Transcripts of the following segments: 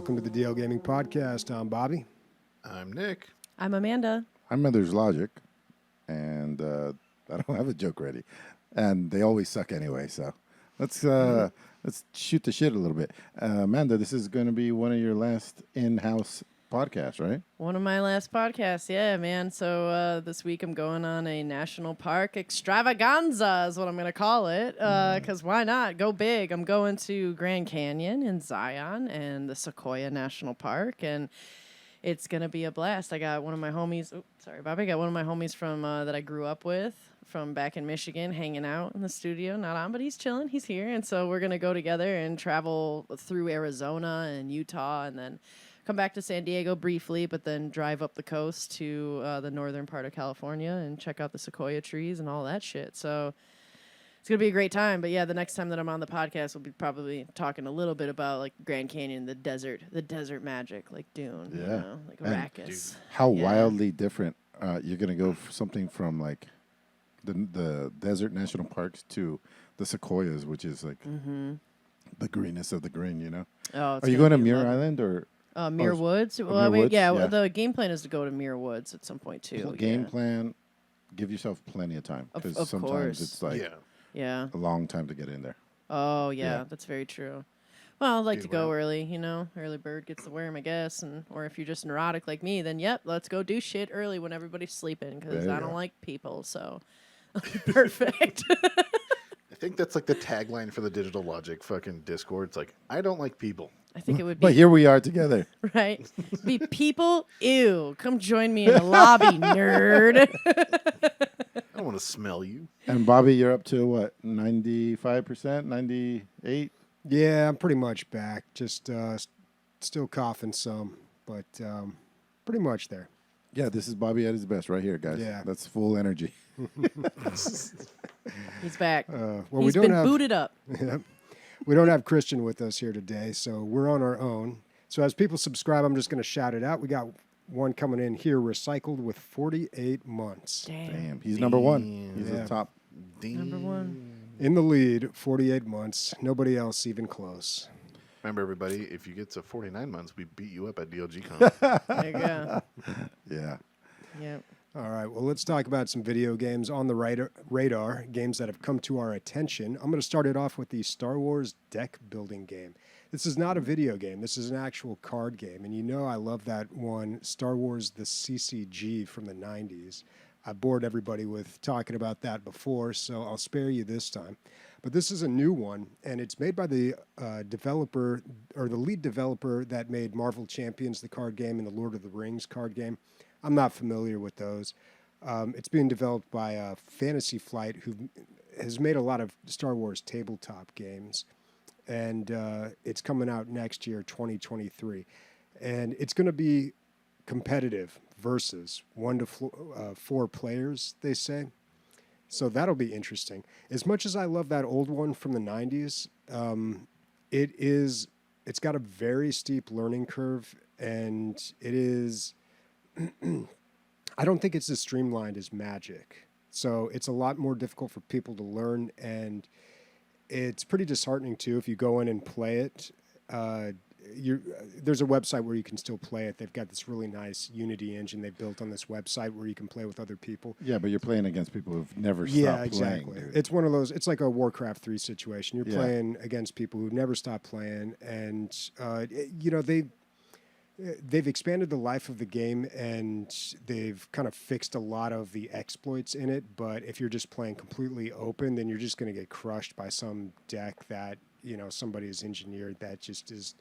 Welcome to the DL Gaming Podcast. I'm Bobby. I'm Nick. I'm Amanda. I'm Mother's Logic, and I don't have a joke ready, and they always suck anyway. So let's shoot the shit a little bit. Amanda, this is going to be one of your last in-house podcasts, right? One of my last podcasts, yeah, man. So this week I'm going on a national park extravaganza is what I'm going to call it, because why not? Go big. I'm going to Grand Canyon in Zion and the Sequoia National Park, and it's going to be a blast. I got one of my homies, Bobby, I got one of my homies from that I grew up with from back in Michigan hanging out in the studio. Not on, but he's chilling. He's here, and so we're going to go together and travel through Arizona and Utah and then come back to San Diego briefly, but then drive up the coast to the northern part of California and check out the sequoia trees and all that shit. So it's going to be a great time. But yeah, the next time that I'm on the podcast, we'll be probably talking a little bit about like Grand Canyon, the desert magic, like Dune, Yeah. you know, like Arrakis. How wildly different you're going to go for something from like the desert national parks to the sequoias, which is like the greenness of the green, you know? Oh, Are you going to Muir Island or? Muir Woods? Well, Muir Woods? Yeah, Yeah. the game plan is to go to Muir Woods at some point, too. Game plan, give yourself plenty of time. Because Of sometimes course. it's like Yeah. a long time to get in there. Oh, yeah, Yeah. that's very true. Well, I'd like to go Well. early, you know. Early bird gets the worm, I guess. Or if you're just neurotic like me, then, yep, let's go do shit early when everybody's sleeping because There you I don't go. like people, so perfect. I think that's like the tagline for the Digital Logic fucking Discord. It's like, I don't like people. I think it would But be, here we are together. right? Be people, ew, come join me in the lobby, nerd. I don't want to smell you. And Bobby, you're up to what, 95%, 98? Yeah, I'm pretty much back. Just still coughing some, but pretty much there. Yeah, this is Bobby at his best right here, guys. Yeah. That's full energy. He's back. Well, He's been booted up. We don't have Christian with us here today, so we're on our own. So as people subscribe, I'm just going to shout it out. We got one coming in here, recycled with 48 months. Damn, he's number one. He's Yeah. the top. Number one. In the lead, 48 months. Nobody else even close. Remember, everybody, if you get to 49 months, we beat you up at DLG Con. There you go. Yeah. Yep. All right, well, let's talk about some video games on the radar, games that have come to our attention. I'm going to start it off with the Star Wars deck building game. This is not a video game. This is an actual card game. And you know I love that one, Star Wars the CCG from the 90s. I bored everybody with talking about that before, so I'll spare you this time. But this is a new one, and it's made by the developer, or the lead developer that made Marvel Champions, the card game, and the Lord of the Rings card game. I'm not familiar with those. It's being developed by Fantasy Flight, who has made a lot of Star Wars tabletop games. And it's coming out next year, 2023. And it's going to be competitive versus 1 to 4 players, they say. So that'll be interesting. As much as I love that old one from the 90s, it's got a very steep learning curve, and it is... I don't think it's as streamlined as Magic. So it's a lot more difficult for people to learn, and it's pretty disheartening, too, if you go in and play it. There's a website where you can still play it. They've got this really nice Unity engine they built on this website where you can play with other people. Yeah, but you're playing against people who've never stopped Yeah, exactly. playing. Dude. It's one of those, it's like a Warcraft 3 situation. You're Yeah. playing against people who've never stopped playing, and, they've expanded the life of the game, and they've kind of fixed a lot of the exploits in it. But if you're just playing completely open, then you're just going to get crushed by some deck that, somebody has engineered that just is,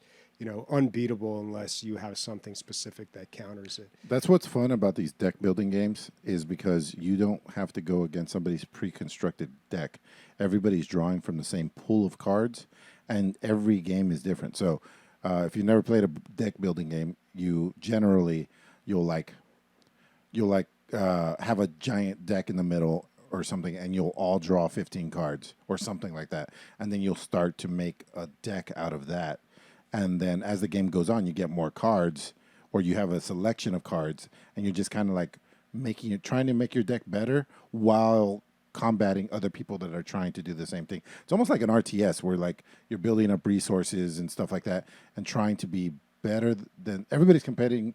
unbeatable unless you have something specific that counters it. That's what's fun about these deck building games is because you don't have to go against somebody's pre-constructed deck. Everybody's drawing from the same pool of cards, and every game is different. So if you've never played a deck building game, you'll have a giant deck in the middle or something, and you'll all draw 15 cards or something like that, and then you'll start to make a deck out of that. And then as the game goes on, you get more cards, or you have a selection of cards, and you're just kind of like trying to make your deck better while combating other people that are trying to do the same thing. It's almost like an RTS where like you're building up resources and stuff like that and trying to be better than everybody's competing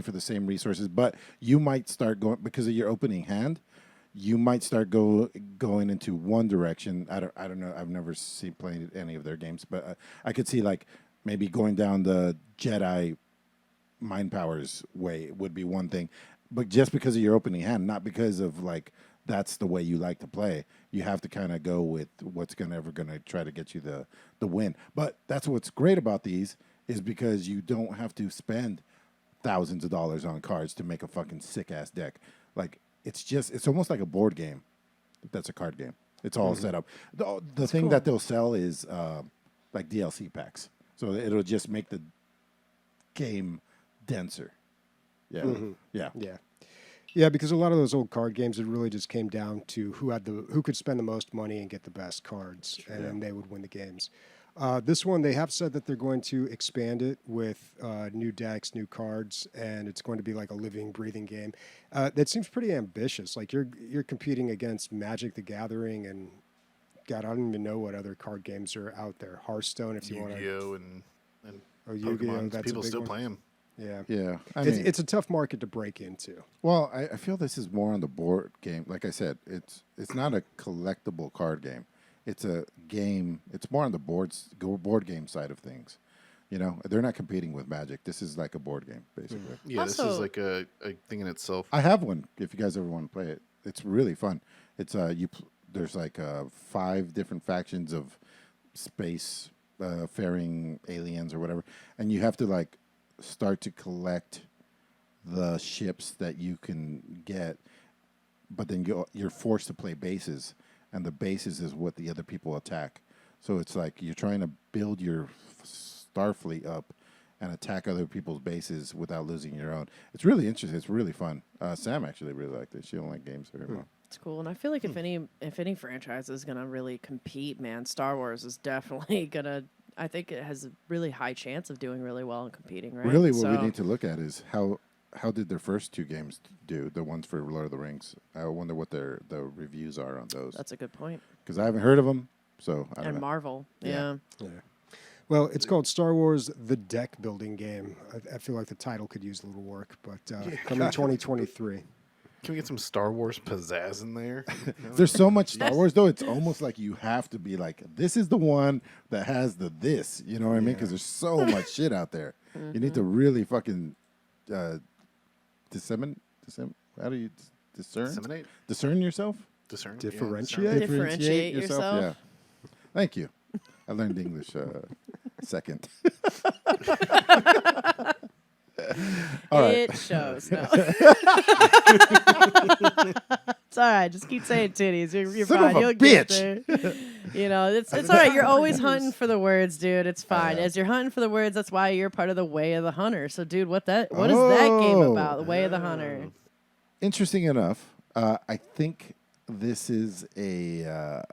for the same resources, but you might start going because of your opening hand. You might start going into one direction. I don't know. I've never seen playing any of their games, but I could see like maybe going down the Jedi mind powers way would be one thing, but just because of your opening hand, not because of like that's the way you like to play. You have to kind of go with what's gonna try to get you the win. But that's what's great about these is because you don't have to spend thousands of dollars on cards to make a fucking sick ass deck. Like it's almost like a board game. That's a card game. It's all set up. The thing that they'll sell is like DLC packs. So it'll just make the game denser. Yeah. Yeah. Yeah. Yeah, because a lot of those old card games, it really just came down to who could spend the most money and get the best cards, and then they would win the games. This one, they have said that they're going to expand it with new decks, new cards, and it's going to be like a living, breathing game. That seems pretty ambitious. Like you're competing against Magic the Gathering, and God, I don't even know what other card games are out there. Hearthstone, if you want to. Yu-Gi-Oh and Yu-Gi-Oh, Pokemon. that's People a big still one. play them. Yeah. Yeah. I mean, It's a tough market to break into. well, I feel this is more on the board game. Like I said, it's not a collectible card game. It's a game. It's more on the board game side of things. You know, they're not competing with Magic. This is like a board game, basically. Yeah, this Also- is like a thing in itself. I have one. If you guys ever want to play it, it's really fun. It's there's like 5 different factions of space faring aliens or whatever, and you have to like start to collect the ships that you can get, but then you're forced to play bases, and the bases is what the other people attack. So it's like you're trying to build your Starfleet up and attack other people's bases without losing your own. It's really interesting. It's really fun. Sam actually really liked it. She don't like games very much. It's cool, and I feel like if any franchise is gonna really compete, man, Star Wars is definitely gonna. I think it has a really high chance of doing really well and competing. Right? Really, what we So- need to look at is how did their first 2 games do? The ones for Lord of the Rings. I wonder what the reviews are on those. That's a good point. Because I haven't heard of them, so I don't And know. Marvel, Yeah. yeah. Well, it's called Star Wars: The Deck Building Game. I feel like the title could use a little work, but coming 2023. Can we get some Star Wars pizzazz in there? There's so much Star Wars, though. It's almost like you have to be like, this is the one that has the this. You know what I mean? Because there's so much shit out there. You need to really fucking disseminate. How do you discern? Disseminate? Discern yourself? Discern? Differentiate? Differentiate yourself. Yeah. Thank you. I learned English second. All right. It shows. No. It's all right. Just keep saying titties. You're Son fine. of a You'll get bitch. there. You know, it's all right. You're always hunting for the words, dude. It's fine. As you're hunting for the words, that's why you're part of the Way of the Hunter. So, dude, what is that game Oh. about? The Way of the Hunter. Interesting enough, I think this is a.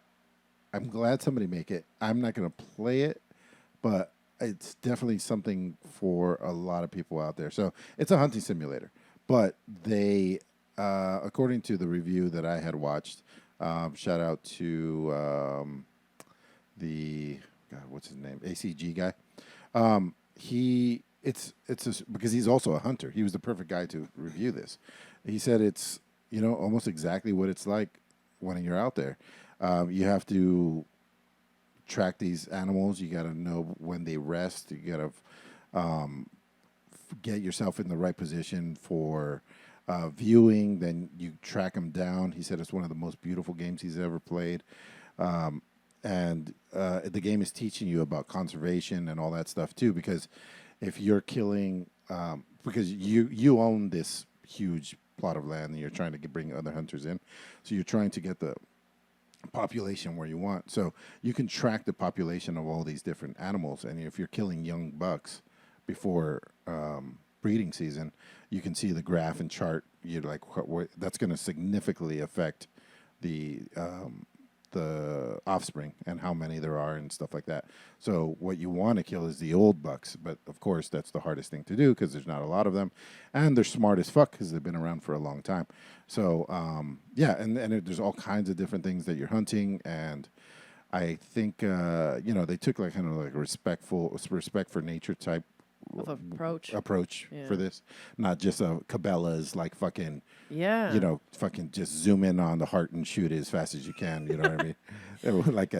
I'm glad somebody make it. I'm not going to play it, but it's definitely something for a lot of people out there. So it's a hunting simulator, but they, according to the review that I had watched, shout out to what's his name, ACG guy. Because he's also a hunter. He was the perfect guy to review this. He said it's almost exactly what it's like when you're out there. You have to track these animals. You got to know when they rest. You got to get yourself in the right position for viewing. Then you track them down. He said it's one of the most beautiful games he's ever played. And the game is teaching you about conservation and all that stuff too. Because if you're killing, because you own this huge plot of land and you're trying to bring other hunters in, so you're trying to get the population where you want. So you can track the population of all these different animals, and if you're killing young bucks before breeding season, you can see the graph and chart. You're like, that's going to significantly affect the offspring and how many there are and stuff like that. So what you want to kill is the old bucks, but of course that's the hardest thing to do because there's not a lot of them, and they're smart as fuck because they've been around for a long time. So and there's all kinds of different things that you're hunting, and I think they took like kind of like a respect for nature type of approach. Yeah. for this, not just a Cabela's like fucking, Yeah. fucking just zoom in on the heart and shoot it as fast as you can. You know what I mean? Like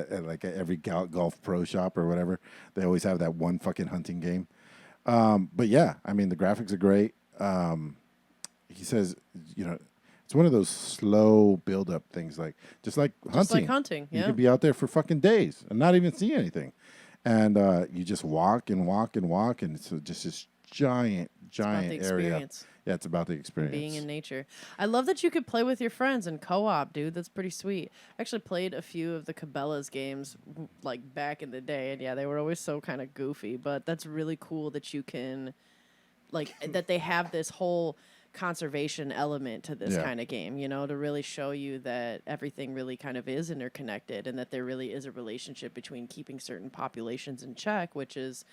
every golf pro shop or whatever, they always have that one fucking hunting game. But yeah, I mean the graphics are great. He says, it's one of those slow build up things, just like hunting. Just like hunting, yeah. You can be out there for fucking days and not even see anything, and you just walk and walk and walk, and it's just this giant area. Experience. Yeah, it's about the experience. Being in nature. I love that you could play with your friends in co-op, dude. That's pretty sweet. I actually played a few of the Cabela's games like back in the day, and yeah, they were always so kind of goofy, but that's really cool that you can that they have this whole conservation element to this kind of game, to really show you that everything really kind of is interconnected and that there really is a relationship between keeping certain populations in check, which is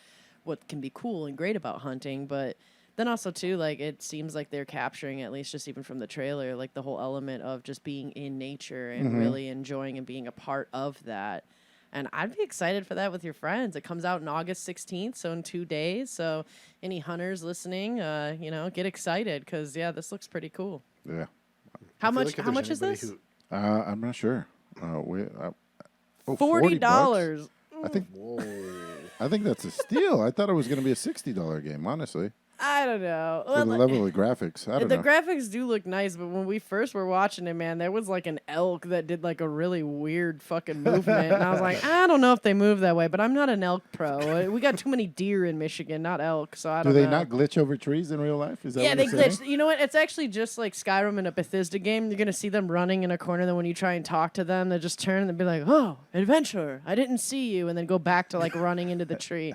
what can be cool and great about hunting, but then also, too, it seems like they're capturing, at least just even from the trailer, the whole element of just being in nature and really enjoying and being a part of that. And I'd be excited for that with your friends. It comes out on August 16th, so in 2 days. So any hunters listening, get excited because, this looks pretty cool. Yeah. How much is this? I'm not sure. $40. I think that's a steal. I thought it was going to be a $60 game, honestly. I don't know. For the level of graphics. I don't know. The graphics do look nice, but when we first were watching it, man, there was an elk that did a really weird fucking movement. And I was like, I don't know if they move that way, but I'm not an elk pro. We got too many deer in Michigan, not elk, so I don't know. Do they not glitch over trees in real life? Is that what they you're saying? glitch. You know what? It's actually just like Skyrim in a Bethesda game. You're going to see them running in a corner, then when you try and talk to them, they just turn and be like, oh, adventure, I didn't see you, and then go back to running into the tree.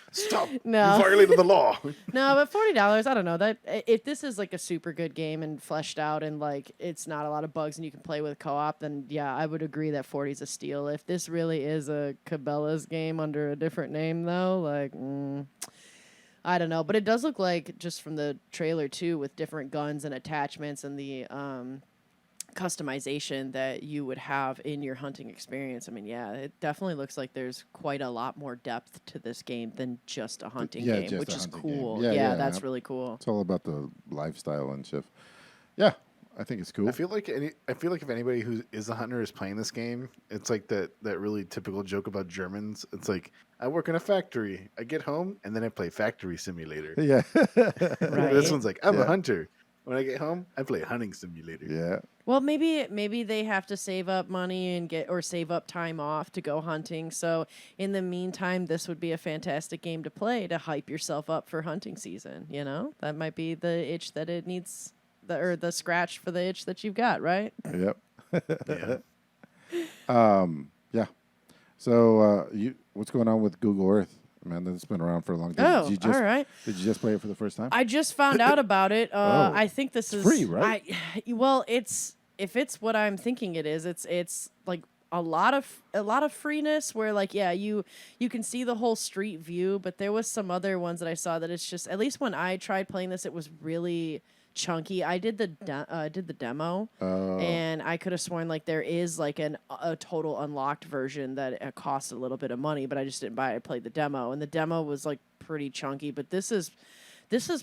Stop! No. You violated the law. No, but $40, I don't know. That if this is a super good game and fleshed out and it's not a lot of bugs and you can play with co-op, then yeah, I would agree that 40 is a steal. If this really is a Cabela's game under a different name though, I don't know. But it does look like, just from the trailer too, with different guns and attachments and the customization that you would have in your hunting experience. I mean, yeah, it definitely looks like there's quite a lot more depth to this game than just a hunting game, which is cool. Yeah, that's really cool. It's all about the lifestyle and stuff. Yeah, I think it's cool. I feel like if anybody who is a hunter is playing this game, it's like that really typical joke about Germans. It's like, I work in a factory, I get home, and then I play Factory Simulator. Yeah. Right. This one's like, I'm a hunter. When I get home, I play Hunting Simulator. Yeah. Well, maybe they have to save up money and save up time off to go hunting. So in the meantime, this would be a fantastic game to play to hype yourself up for hunting season. That might be the itch that it needs, the scratch for the itch that you've got, right? Yep. Yeah. Yeah. So what's going on with Google Earth? Amanda, it's been around for a long time. Oh, all right. Did you just play it for the first time? I just found out about it. I think this is free, right? If it's what I'm thinking it is, it's like a lot of freeness where you can see the whole street view, but there was some other ones that I saw that it's just, at least when I tried playing this, it was really chunky. I did the demo, and I could have sworn there is a total unlocked version that it costs a little bit of money, but I just didn't buy it. I played the demo, and the demo was pretty chunky, but this is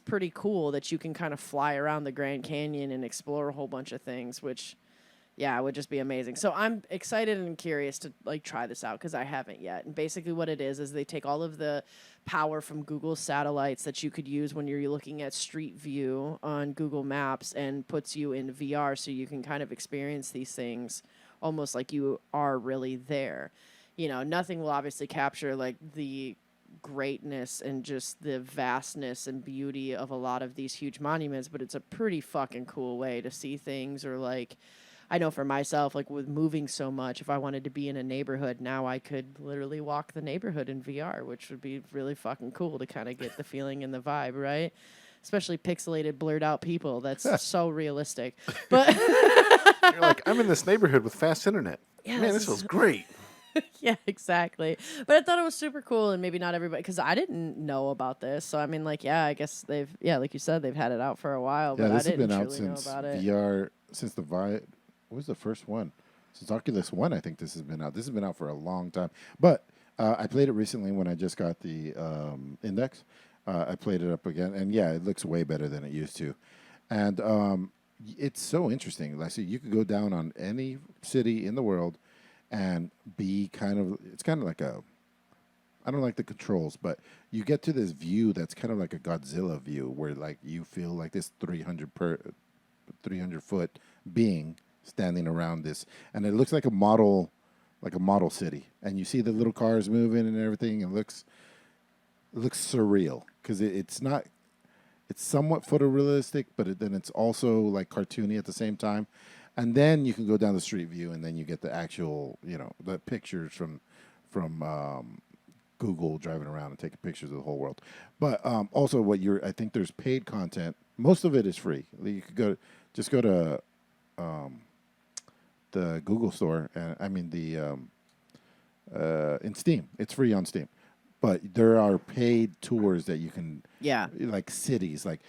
pretty cool that you can kind of fly around the Grand Canyon and explore a whole bunch of things, which would just be amazing. So I'm excited and curious to try this out because I haven't yet. And basically what it is they take all of the power from Google's satellites that you could use when you're looking at Street View on Google Maps and puts you in VR so you can kind of experience these things almost like you are really there. Nothing will obviously capture the greatness and just the vastness and beauty of a lot of these huge monuments, but it's a pretty fucking cool way to see things. Or I know for myself, with moving so much, if I wanted to be in a neighborhood, now I could literally walk the neighborhood in VR, which would be really fucking cool to kind of get the feeling and the vibe, right? Especially pixelated, blurred out people. That's so realistic. But You're like, I'm in this neighborhood with fast internet. Yeah, Man, this feels great. Yeah, exactly. But I thought it was super cool, and maybe not everybody, because I didn't know about this. So I mean, I guess like you said, they've had it out for a while, but I didn't truly know about it. VR, since the Vive. What was the first one? since Oculus One. I think this has been out. This has been out for a long time. But I played it recently when I just got the Index. I played it up again, and yeah, it looks way better than it used to. And it's so interesting. Like, so you could go down on any city in the world and be it's kind of like I don't like the controls, but you get to this view that's kind of like a Godzilla view where like you feel like this 300 foot being standing around this, and it looks like a model city, and you see the little cars moving and everything. It looks surreal because it's not. It's somewhat photorealistic, but then it's also like cartoony at the same time. And then you can go down the street view, and then you get the actual, the pictures from Google driving around and taking pictures of the whole world. But also, I think there's paid content. Most of it is free. You could go to the Google store, in Steam. It's free on Steam. But there are paid tours that you can, like cities. Like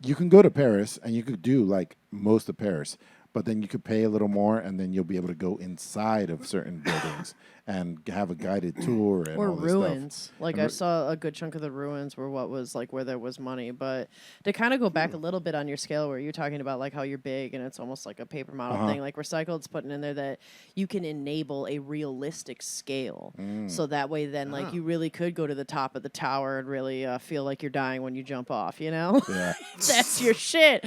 you can go to Paris and you could do like most of Paris, but then you could pay a little more, and then you'll be able to go inside of certain buildings and have a guided tour and or all this ruins. stuff. Like I saw a good chunk of the ruins were what was like where there was money. But to kind of go back a little bit on your scale, where you're talking about like how you're big and it's almost like a paper model thing. Like Recycled's putting in there that you can enable a realistic scale, so that way then like you really could go to the top of the tower and really feel like you're dying when you jump off. Yeah. That's your shit.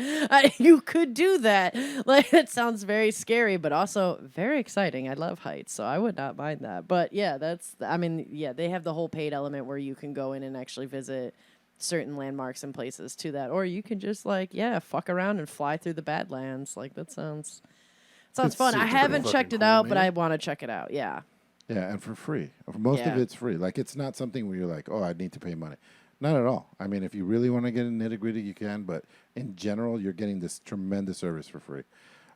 You could do that. Like it sounds very scary, but also very exciting. I love heights, so I would not mind that. But yeah, they have the whole paid element where you can go in and actually visit certain landmarks and places to that, or you can just fuck around and fly through the Badlands. Like that sounds fun. I haven't checked it out, but I want to check it out. Yeah. Yeah, and for free. Most of it's free. Like it's not something where you're like, oh, I need to pay money. Not at all. I mean, if you really want to get in nitty-gritty, you can, but in general, you're getting this tremendous service for free.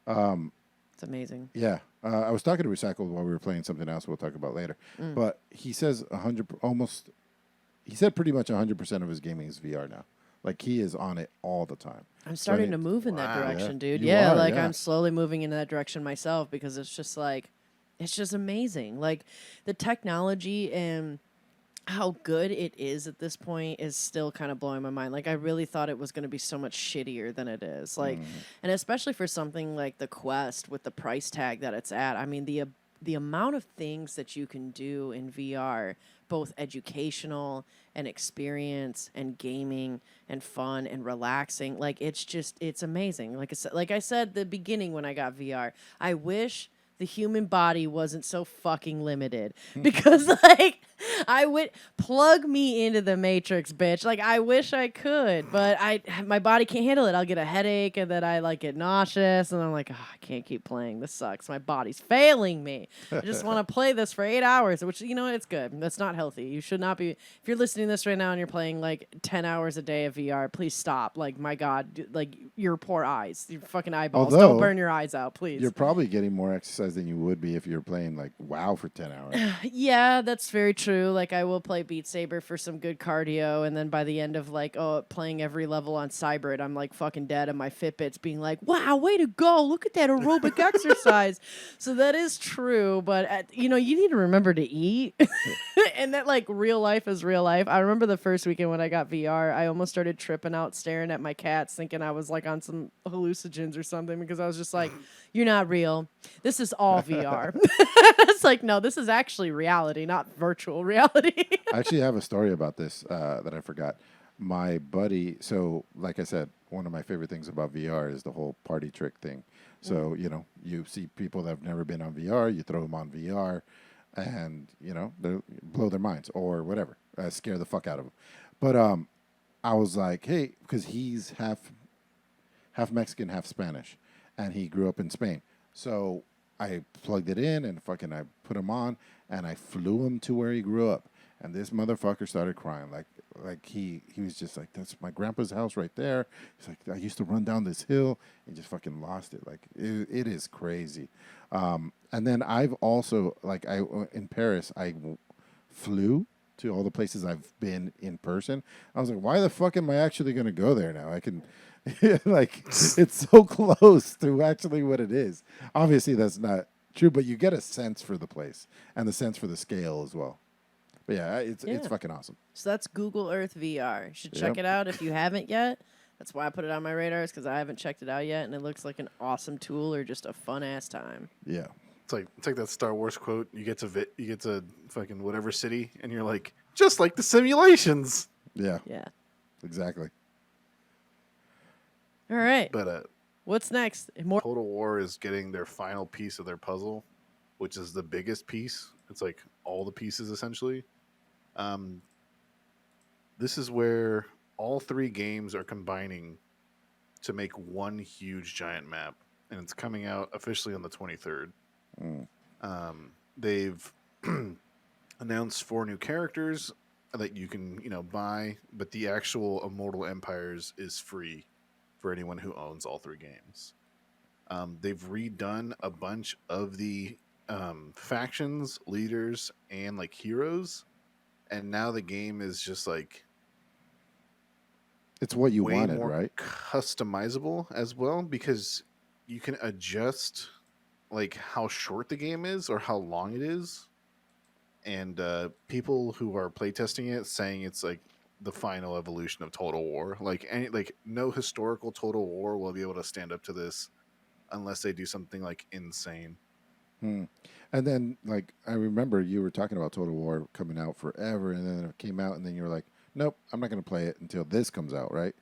It's amazing. Yeah. I was talking to Recycled while we were playing something else we'll talk about later. But he says he said pretty much 100% of his gaming is VR now. Like he is on it all the time. I'm starting to move in that direction, dude. I'm slowly moving in that direction myself because it's just amazing. Like the technology and how good it is at this point is still kind of blowing my mind. Like I really thought it was going to be so much shittier than it is. Like, and especially for something like the Quest with the price tag that it's at. I mean, the amount of things that you can do in VR, both educational and experience and gaming and fun and relaxing. Like it's amazing. Like I said at the beginning when I got VR, I wish the human body wasn't so fucking limited because like I would plug me into the Matrix, bitch. Like I wish I could, but my body can't handle it. I'll get a headache and then I like get nauseous and I'm like, oh, I can't keep playing. This sucks. My body's failing me. I just want to play this for 8 hours, which it's good. That's not healthy. You should not be. If you're listening to this right now and you're playing like 10 hours a day of VR, please stop. Like my God, like your poor eyes, your fucking eyeballs. Don't burn your eyes out, please. You're probably getting more exercise than you would be if you're playing like WoW for 10 hours. Yeah, that's very true. Like I will play Beat Saber for some good cardio, and then by the end of playing every level on Cybrid, I'm like fucking dead, and my Fitbit's being like, "Wow, way to go! Look at that aerobic exercise." So that is true, but you need to remember to eat, and that like real life is real life. I remember the first weekend when I got VR, I almost started tripping out, staring at my cats, thinking I was like on some hallucinogens or something because I was just like, "You're not real. This is all VR." It's like, no, this is actually reality, not virtual reality. I actually have a story about this that I forgot. My buddy, so like I said, one of my favorite things about VR is the whole party trick thing. So, you see people that have never been on VR, you throw them on VR, and, they blow their minds or whatever, scare the fuck out of them. But I was like, hey, because he's half Mexican, half Spanish, and he grew up in Spain. So I plugged it in and I put him on and I flew him to where he grew up. And this motherfucker started crying. Like he was just like, that's my grandpa's house right there. He's like, I used to run down this hill and just fucking lost it. Like it is crazy. And then I've also in Paris, I flew to all the places I've been in person. I was like, why the fuck am I actually going to go there now? I can it's so close to actually what it is. Obviously, that's not True, but you get a sense for the place and the sense for the scale as well. But yeah, it's fucking awesome. So that's Google Earth VR. You should check Yep. it out if you haven't yet. That's why I put it on my radar, because I haven't checked it out yet, and it looks like an awesome tool or just a fun ass time. Yeah. It's like that Star Wars quote. You get to fucking whatever city, and you're like, just like the simulations. Yeah. Yeah. Exactly. All right. But What's next? More. Total War is getting their final piece of their puzzle, which is the biggest piece. It's like all the pieces essentially. This is where all 3 games are combining to make one huge giant map, and it's coming out officially on the 23rd. They've announced 4 new characters that you can, buy, but the actual Immortal Empires is free for anyone who owns all 3 games. They've redone a bunch of the factions, leaders, and like heroes, and now the game is just like It's what you way wanted, more right? customizable as well, because you can adjust like how short the game is or how long it is, and people who are playtesting it saying it's like the final evolution of Total War. Like no historical Total War will be able to stand up to this unless they do something like insane. And then, like, I remember you were talking about Total War coming out forever, and then it came out, and then you were like, nope, I'm not going to play it until this comes out, right?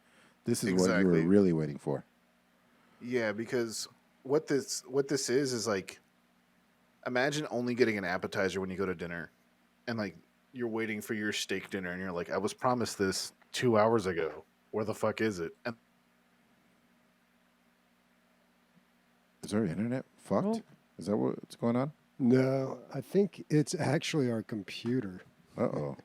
This is what you were Exactly. really waiting for. Yeah, because what this is like, imagine only getting an appetizer when you go to dinner, and like you're waiting for your steak dinner, and you're like, I was promised this 2 hours ago. Where the fuck is it? And Is our internet fucked? Oh. Is that what's going on? No, I think it's actually our computer. Uh-oh.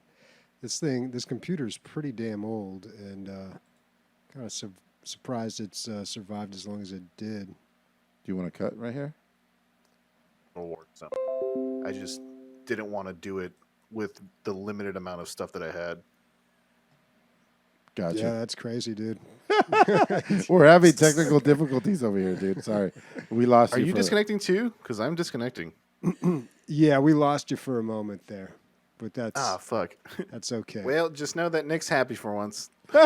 This computer is pretty damn old, and kind of surprised it's survived as long as it did. Do you want to cut right here? Total War, so I just didn't want to do it with the limited amount of stuff that I had. Gotcha. Yeah, that's crazy, dude. We're having technical difficulties over here, dude. Sorry. We lost Are you. you for- disconnecting too? Because I'm disconnecting. Yeah, we lost you for a moment there, but that's Ah, fuck. that's okay. Well, just know that Nick's happy for once. And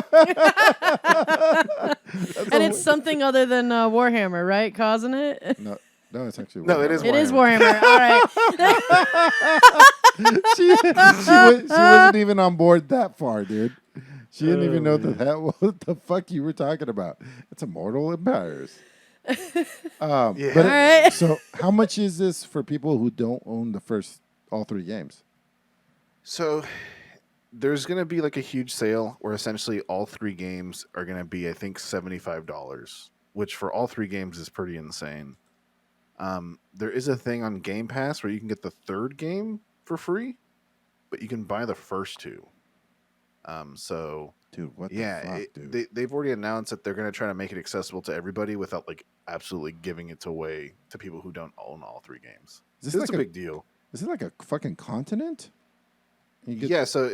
it's something other than Warhammer, right? Causing it? No, it's actually No, it is It is Warhammer. Warhammer. All right. she wasn't even on board that far, dude. She didn't even know what the fuck you were talking about. It's Immortal Empires. Yeah. But All right. So how much is this for people who don't own all 3 games? So there's going to be like a huge sale where essentially all 3 games are going to be, I think, $75, which for all 3 games is pretty insane. There is a thing on Game Pass where you can get the 3rd game for free, but you can buy the first 2. So Dude, what yeah, the fuck, dude? they've already announced that they're going to try to make it accessible to everybody without like absolutely giving it away to people who don't own all 3 games. Is this It's like a big deal. Is it like a fucking continent? You get- Yeah, so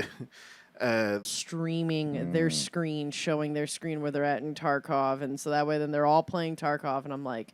Streaming their screen, showing their screen where they're at in Tarkov, and so that way then they're all playing Tarkov, and I'm like,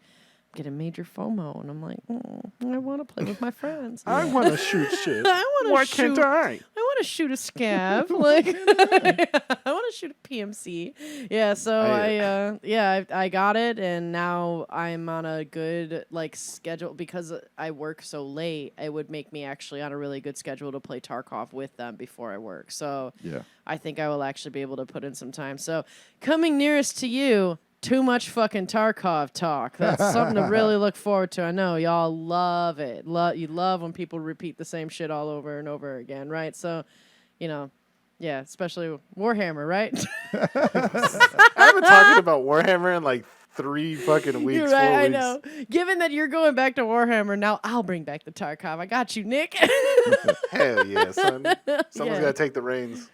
getting major FOMO, and I'm like, I want to play with my friends. I want to shoot shit. I want to Why shoot. can't I? I want to shoot a scav. Like, I want to shoot a PMC. Yeah, so I got it, and now I'm on a good like schedule because I work so late. It would make me actually on a really good schedule to play Tarkov with them before I work. So Yeah. I think I will actually be able to put in some time. So coming nearest to you. Too much fucking Tarkov talk. That's something to really look forward to. I know y'all love it. You love when people repeat the same shit all over and over again, right? So, yeah, especially Warhammer, right? I've been talking about Warhammer in like 3 fucking weeks. You're 4 right, I weeks. know. Given that you're going back to Warhammer, now I'll bring back the Tarkov. I got you, Nick. Hell yeah, son. Someone's Yeah. got to take the reins.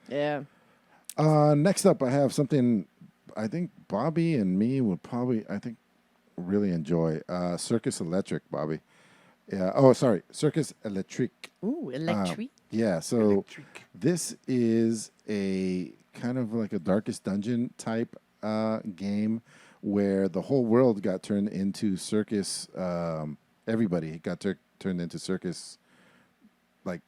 Yeah. Next up, I have something I think Bobby and me would probably, really enjoy. Circus Electrique, Bobby. Yeah. Oh, sorry. Circus Electrique. Ooh, Electrique. Yeah. So this is a kind of like a Darkest Dungeon type game where the whole world got turned into circus everybody got turned into circus, like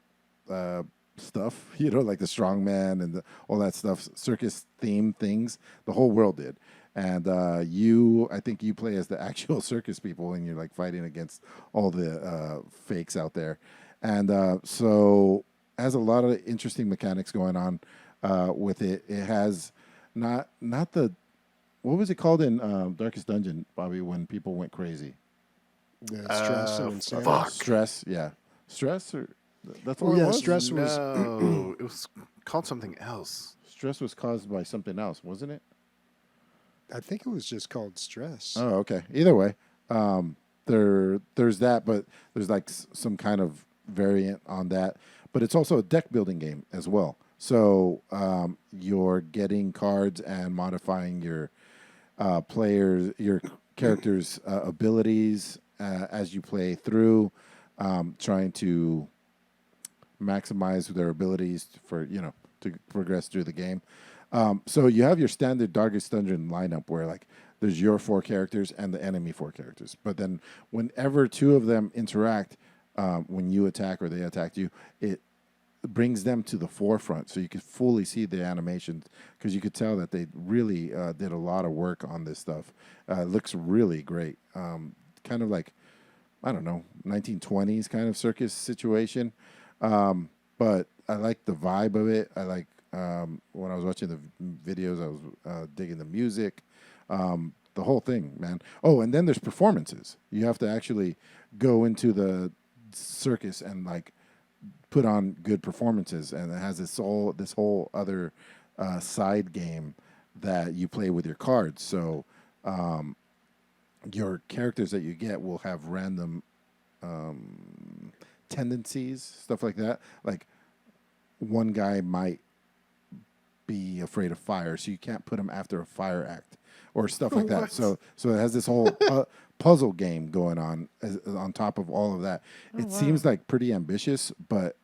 stuff. You know, like the strongman and all that stuff, circus themed things. The whole world did. And I think you play as the actual circus people, and you're like fighting against all the fakes out there. And so has a lot of interesting mechanics going on with it. It has not the, what was it called in Darkest Dungeon, Bobby, when people went crazy? The stress and insanity. fuck. Stress, yeah. Stress, or that's Oh, what it yeah, was? stress was. No, it was called something else. Stress was caused by something else, wasn't it? I think it was just called stress. Oh, okay. Either way, there's that, but there's like some kind of variant on that. But it's also a deck building game as well. So you're getting cards and modifying your your characters' abilities as you play through, trying to maximize their abilities for to progress through the game. So you have your standard Darkest Dungeon lineup where like there's your 4 characters and the enemy 4 characters. But then whenever 2 of them interact, when you attack or they attack you, it brings them to the forefront so you could fully see the animations, because you could tell that they really did a lot of work on this stuff. It looks really great. Kind of like, I don't know, 1920s kind of circus situation. But I like the vibe of it. I like when I was watching the videos, I was digging the music, the whole thing, man. Oh, and then there's performances. You have to actually go into the circus and like put on good performances, and it has this whole other side game that you play with your cards. So your characters that you get will have random tendencies, stuff like that. Like one guy might be afraid of fire, so you can't put him after a fire act or stuff like that. So it has this whole puzzle game going on on top of all of that. It seems like pretty ambitious, but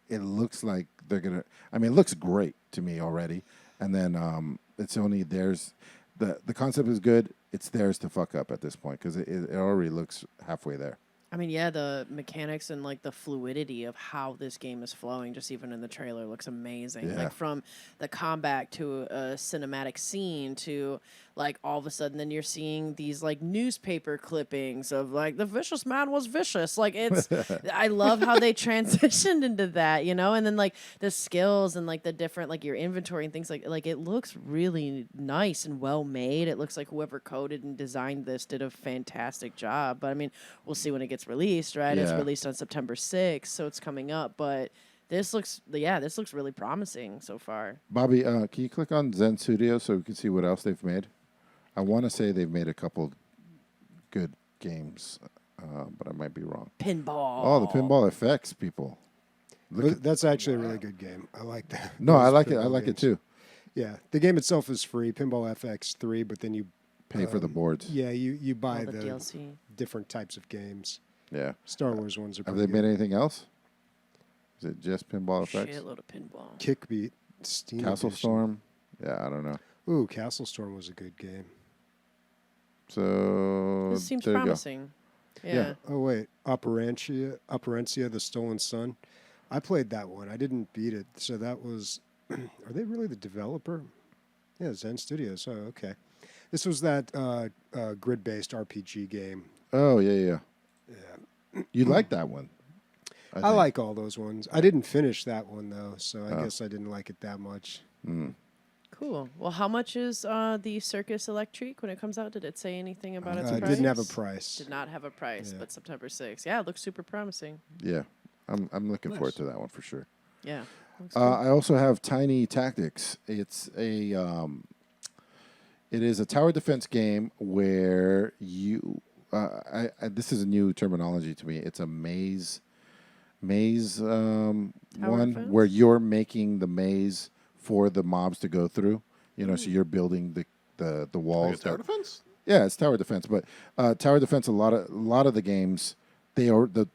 it looks like they're gonna. I mean, it looks great to me already. And then it's only theirs. The concept is good. It's theirs to fuck up at this point, because it already looks halfway there. I mean, yeah, the mechanics and like the fluidity of how this game is flowing, just even in the trailer, looks amazing. Yeah. Like from the combat to a cinematic scene to like all of a sudden then you're seeing these like newspaper clippings of like the vicious man was vicious. Like it's, I love how they transitioned into that, you know, and then like the skills and like the different, like your inventory and things like it looks really nice and well made. It looks like whoever coded and designed this did a fantastic job. But I mean, we'll see when it gets released, right? It's Yeah. released on September 6th, so it's coming up. But this looks really promising so far. Bobby, can you click on Zen Studio so we can see what else they've made? I want to say they've made a couple good games, but I might be wrong. Pinball. Oh, the Pinball FX people. That's actually a really good game. I like that. No, I those like it. I pinball like it games. too. Yeah, the game itself is free, Pinball FX 3, but then you Pay for the boards. yeah you buy All the the DLC. different types of games. Yeah. Star Wars ones are Have pretty they made good. anything else? Is it just Pinball FX? Shitload of pinball. Kickbeat, Steam Castle Edition. Storm? Yeah, I don't know. Ooh, Castle Storm was a good game. So This seems there you go. promising. Yeah. Yeah. Oh wait, Operencia, the Stolen Sun. I played that one. I didn't beat it, so that was. Are they really the developer? Yeah, Zen Studios. Oh, okay. This was that grid-based RPG game. Oh, yeah. Yeah, You like that one? I think. like all those ones. I didn't finish that one though, so I guess I didn't like it that much. Cool. Well, how much is the Circus Electrique when it comes out? Did it say anything about its It price? didn't have a price. Did not have a price, Yeah. but September 6th. Yeah, it looks super promising. Yeah. I'm looking forward to that one for sure. Yeah. Looks I also have Tiny Tactics. It's it is a tower defense game where you. This is a new terminology to me. It's a maze one defense? where you're making the maze for the mobs to go through. You know, so you're building the walls. Like a tower defense? Yeah, it's tower defense, but tower defense. A lot of the games, the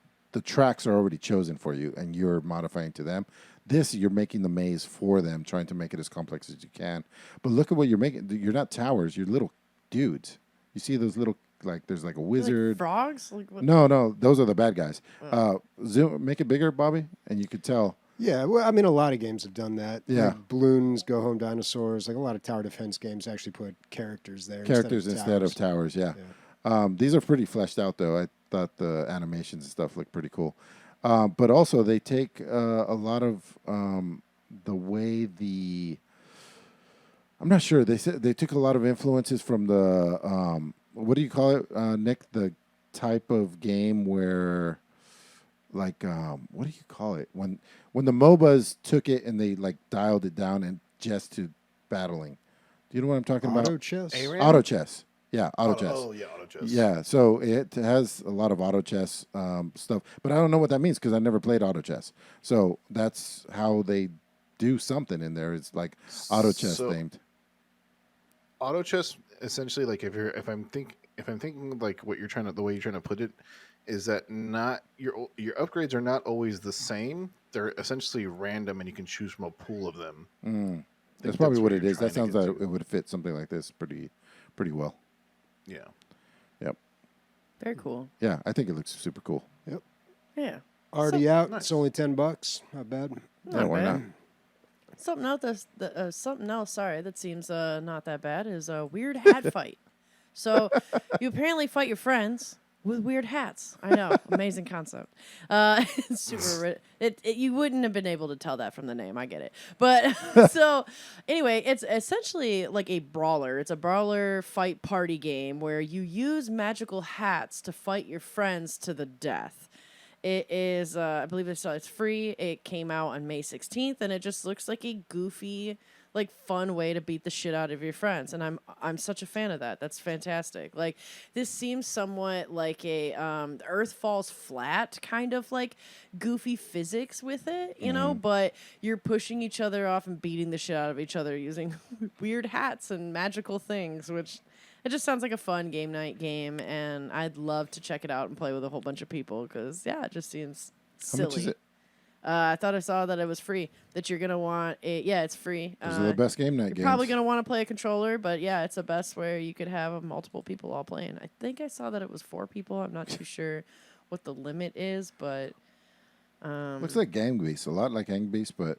tracks are already chosen for you, and you're modifying to them. This, you're making the maze for them, trying to make it as complex as you can. But look at what you're making. You're not towers. You're little dudes. You see those little like there's like a Like wizard. frogs? Like what? No, those are the bad guys. Zoom, make it bigger, Bobby, and you could tell. Yeah, well, I mean, a lot of games have done that. Yeah. Like Balloons, Go Home Dinosaurs, like a lot of tower defense games actually put characters there Instead of towers. Yeah. These are pretty fleshed out, though. I thought the animations and stuff looked pretty cool. But also, they take a lot of the way the. I'm not sure. They said they took a lot of influences from the what do you call it, Nick? The type of game where, like, what do you call it when the MOBAs took it and they like dialed it down and just to battling. Do you know what I'm talking about? Auto chess. ARAM? Auto chess. Yeah, auto chess. Oh, yeah, auto chess. Yeah, so it has a lot of auto chess stuff, but I don't know what that means because I never played auto chess. So that's how they do something in there. It's like auto chess themed. Auto chess essentially, like if I'm thinking like the way you're trying to put it, is that not your upgrades are not always the same. They're essentially random, and you can choose from a pool of them. That's probably what it you're is. That trying to sounds get like to. it would fit something like this pretty well. Yeah. Yep. Very cool. Yeah, I think it looks super cool. Yeah. Already out. nice. It's only $10. Not bad. Yeah, why not? Something else. Sorry, that seems not that bad. Is a weird hat fight. So you apparently fight your friends with weird hats. I know, amazing concept. It's super. You wouldn't have been able to tell that from the name. I get it. But so anyway, it's essentially like a brawler. It's a brawler fight party game where you use magical hats to fight your friends to the death. It is, I believe it's free. It came out on May 16th, and it just looks like a goofy, like fun way to beat the shit out of your friends. And I'm such a fan of that. That's fantastic. Like this seems somewhat like a Earth Falls Flat kind of like goofy physics with it, you know. But you're pushing each other off and beating the shit out of each other using weird hats and magical things, which. It just sounds like a fun game night game, and I'd love to check it out and play with a whole bunch of people because, yeah, it just seems silly. How much is it? I thought I saw that it was free, that you're going to want it. Yeah, it's free. Those are the best game night games. You're probably going to want to play a controller, but, yeah, it's the best where you could have multiple people all playing. I think I saw that it was 4 people. I'm not too sure what the limit is, but... Looks like Gang Beasts, a lot like Gang Beasts, but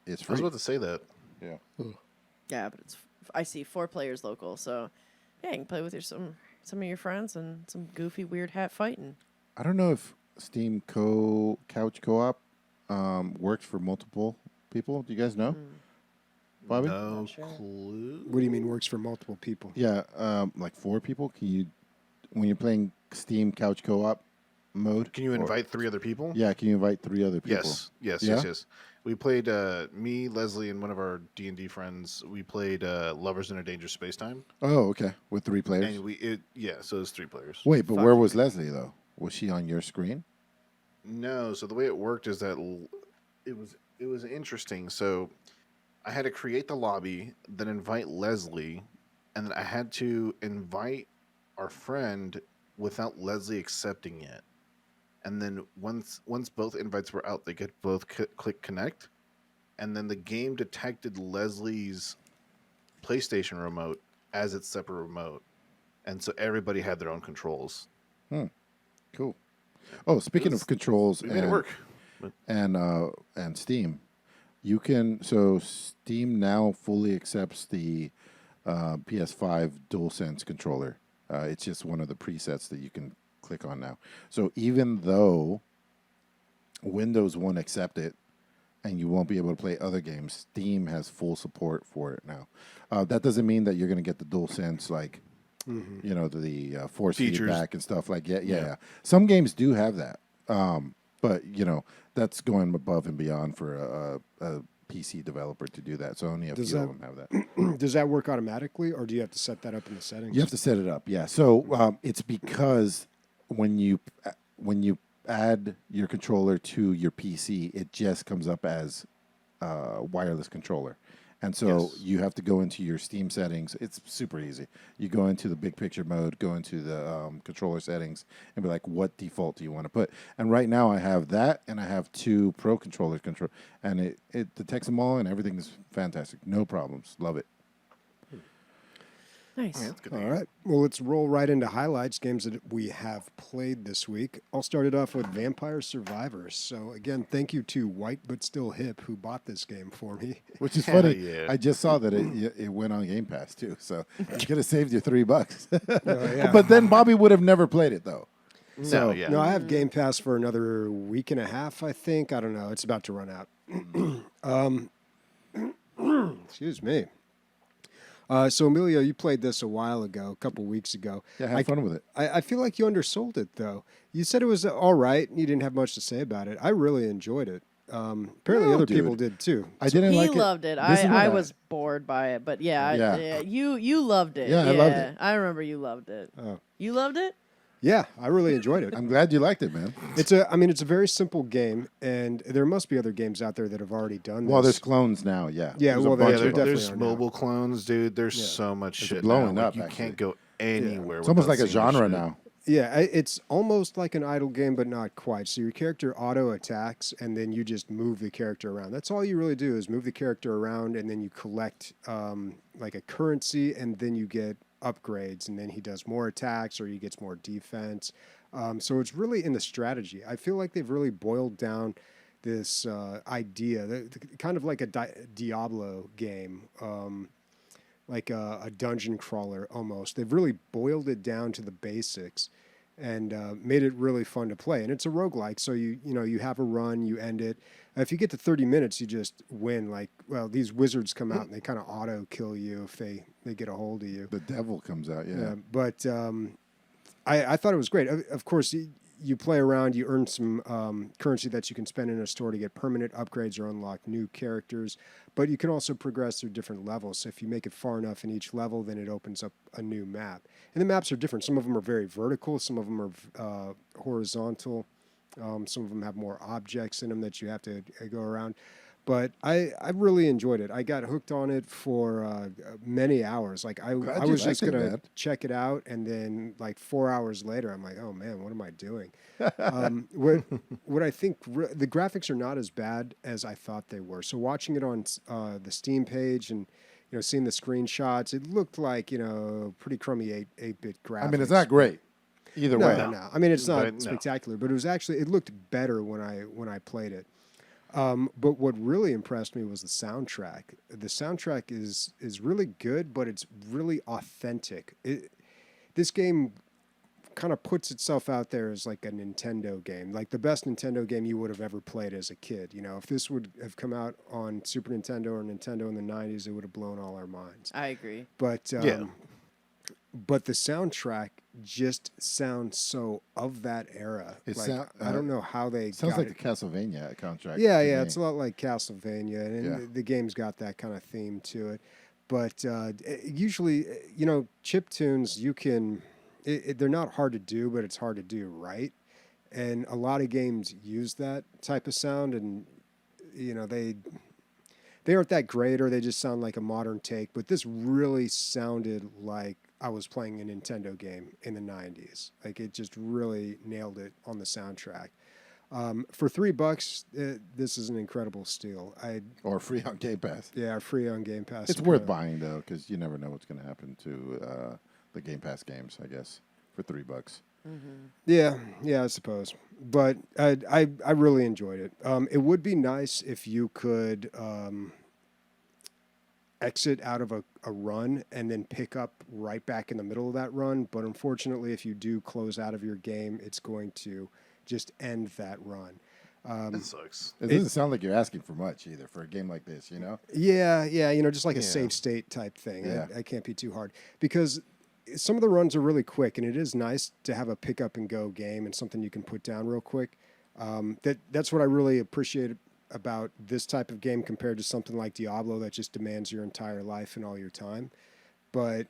it's I free. was about to say that. Yeah. Yeah, but I see 4 players local, so yeah, you can play with some of your friends and some goofy weird hat fighting. I don't know if Steam Couch Co-op works for multiple people. Do you guys know? Bobby? No sure. clue. What do you mean works for multiple people? Yeah, like 4 people. Can you, when you're playing Steam Couch Co-op mode? Can you invite 3 other people? Yeah, can you invite 3 other people? Yes. Yeah? Yes. We played me, Leslie, and one of our D&D friends. We played Lovers in a Dangerous Space Time, Oh, okay. With 3 players. and so it's 3 players. Wait, but 5 where was people. Leslie though? Was she on your screen? No, so the way it worked is that it was interesting. So I had to create the lobby, then invite Leslie, and then I had to invite our friend without Leslie accepting it. And then once both invites were out, they could both click connect, and then the game detected Leslie's PlayStation remote as its separate remote, and so everybody had their own controls. Cool. Oh, speaking of controls We made it work. and Steam, you can Steam now fully accepts the PS5 DualSense controller. It's just one of the presets that you can click on now. So even though Windows won't accept it and you won't be able to play other games, Steam has full support for it now. That doesn't mean that you're going to get the DualSense like you know, the force Features. feedback and stuff like yeah. Some games do have that, but you know that's going above and beyond for a PC developer to do that. So only a few of them have that. Does that work automatically, or do you have to set that up in the settings? You have to set it up, yeah. So it's because when you add your controller to your PC, it just comes up as a wireless controller. And so Yes. you have to go into your Steam settings. It's super easy. You go into the big picture mode, go into the controller settings, and be like, what default do you want to put? And right now I have that, and I have 2 Pro controllers, and it detects them all, and everything is fantastic. No problems. Love it. Nice. Yeah, that's good. to All hear. right. Well, let's roll right into highlights, games that we have played this week. I'll start it off with Vampire Survivors. So, again, thank you to White But Still Hip who bought this game for me. Which is Hell funny. yeah. I just saw that it went on Game Pass too, so you could have saved your $3. Yeah. But then Bobby would have never played it though. No, yeah. No, I have Game Pass for another week and a half, I think. I don't know. It's about to run out. Excuse me. So, Emilio, you played this a while ago, a couple weeks ago. Yeah, have fun with it. I feel like you undersold it, though. You said it was all right, and you didn't have much to say about it. I really enjoyed it. Apparently, No, other dude. people did, too. I didn't He like it. loved it. This is what I was bored by it, but Yeah. you loved it. Yeah, I loved it. I remember you loved it. Oh. You loved it? Yeah, I really enjoyed it. I'm glad you liked it, man. It's a very simple game, and there must be other games out there that have already done this. Well, there's clones now. Yeah. Yeah, There's a well, bunch there of them. definitely There's are now. mobile clones, dude. There's Yeah. so much shit blowing now. up, You actually. can't go anywhere. It's almost like without a seeing this genre shit. now. Yeah, it's almost like an idle game, but not quite. So your character auto attacks, and then you just move the character around. That's all you really do is move the character around, and then you collect like a currency, and then you get upgrades, and then he does more attacks or he gets more defense. So it's really in the strategy. I feel like they've really boiled down this idea, kind of like a Diablo game. Like a dungeon crawler almost. They've really boiled it down to the basics and made it really fun to play. And it's a roguelike, so you have a run, you end it. If you get to 30 minutes, you just win. Like, well, these wizards come out and they kind of auto kill you if they get a hold of you. The devil comes out. Yeah. But I thought it was great. Of course, you play around, you earn some currency that you can spend in a store to get permanent upgrades or unlock new characters. But you can also progress through different levels. So if you make it far enough in each level, then it opens up a new map. And the maps are different. Some of them are very vertical. Some of them are horizontal. Some of them have more objects in them that you have to go around. But I really enjoyed it. I got hooked on it for many hours. Like I Glad you was just liked it, gonna man. check it out, and then like 4 hours later, I'm like, oh man, what am I doing? What I think the graphics are not as bad as I thought they were. So watching it on the Steam page and seeing the screenshots, it looked like pretty crummy 8-bit graphics. I mean, it's not great either way. No. I mean, it's not But no. spectacular, but it looked better when I played it. But what really impressed me was the soundtrack. The soundtrack is really good, but it's really authentic. This game kind of puts itself out there as like a Nintendo game, like the best Nintendo game you would have ever played as a kid. If this would have come out on Super Nintendo or Nintendo in the 90s, it would have blown all our minds. I agree. But Yeah. But the soundtrack just sounds so of that era. It Like, sound- I don't know how they Sounds got like it. the Castlevania contract. Yeah, to yeah, me. it's a lot like Castlevania, and Yeah. the game's got that kind of theme to it. But usually, chip tunes, you can, they're not hard to do, but it's hard to do right. And a lot of games use that type of sound, and they aren't that great, or they just sound like a modern take. But this really sounded like I was playing a Nintendo game in the 90s. Like, it just really nailed it on the soundtrack. For $3, this is an incredible steal. Or free on Game Pass. Yeah, free on Game Pass. It's worth buying though, because you never know what's going to happen to the Game Pass games. I guess for $3. Yeah, I suppose. But I really enjoyed it. It would be nice if you could exit out of a run and then pick up right back in the middle of that run. But unfortunately, if you do close out of your game, it's going to just end that run. That sucks. It doesn't sound like you're asking for much either for a game like this, Yeah, just like a Yeah. save state type thing. Yeah. I can't be too hard because some of the runs are really quick, and it is nice to have a pick up and go game and something you can put down real quick. That's what I really appreciate about this type of game compared to something like Diablo that just demands your entire life and all your time. But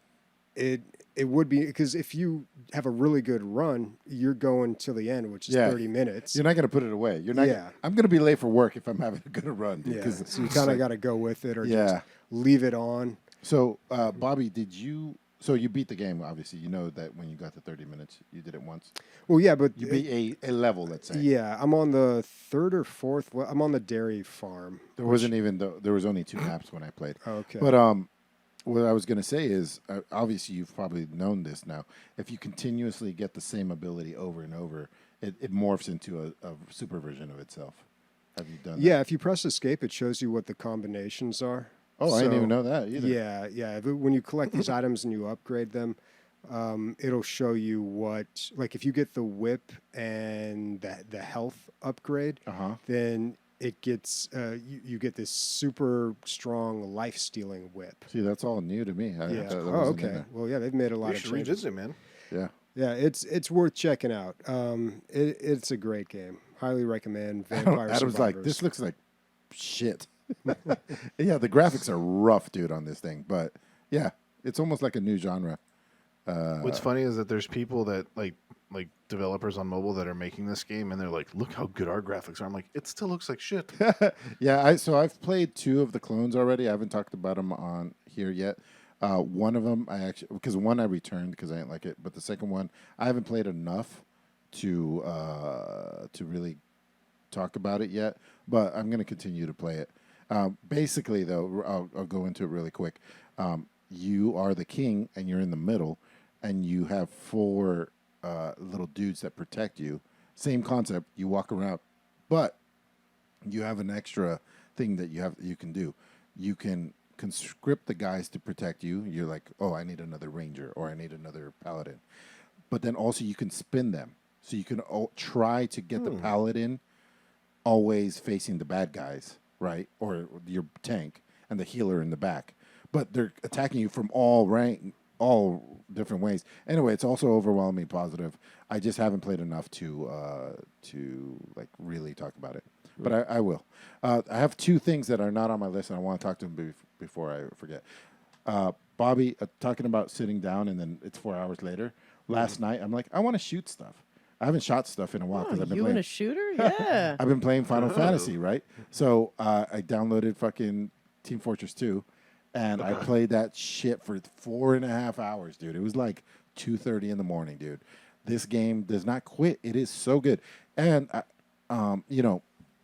it would be, because if you have a really good run, you're going to the end, which is 30 minutes. You're not going to put it away. You're not. Yeah. I'm going to be late for work if I'm having a good run. Yeah, Because so you kind of got to go with it or Yeah. just leave it on. So, Bobby, So you beat the game, obviously. You know that when you got to 30 minutes, you did it once. Well, yeah, but You beat a level, let's say. yeah, I'm on the third or fourth. I'm on the dairy farm. There wasn't even there was only 2 maps when I played. Okay. But what I was going to say is, obviously you've probably known this now. If you continuously get the same ability over and over, it morphs into a super version of itself. Have you done that? Yeah, if you press escape, it shows you what the combinations are. Oh, I didn't So, even know that either. Yeah, yeah. When you collect these items and you upgrade them, it'll show you what, like if you get the whip and the health upgrade, then it gets you get this super strong life stealing whip. See, that's all new to me. Yeah. That Oh, wasn't in okay. there. Well, yeah, they've made a lot You of should changes. revisit, man. Yeah. Yeah, it's worth checking out. It's a great game. Highly recommend. Vampire Adam's like, Survivors. this looks like shit. Yeah, the graphics are rough, dude, on this thing. But yeah, it's almost like a new genre. What's funny is that there's people that like developers on mobile that are making this game, and they're like, "Look how good our graphics are." I'm like, "It still looks like shit." Yeah, so I've played 2 of the clones already. I haven't talked about them on here yet. One of them, because one I returned because I didn't like it, but the second one I haven't played enough to really talk about it yet. But I'm going to continue to play it. Basically, though, I'll go into it really quick. You are the king, and you're in the middle, and you have 4 little dudes that protect you. Same concept. You walk around, but you have an extra thing that you can do. You can conscript the guys to protect you. You're like, oh, I need another ranger or I need another paladin. But then also you can spin them. So you can try to get the paladin always facing the bad guys, right? Or your tank and the healer in the back. But they're attacking you from all different ways. Anyway, it's also overwhelmingly positive. I just haven't played enough to like really talk about it. But I will. I have 2 things that are not on my list, and I want to talk to them before I forget. Bobby, talking about sitting down, and then it's 4 hours later. Last night, I'm like, I want to shoot stuff. I haven't shot stuff in a while because I've been You playing. and a shooter? Yeah. I've been playing Final Fantasy, right? So I downloaded fucking Team Fortress 2, and I played that shit for 4.5 hours, dude. It was like 2:30 in the morning, dude. This game does not quit. It is so good. And,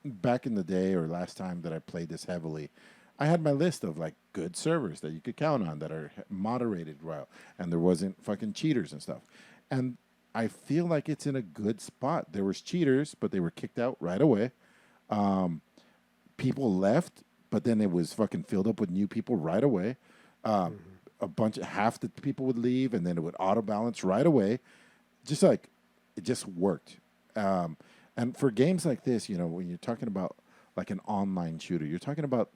back in the day or last time that I played this heavily, I had my list of like good servers that you could count on that are moderated well, and there wasn't fucking cheaters and stuff. And I feel like it's in a good spot. There was cheaters, but they were kicked out right away. People left, but then it was fucking filled up with new people right away. Half the people would leave, and then it would auto balance right away. Just like it just worked. And for games like this, when you're talking about like an online shooter, you're talking about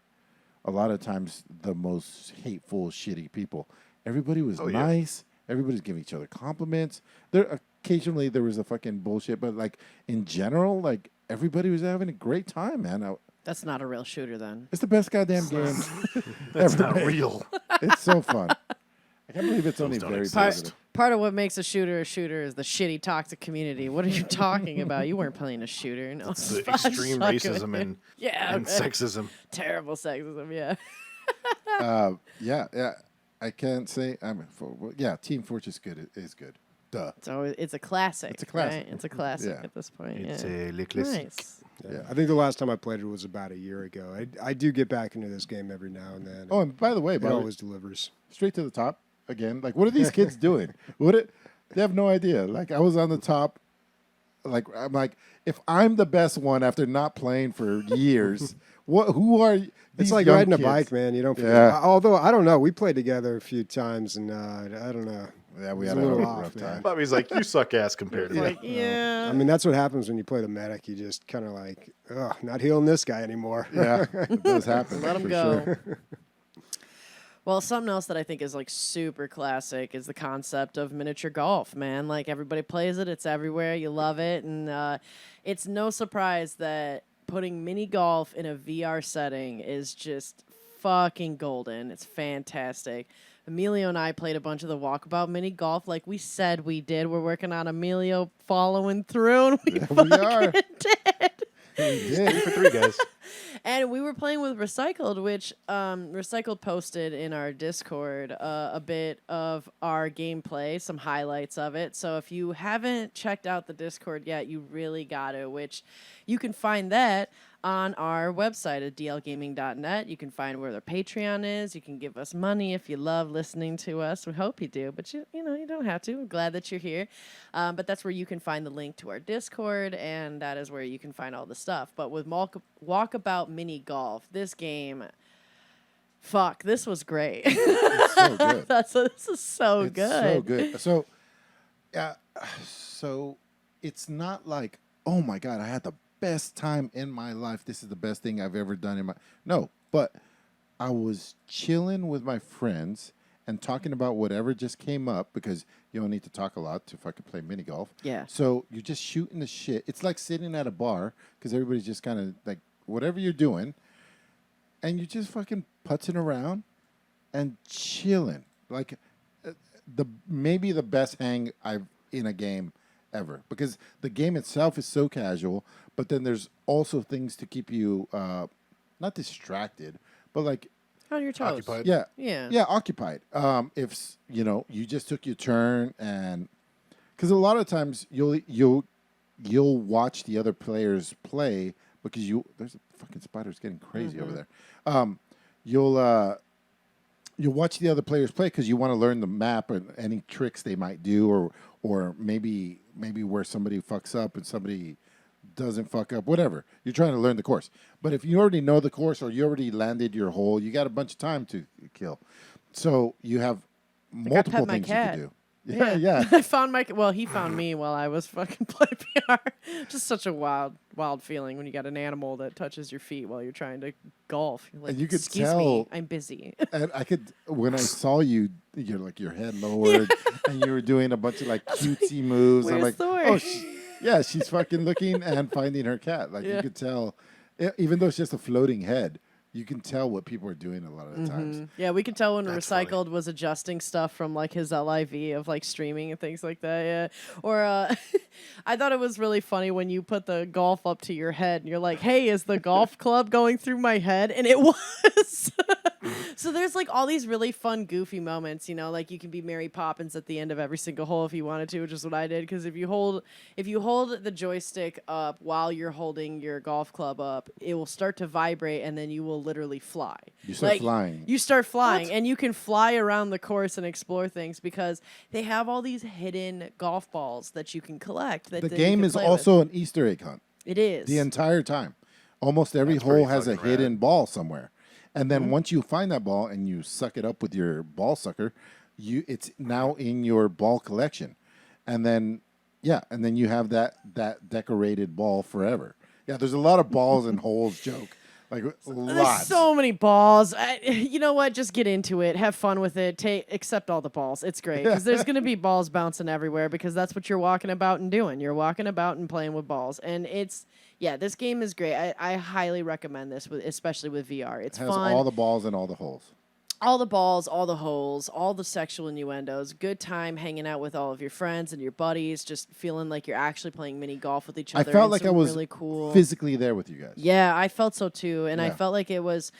a lot of times the most hateful, shitty people. Everybody was nice. Everybody's giving each other compliments. Occasionally there was a fucking bullshit, but like in general, like everybody was having a great time, man. That's not a real shooter then. It's the best goddamn game. That's not real. It's so fun. I can't believe it's only don't very exist. positive. Part of what makes a shooter is the shitty toxic community. What are you talking about? You weren't playing a shooter. No, It's the I'm extreme fucking racism with you. and sexism. Terrible sexism, yeah. Yeah. I can't say Team Fortress is good. Duh. It's a classic. It's a classic. Right? It's a classic Yeah. at this point. It's yeah. a le classique. Nice. Yeah. I think the last time I played it was about a year ago. I do get back into this game every now and then. Oh, and by the way, it always delivers. straight to the top again. Like, what are these kids doing? They have no idea. Like, I was on the top. Like, I'm like, if I'm the best one after not playing for years, who are these It's like young riding kids? a bike, man. You don't. Yeah. Although I don't know, we played together a few times, and I don't know. Yeah, we It's had a a little rough off, time. man. Bobby's like, you suck ass compared to Like, that. yeah. I mean, that's what happens when you play the medic. You just kind of like, oh, not healing this guy anymore. Yeah, it does happen. Let him for go. sure. Well, something else that I think is like super classic is the concept of miniature golf, man. Like everybody plays it, it's everywhere, you love it, and it's no surprise that putting mini golf in a VR setting is just fucking golden. It's fantastic. Emilio and I played a bunch of the Walkabout mini golf like we said we did. We're working on Emilio following through, and we we are. did. Yeah. 3 for 3, guys. And we were playing with Recycled, which Recycled posted in our Discord a bit of our gameplay, some highlights of it. So if you haven't checked out the Discord yet, you really got to, which you can find that on our website at dlgaming.net. You can find where their Patreon is. You can give us money if you love listening to us. We hope you do, but you don't have to. We're glad that you're here. But that's where you can find the link to our Discord, and that is where you can find all the stuff. But with Walkabout Mini Golf, this game, fuck, this was great. It's so good. This is so It's good. so good. So, so it's not like, oh my God, I had the best time in my life. This is the best thing I've ever done in my... No, but I was chilling with my friends and talking about whatever just came up, because you don't need to talk a lot to fucking play mini golf. Yeah. So you're just shooting the shit. It's like sitting at a bar, because everybody's just kind of like, whatever you're doing, and you're just fucking putzing around and chilling. Like maybe the best hang I've in a game ever, because the game itself is so casual, but then there's also things to keep you not distracted, but like On your toes. Occupied. yeah, occupied. If you just took your turn, and because a lot of times you'll watch the other players play, because there's a fucking spider's getting crazy over there. You'll watch the other players play because you want to learn the map and any tricks they might do, or maybe where somebody fucks up and somebody doesn't fuck up, whatever. You're trying to learn the course. But if you already know the course, or you already landed your hole, you got a bunch of time to kill. So you have multiple things you can do. Yeah. I found he found me while I was fucking playing PR. Just such a wild feeling when you got an animal that touches your feet while you're trying to golf. You're like, And you could excuse tell- me, I'm busy. And I could, when I saw you, you're like your head lowered, and you were doing a bunch of like cutesy moves. I'm Where's like, Thor? she's fucking looking and finding her cat. Like you could tell, even though it's just a floating head, you can tell what people are doing a lot of the times. Yeah, we can tell when That's Recycled was adjusting stuff from like his LIV of like streaming and things like that. Yeah. Or I thought it was really funny when you put the golf up to your head and you're like, hey, is the golf club going through my head? And it was. So there's like all these really fun, goofy moments, like you can be Mary Poppins at the end of every single hole if you wanted to, which is what I did. Because if you hold the joystick up while you're holding your golf club up, it will start to vibrate, and then you will literally fly. You start flying. You start flying, and you can fly around the course and explore things because they have all these hidden golf balls that you can collect. The game is also an Easter egg hunt. It is. The entire time. Almost every That's hole pretty has a fucking hidden rad. ball somewhere. And then once you find that ball and you suck it up with your ball sucker, it's now in your ball collection. And then you have that decorated ball forever. Yeah, there's a lot of balls and holes joke. Like There's lots. so many balls. You know what? Just get into it. Have fun with it. Accept all the balls. It's great because there's going to be balls bouncing everywhere because that's what you're walking about and doing. You're walking about and playing with balls. And this game is great. I highly recommend this, especially with VR. It's Has fun. all the balls and all the holes. All the balls, all the holes, all the sexual innuendos. Good time hanging out with all of your friends and your buddies, just feeling like you're actually playing mini golf with each I other. felt in like I some was really cool physically there with you guys. Yeah, I felt so too, and I Yeah. felt like it was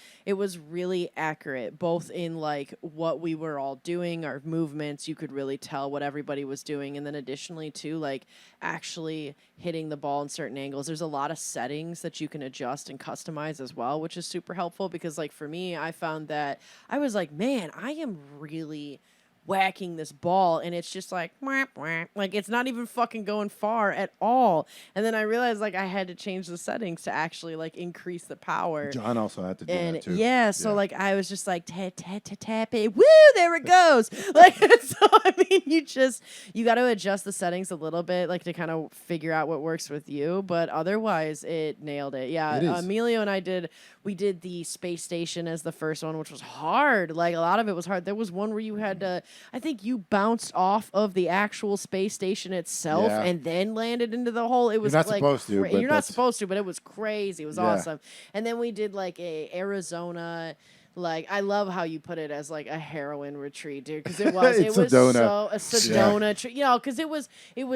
really accurate, both in like what we were all doing, our movements. You could really tell what everybody was doing, and then additionally too, like actually hitting the ball in certain angles. There's a lot of settings that you can adjust and customize as well, which is super helpful because like for me, I found that I was like, man, I am really whacking this ball and it's just like wah, wah. Like it's not even fucking going far at all. And then I realized like I had to change the settings to actually like increase the power. John also had to do And that too. so like I was just like tap it, woo, there it goes. Like so I mean you got to adjust the settings a little bit like to kind of figure out what works with you, but otherwise it nailed it. Yeah, It is. Emilio and I did the space station as the first one, which was hard. Like a lot of it was hard. There was one where you had to, I think you bounced off of the actual space station itself Yeah. and then landed into the hole. It was not like supposed to, but you're not that's- supposed to, but it was crazy. It was Yeah. awesome. And then we did like a Arizona Like, I love how you put it as like a heroin retreat, dude. Because it was It's so a Sedona. Sedona tree, you know. Because it was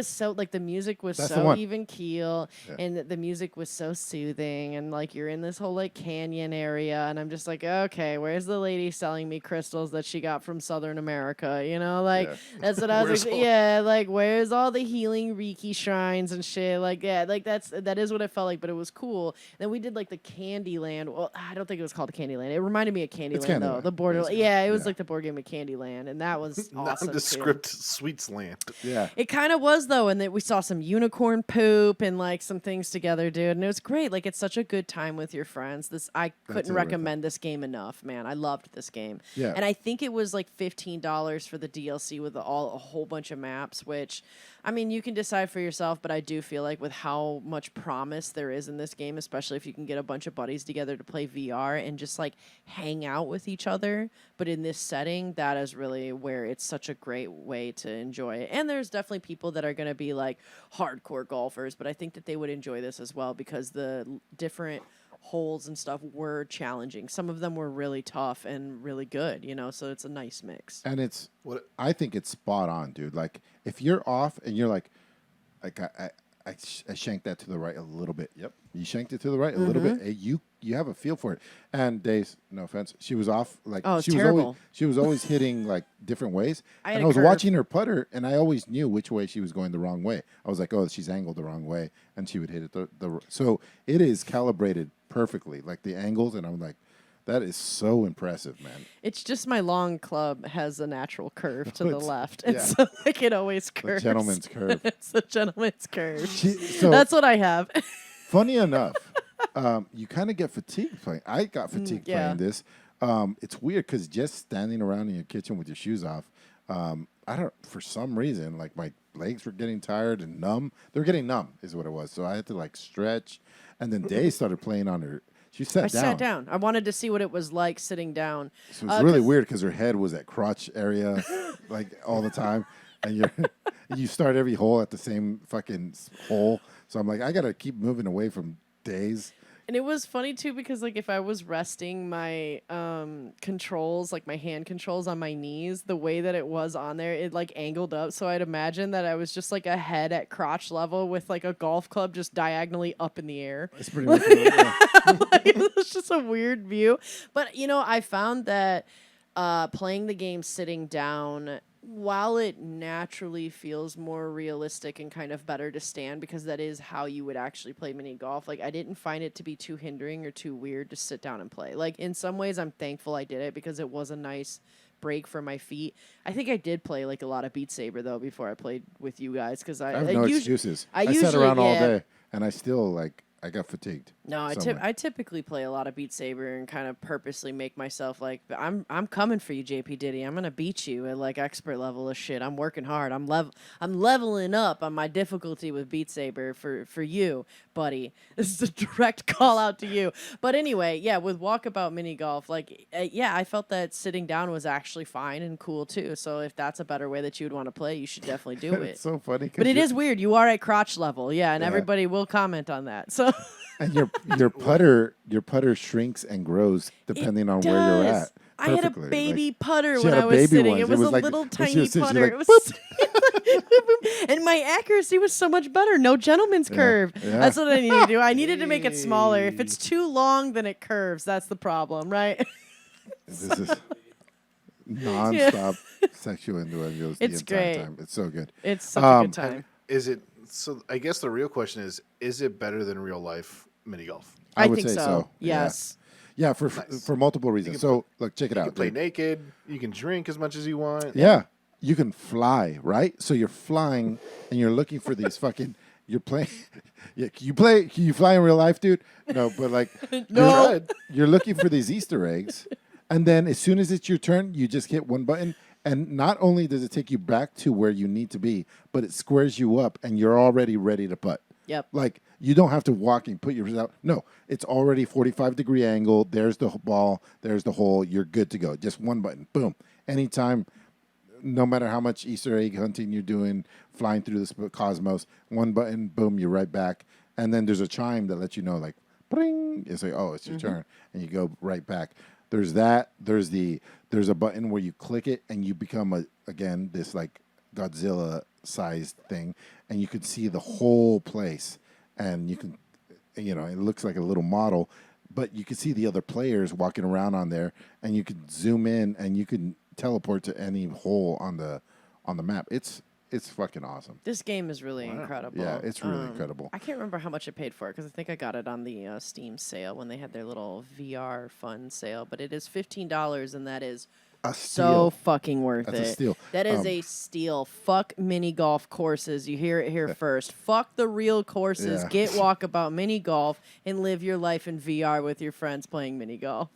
so like the music was That's the so one. even keel, and the music was so soothing, and like you're in this whole like canyon area, and I'm just like, okay, where's the lady selling me crystals that she got from Southern America? You know, like that's what I was like. Yeah, like where's all the healing Reiki shrines and shit? Like, yeah, like that is what it felt like, but it was cool. And then we did like the Candyland. Well, I don't think it was called the Candyland. It reminded me of Candyland though. Candyland, The border, basically. yeah, it was Yeah. like the board game of Candyland, and that was awesome. Nondescript Sweets Land. Yeah. It kind of was though, and that we saw some unicorn poop and like some things together, dude. And it was great. Like it's such a good time with your friends. I couldn't it right recommend this game enough, man. I loved this game. Yeah. And I think it was like $15 for the DLC with a whole bunch of maps, which I mean you can decide for yourself, but I do feel like with how much promise there is in this game, especially if you can get a bunch of buddies together to play VR and just like hang out with each other, but in this setting, that is really where it's such a great way to enjoy it. And there's definitely people that are going to be like hardcore golfers, but I think that they would enjoy this as well because the different holes and stuff were challenging. Some of them were really tough and really good, you know, so it's a nice mix. And it's What- I think it's spot on, dude. Like if you're off and you're like I shanked that to the right a little bit. Yep. You shanked it to the right a little bit. You have a feel for it. And Days, no offense, she was off like Oh, it's she terrible. was always hitting like different ways. I had And a I was curve. watching her putter and I always knew which way she was going the wrong way. I was like, "Oh, she's angled the wrong way." And she would hit it the so it is calibrated perfectly, like the angles, and I'm like, that is so impressive, man. It's just my long club has a natural curve to the It's- left. And yeah. so like it always curves. gentleman's curve. It's a gentleman's curve. So That's what I have. funny enough, you kind of get fatigued playing. I got fatigued yeah. playing this. It's weird because just standing around in your kitchen with your shoes off, I don't. For some reason, like my legs were getting tired and numb. They were getting numb, is what it was. So I had to like stretch, and then Day started playing on her. She I sat sat down. I wanted to see what it was like sitting down. So it was really 'cause- weird because her head was at crotch area, like all the time, and you start every hole at the same fucking hole. So I'm like, I gotta keep moving away from Days. And it was funny too because like if I was resting my controls, like my hand controls on my knees, the way that it was on there, it like angled up. So I'd imagine that I was just like a head at crotch level with like a golf club just diagonally up in the air. It's pretty much yeah. Like, it was just a weird view. But you know, I found that playing the game sitting down, while it naturally feels more realistic and kind of better to stand because that is how you would actually play mini golf, like I didn't find it to be too hindering or too weird to sit down and play. Like in some ways I'm thankful I did it because it was a nice break for my feet. I think I did play like a lot of Beat Saber though before I played with you guys because I have no excuses. I sat usually- around all yeah. day and I still like I got fatigued. No, I typically play a lot of Beat Saber and kind of purposely make myself like I'm coming for you, JP Diddy. I'm gonna beat you at like expert level of shit. I'm working hard. I'm leveling up on my difficulty with Beat Saber for you, buddy. This is a direct call out to you. But anyway, yeah, with Walkabout mini golf, like I felt that sitting down was actually fine and cool too. So if that's a better way that you would want to play, you should definitely do it. It's so funny. But it is weird. You are at crotch level, yeah, and Yeah. everybody will comment on that. So. And your putter shrinks and grows depending on where you're does. at. I had a perfectly. baby Like, putter she when had I a was baby sitting. ones. It was a like- little when she tiny was sitting, she putter. was It was and my accuracy was so much better. No gentleman's curve. yeah. That's what I needed to do. I needed to make it smaller. If it's too long, then it curves. That's the problem, right? This is nonstop sexual innuendos the It's entire great. time. It's so good. It's such a good And time. is it so? I guess the real question is it better than real life mini golf? I would think say so. so. Yeah. Yes. Yeah, for Nice. for multiple reasons. So look, check it You out. can play dude. naked. You can drink as much as you want. Yeah, you can fly, right? So you're flying and you're looking for these fucking. You're playing. Yeah, can you fly in real life, dude? No, but like No. you're looking for these Easter eggs, and then as soon as it's your turn, you just hit one button, and not only does it take you back to where you need to be, but it squares you up, and you're already ready to putt. Yep. Like you don't have to walk and put yours out. No, it's already 45-degree angle. There's the ball. There's the hole. You're good to go. Just one button. Boom. Anytime. No matter how much Easter egg hunting you're doing, flying through the cosmos, one button, boom, you're right back. And then there's a chime that lets you know, like, bring. It's like, oh, it's your turn, and you go right back. There's that. There's a button where you click it and you become this like Godzilla sized thing, and you can see the whole place, and you can, it looks like a little model, but you can see the other players walking around on there, and you can zoom in and you can teleport to any hole on the map. It's fucking awesome. This game is really incredible. Yeah, it's really incredible. I can't remember how much I paid for it because I think I got it on the Steam sale when they had their little VR fun sale. But it is $15, and that is A so steal. fucking worth That's it. a steal. That is a steal. Fuck mini golf courses. You hear it here first. Fuck the real courses. Yeah. Get Walkabout mini golf and live your life in VR with your friends playing mini golf.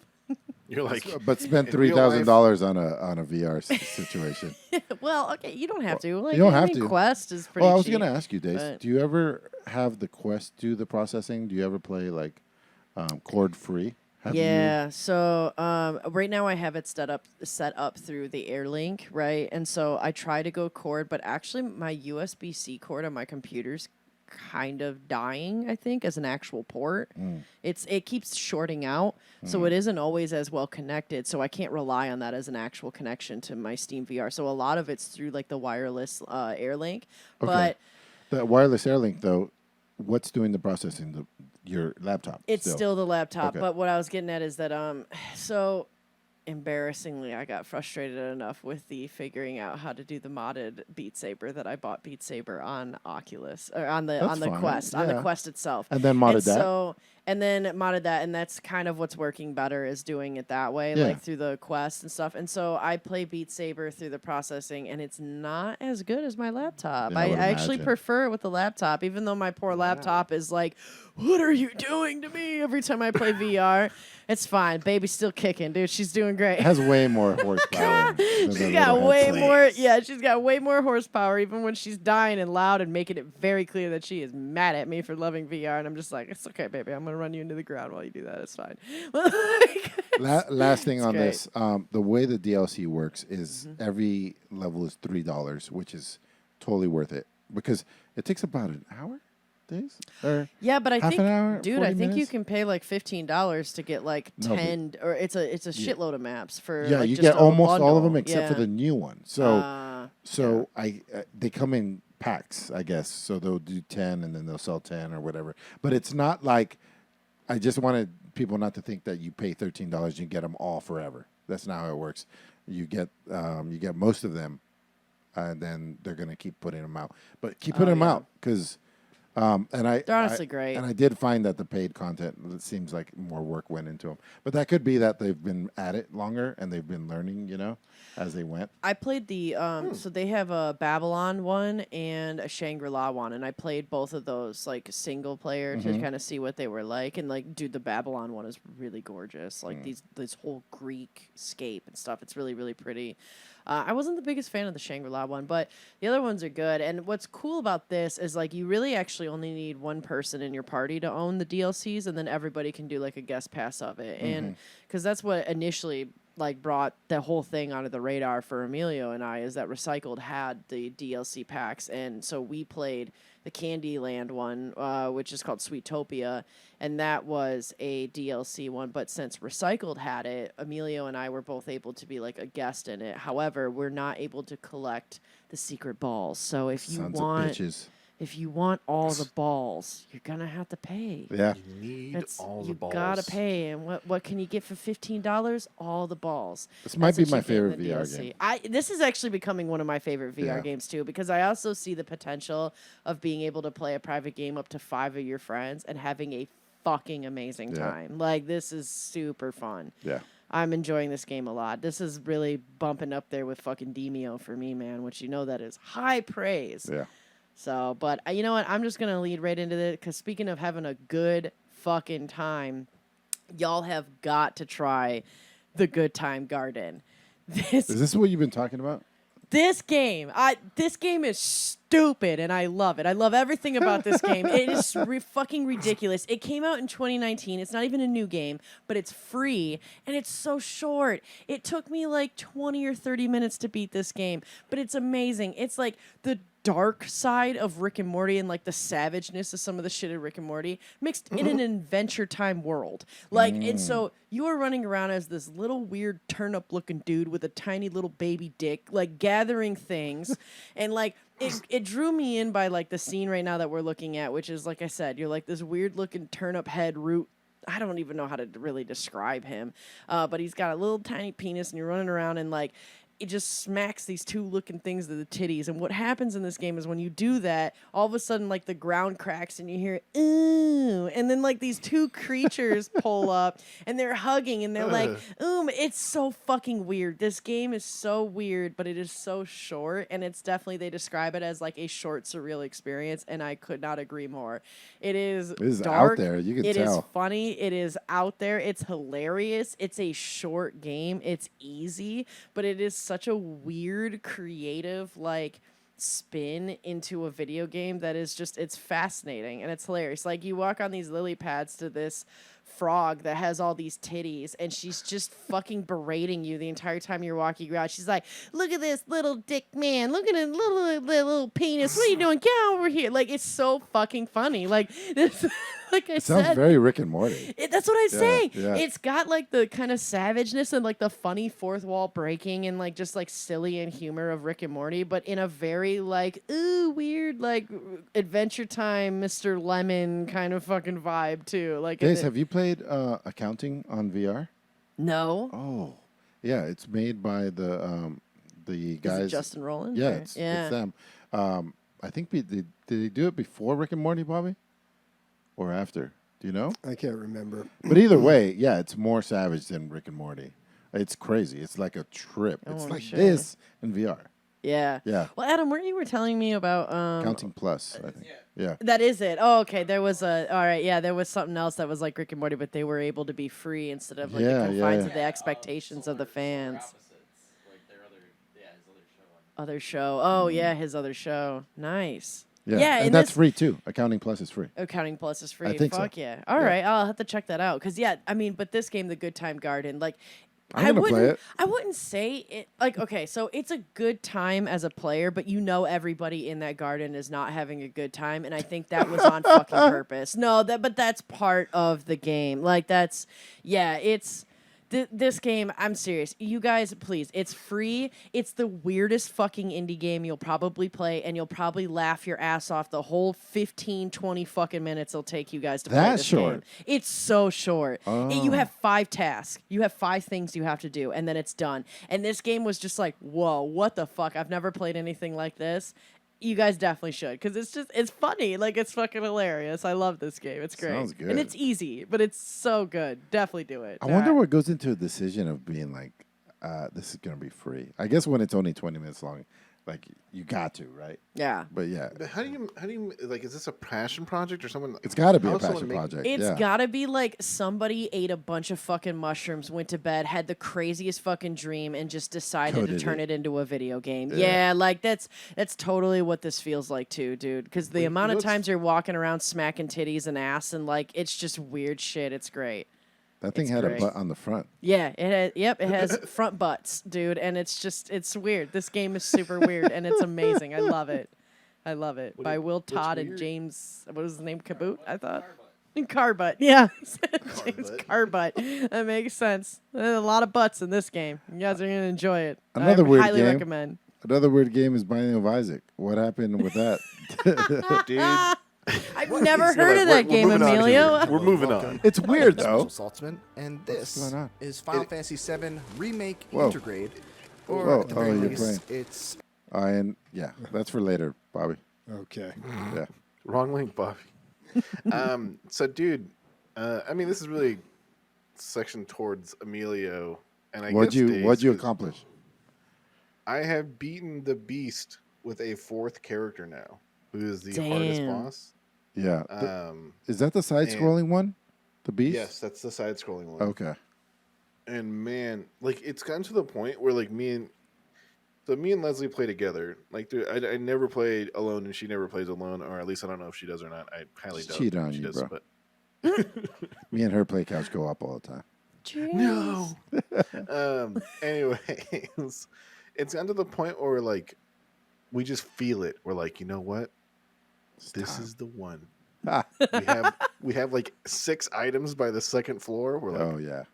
You're like, But spend in real $3,000 on a VR situation. Well, okay, you don't have to. Like, you don't have any to. Quest is pretty Well, I was cheap. going to ask you, Dace, but- do you ever have the Quest do the processing? Do you ever play like cord free? Yeah. So right now I have it set up through the Airlink, right? And so I try to go cord, but actually my USB-C cord on my computer's kind of dying, I think, as an actual port. It keeps shorting out, so it isn't always as well connected. So I can't rely on that as an actual connection to my Steam VR. So a lot of it's through like the wireless Airlink, but The wireless Airlink, though, what's doing the processing? Your laptop? it's still the laptop. Okay. But what I was getting at is that so embarrassingly, I got frustrated enough with the figuring out how to do the modded Beat Saber that I bought Beat Saber on Oculus or on the That's fine, Quest on the yeah. Quest itself. And then modded that? So and then modded that, and that's kind of what's working better is doing it that way, Yeah. like through the Quest and stuff. And so I play Beat Saber through the processing, and it's not as good as my laptop. Yeah, I I would actually imagine. prefer it with the laptop, even though my poor laptop is like, "What are you doing to me?" every time I play VR. It's fine. Baby's still kicking, dude. She's doing great. It has way more horsepower. than She's the got little way headset. more. Yeah, she's got way more horsepower, even when she's dying and loud and making it very clear that she is mad at me for loving VR. And I'm just like, it's okay, baby. I'm gonna run you into the ground while you do that. It's fine. Last thing It's on great. this, the way the DLC works is Mm-hmm. every level is $3, which is totally worth it because it takes about an hour, Days? Or Yeah, but I half think, an hour, dude, 40 I think you minutes? can pay like $15 to get like No, but- 10, or it's a shitload of maps for. Yeah, like, you just get a almost all of them bundle. except for Yeah. the new one. So Yeah. they come in packs, I guess. So they'll do 10 and then they'll sell 10 or whatever. But it's not like I just wanted people not to think that you pay $13 and you get them all forever. That's not how it works. You get most of them, and then they're gonna keep putting them out. But keep putting them yeah. out because They're honestly great. And I did find that the paid content, it seems like more work went into them. But that could be that they've been at it longer and they've been learning, as they went. I played the so they have a Babylon one and a Shangri-La one, and I played both of those like single player to kind of see what they were like. And like, dude, the Babylon one is really gorgeous. Like this whole Greek scape and stuff. It's really, really pretty. I wasn't the biggest fan of the Shangri-La one, but the other ones are good. And what's cool about this is like you really actually only need one person in your party to own the DLCs, and then everybody can do like a guest pass of it. And because that's what initially like brought the whole thing onto the radar for Emilio and I, is that Recycled had the DLC packs, and so we played the Candyland one, which is called Sweetopia, and that was a DLC one. But since Recycled had it, Emilio and I were both able to be like a guest in it. However, we're not able to collect the secret balls. So if you Sons of want, bitches. if you want all the balls, you're gonna have to pay. Yeah. You need It's, all the you balls. gotta pay, and what can you get for $15? All the balls. This might That's be what my you get in favorite the VR DLC. game. This is actually becoming one of my favorite VR Yeah. games too, because I also see the potential of being able to play a private game up to 5 of your friends and having a fucking amazing Yeah. time. Like, this is super fun. Yeah. I'm enjoying this game a lot. This is really bumping up there with fucking Demio for me, man, which that is high praise. Yeah. So, but you know what? I'm just going to lead right into it, because speaking of having a good fucking time, y'all have got to try the Good Time Garden. Is this what you've been talking about? This game is stupid, and I love it. I love everything about this game. It is fucking ridiculous. It came out in 2019. It's not even a new game, but it's free, and it's so short. It took me like 20 or 30 minutes to beat this game, but it's amazing. It's like the dark side of Rick and Morty and like the savageness of some of the shit in Rick and Morty mixed in an Adventure Time world. Like, and so you are running around as this little weird turnip looking dude with a tiny little baby dick, like gathering things. And like, it drew me in by like the scene right now that we're looking at, which is, like I said, you're like this weird looking turnip head root. I don't even know how to really describe him, but he's got a little tiny penis and you're running around and like, it just smacks these two looking things to the titties. And what happens in this game is when you do that, all of a sudden, like, the ground cracks and you hear, ooh. And then, like, these two creatures pull up and they're hugging and they're like, it's so fucking weird. This game is so weird, but it is so short. And it's definitely, they describe it as, like, a short, surreal experience. And I could not agree more. It is dark. Out there. You can tell. It is funny. It is out there. It's hilarious. It's a short game. It's easy, but it is such a weird, creative, like, spin into a video game that is just, it's fascinating and it's hilarious. Like, you walk on these lily pads to this frog that has all these titties and she's just fucking berating you the entire time you're walking around. She's like, look at this little dick man, look at his little penis, what are you doing, get over here. Like, it's so fucking funny. Like, this, like I said, sounds very Rick and Morty. That's what I say. Yeah. It's got like the kind of savageness and like the funny fourth wall breaking and like just like silly and humor of Rick and Morty, but in a very like, ooh, weird, like Adventure Time, Mr. Lemon kind of fucking vibe too. Like, Guys, have you played Accounting on VR? No. Oh, yeah. It's made by the guys. Is it Justin Roiland? Yeah, or- it's them. I think did they do it before Rick and Morty, Bobby? Or after? Do you know? I can't remember. But either way, yeah, it's more savage than Rick and Morty. It's crazy. It's like a trip. It's like shit. this in VR. Yeah. Yeah. Well, Adam, you were telling me about Counting Plus, I think. Yeah. That is it. Oh, okay. There was all right. Yeah, there was something else that was like Rick and Morty, but they were able to be free instead of like Yeah, the confines yeah. of the expectations of the fans. Other show. Oh yeah, his other show. Nice. Yeah. Yeah, and and that's this- free too. Accounting Plus is free. Accounting Plus is free. I think so. Fuck yeah. All right, I'll have to check that out. Cause yeah, I mean, but this game, The Good Time Garden, like, I'm gonna play wouldn't- it. I wouldn't say it like okay, so it's a good time as a player, but you know everybody in that garden is not having a good time, and I think that was on fucking purpose. No, but that's part of the game. Like that's it's. This game, I'm serious. You guys, please, it's free. It's the weirdest fucking indie game you'll probably play, and you'll probably laugh your ass off the whole 15, 20 fucking minutes it'll take you guys to play That this short? game. It's so short. You have 5 tasks. You have 5 things you have to do, and then it's done. And this game was just like, whoa, what the fuck? I've never played anything like this. You guys definitely should, because it's funny. Like, it's fucking hilarious. I love this game. It's great. Sounds good. And it's easy, but it's so good. Definitely do it. I wonder what goes into a decision of being like, this is going to be free. I guess when it's only 20 minutes long, like you got to, right? Yeah. But yeah, But how do you like? Is this a passion project or someone? it's got to be how a does someone passion make- project. It's yeah. gotta be like somebody ate a bunch of fucking mushrooms, went to bed, had the craziest fucking dream, and just decided to Coded turn it. it into a video game. Yeah. Yeah, like that's totally what this feels like too, dude. Because the amount of what's- times you're walking around smacking titties and ass, and like it's just weird shit. It's great. That thing it's had great. a butt on the front. Yeah, it has front butts, dude, and it's weird. This game is super weird, and it's amazing. I love it. By Will Todd and weird? James. What was his name? Kaboot, I thought. Carbutt, yeah. James Carbutt. That makes sense. There's a lot of butts in this game. You guys are gonna enjoy it. Another I weird highly game. recommend. Another weird game is Binding of Isaac. What happened with that? Dude, I've never We're heard of like, that we're game, moving on Emilio. here. We're moving on. It's weird I am though. Special Saltzman, and What's this going on? is Final Fantasy VII Remake Whoa. Intergrade. Whoa. Or at the Oh, very you're least, it's And yeah, that's for later, Bobby. Okay. Yeah. Wrong link, Bobby. So, dude, I mean, this is really section towards Emilio, and I What'd guess Dave's, you 'cause accomplish? I have beaten the beast with a 4th character now, who is the hardest Damn. boss. Yeah. Is that the and- side-scrolling one? The beast? Yes, that's the side-scrolling one. Okay. And man, like it's gotten to the point where like me and Leslie play together. Like, dude, I never played alone, and she never plays alone, or at least I don't know if she does or not. I highly doubt Cheat on she you, does. bro. But Me and her play couch go up all the time. no. Anyways, it's gotten to the point where like we just feel it. We're like, you know what? It's This time. is the one. Ah. We have like 6 items by the second floor. We're like, Oh yeah.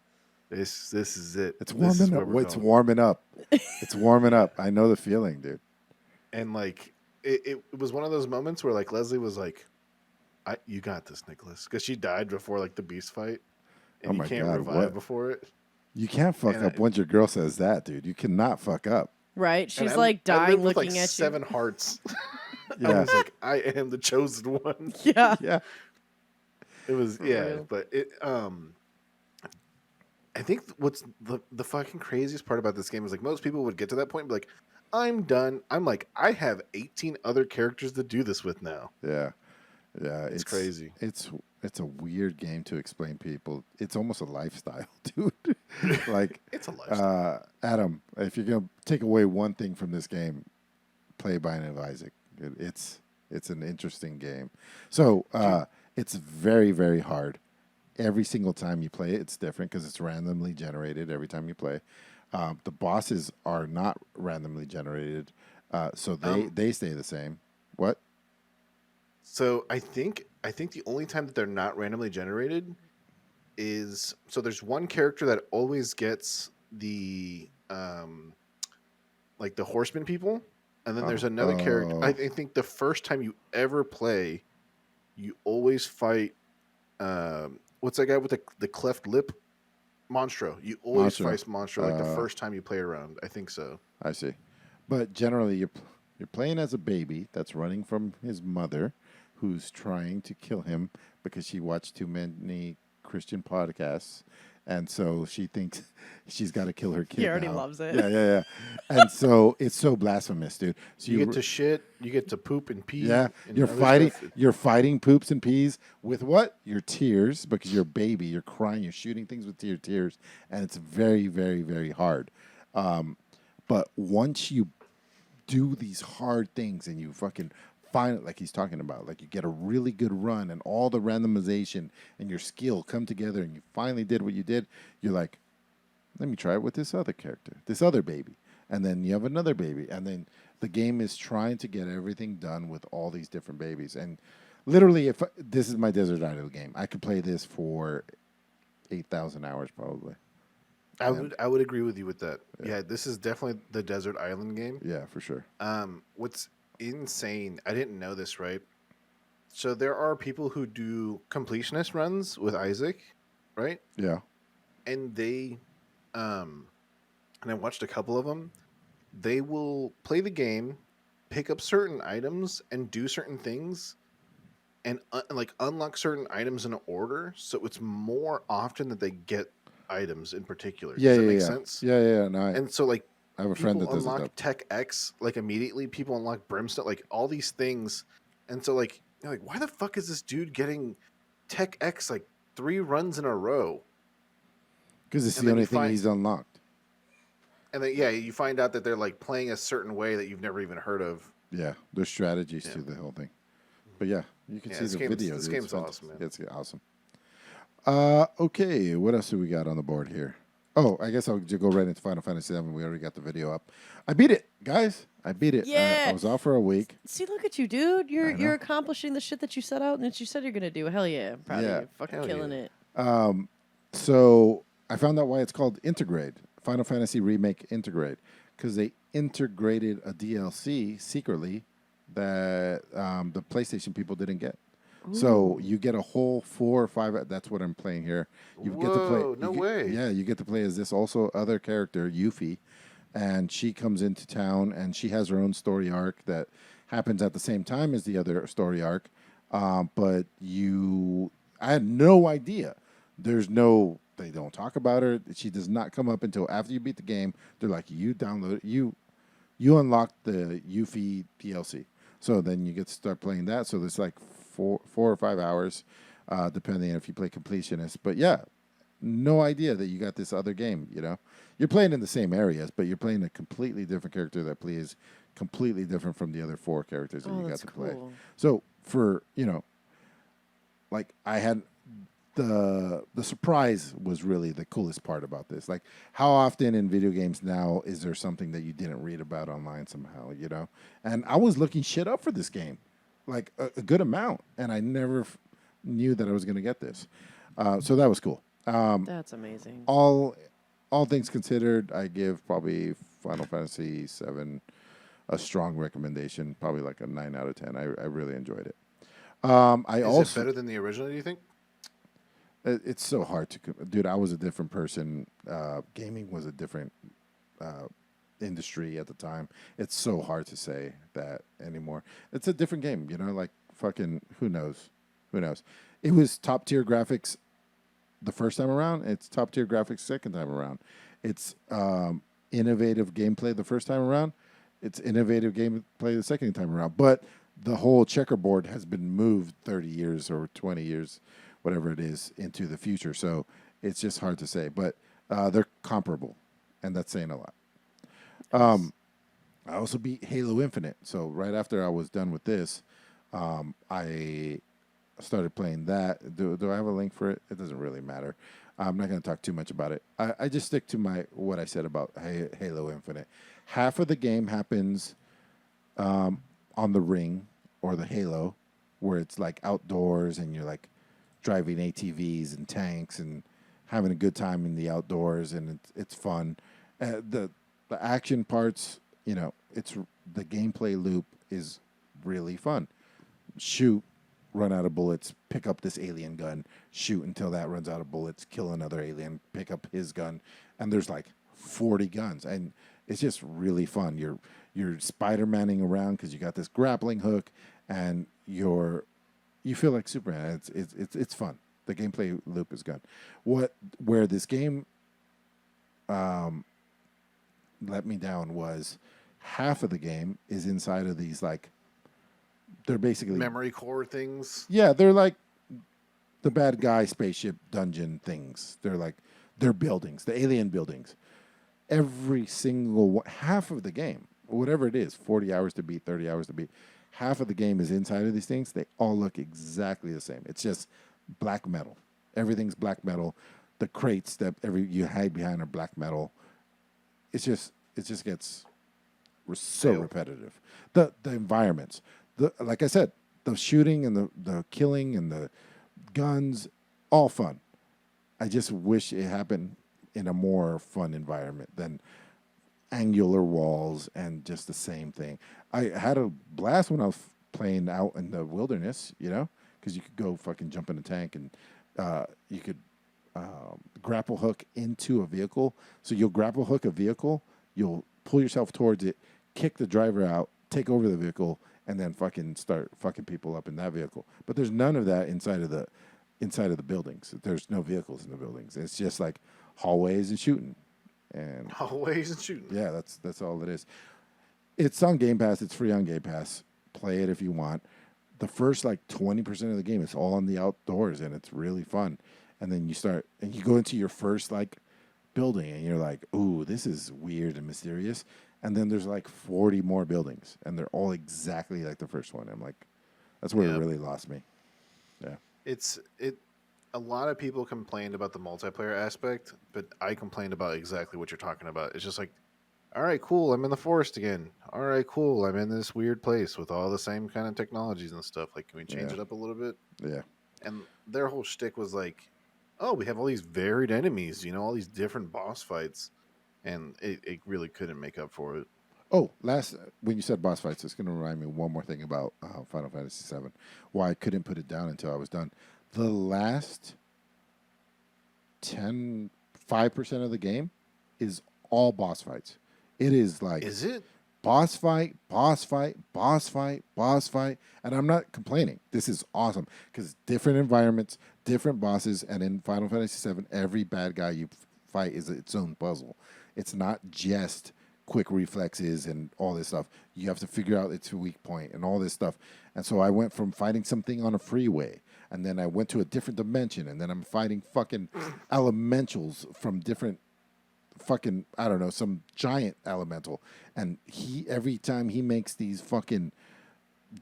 this is it. It's This is warming where up. we're It's going. warming up. It's warming up. I know the feeling, dude. And like it was one of those moments where like Leslie was like, you got this, Nicholas, because she died before like the beast fight, and Oh you my can't God, revive what? before it. You can't fuck And up once your girl says that, dude. You cannot fuck up. Right? And She's I like dying lived with, looking like, at 7 hearts. I Yeah. was like, I am the chosen one. you. Yeah. Yeah. It was For real. but it I think what's the fucking craziest part about this game is like most people would get to that point and be like, I'm done. I'm like, I have 18 other characters to do this with now. Yeah. Yeah. It's crazy. It's a weird game to explain people. It's almost a lifestyle, dude. Like It's a lifestyle. Adam, if you're gonna take away one thing from this game, play Binding of Isaac. It's an interesting game. So it's very, very hard. Every single time you play it, it's different because it's randomly generated every time you play. The bosses are not randomly generated, so they stay the same. What? So I think the only time that they're not randomly generated is so there's one character that always gets the like the horseman people, and then there's another character. I think the first time you ever play, you always fight what's that guy with the cleft lip? Monstro. You always fight Monstro like the first time you play around. I think so. I see. But generally, you're playing as a baby that's running from his mother, who's trying to kill him because she watched too many Christian podcasts, and so she thinks she's got to kill her kid. He already now. loves it. Yeah. And so it's so blasphemous, dude. So You get to shit, you get to poop and pee. yeah, and you're other fighting. stuff. You're fighting poops and peas with what? Your tears, because you're a baby. You're crying. You're shooting things with your tears, and it's very, very, very hard. But once you do these hard things and you fucking find it, like he's talking about, like you get a really good run and all the randomization and your skill come together, and you finally did what you did. You're like, let me try it with this other character, this other baby. And then you have another baby. And then the game is trying to get everything done with all these different babies. And literally, if this is my Desert Island game, I could play this for 8,000 hours probably. I would agree with you with that. Yeah, this is definitely the Desert Island game. Yeah, for sure. What's insane, I didn't know this, right? So there are people who do completionist runs with Isaac, right? Yeah. And they and I watched a couple of them. They will play the game, pick up certain items and do certain things, and like unlock certain items in order, so it's more often that they get items in particular. Yeah, Does that yeah, make yeah. sense? Yeah. No, And so like I have a friend that people does it. unlock Tech X like immediately. People unlock Brimstone, like all these things. And so like you're like, why the fuck is this dude getting Tech X like 3 runs in a row? Because it's and the then only you thing find- he's unlocked. And then yeah, you find out that they're like playing a certain way that you've never even heard of. Yeah, there's strategies to the whole thing. But yeah, you can Yeah, see this the game's- video. this dude. game's It's awesome, fantastic. man. It's awesome. Okay, what else do we got on the board here? Oh, I guess I'll just go right into Final Fantasy VII. We already got the video up. I beat it, guys. I beat it. Yeah. I was off for a week. See, look at you, dude. I You're know. you're accomplishing the shit that you set out and that you said you're gonna do. Hell yeah. I'm proud Yeah. of you. Fucking Hell killing yeah. it. So I found out why it's called Intergrade. Final Fantasy Remake Intergrade. Because they integrated a DLC secretly that the PlayStation people didn't get. So you get a whole 4 or 5. That's what I'm playing here. You get to play. Whoa, no way. Yeah, you get to play as this also other character, Yuffie, and she comes into town and she has her own story arc that happens at the same time as the other story arc. But I had no idea. They don't talk about her. She does not come up until after you beat the game. They're like, you download you unlock the Yuffie DLC. So then you get to start playing that. So there's like 4 or 5 hours, depending on if you play completionist. But yeah, no idea that you got this other game. You know, you're playing in the same areas, but you're playing a completely different character that plays completely different from the other 4 characters that Oh, you got that's to play. cool. So for like I had the surprise was really the coolest part about this. Like, how often in video games now is there something that you didn't read about online somehow, you know? And I was looking shit up for this game, like a good amount, and I never knew that I was going to get this. So that was cool. That's amazing. All things considered, I give probably Final Fantasy VII a strong recommendation, probably like a 9 out of 10. I really enjoyed it. Is it better than the original, do you think? It's so hard to, dude. I was a different person. Gaming was a different industry at the time. It's so hard to say that anymore. It's a different game, you know. Like fucking, who knows? Who knows? It was top tier graphics the first time around. It's top tier graphics second time around. It's innovative gameplay the first time around. It's innovative gameplay the second time around. But the whole checkerboard has been moved 30 years or 20 years, whatever it is, into the future. So it's just hard to say. But they're comparable, and that's saying a lot. I also beat Halo Infinite. So right after I was done with this, I started playing that. Do I have a link for it? It doesn't really matter. I'm not going to talk too much about it. I just stick to what I said about Halo Infinite. Half of the game happens on the ring or the Halo, where it's like outdoors and you're like driving ATVs and tanks and having a good time in the outdoors, and it's fun. The action parts, you know, the gameplay loop is really fun. Shoot, run out of bullets, pick up this alien gun, shoot until that runs out of bullets, kill another alien, pick up his gun, and there's like 40 guns, and it's just really fun. You're Spider-Manning around because you got this grappling hook, and you feel like Superman. It's fun. The gameplay loop is good. Where this game let me down was half of the game is inside of these, like, they're basically Memory core things. Yeah, they're like the bad guy spaceship dungeon things. They're buildings, the alien buildings. Every single half of the game, whatever it is, 40 hours to beat, 30 hours to beat, half of the game is inside of these things. They all look exactly the same. It's just black metal. Everything's black metal. The crates that you hide behind are black metal. It just gets so repetitive. The environments, like I said, the shooting and the killing and the guns, all fun. I just wish it happened in a more fun environment than angular walls and just the same thing. I had a blast when I was playing out in the wilderness, you know, because you could go fucking jump in a tank, and you could grapple hook into a vehicle. So you'll grapple hook a vehicle, you'll pull yourself towards it, kick the driver out, take over the vehicle, and then fucking start fucking people up in that vehicle. But there's none of that inside of the buildings. There's no vehicles in the buildings. It's just like hallways and shooting. And hallways and shooting. Yeah, that's all it is. It's on Game Pass. It's free on Game Pass. Play it if you want. The first like 20% of the game is all in the outdoors, and it's really fun. And then you go into your first like building, and you're like, ooh, this is weird and mysterious. And then there's like 40 more buildings, and they're all exactly like the first one. I'm like, that's where it really lost me. Yeah. A lot of people complained about the multiplayer aspect, but I complained about exactly what you're talking about. It's just like, all right, cool, I'm in the forest again. All right, cool, I'm in this weird place with all the same kind of technologies and stuff. Like, can we change it up a little bit? Yeah. And their whole shtick was like, oh, we have all these varied enemies, you know, all these different boss fights. And it really couldn't make up for it. Oh, when you said boss fights, it's going to remind me one more thing about Final Fantasy VII. Why I couldn't put it down until I was done. The last 5% of the game is all boss fights. It is like... Is it? Boss fight, boss fight, boss fight, boss fight. And I'm not complaining. This is awesome because different environments, different bosses, and in Final Fantasy VII, every bad guy you fight is its own puzzle. It's not just quick reflexes and all this stuff. You have to figure out its weak point and all this stuff. And so I went from fighting something on a freeway, and then I went to a different dimension, and then I'm fighting fucking elementals from different fucking, I don't know, some giant elemental. And every time he makes these fucking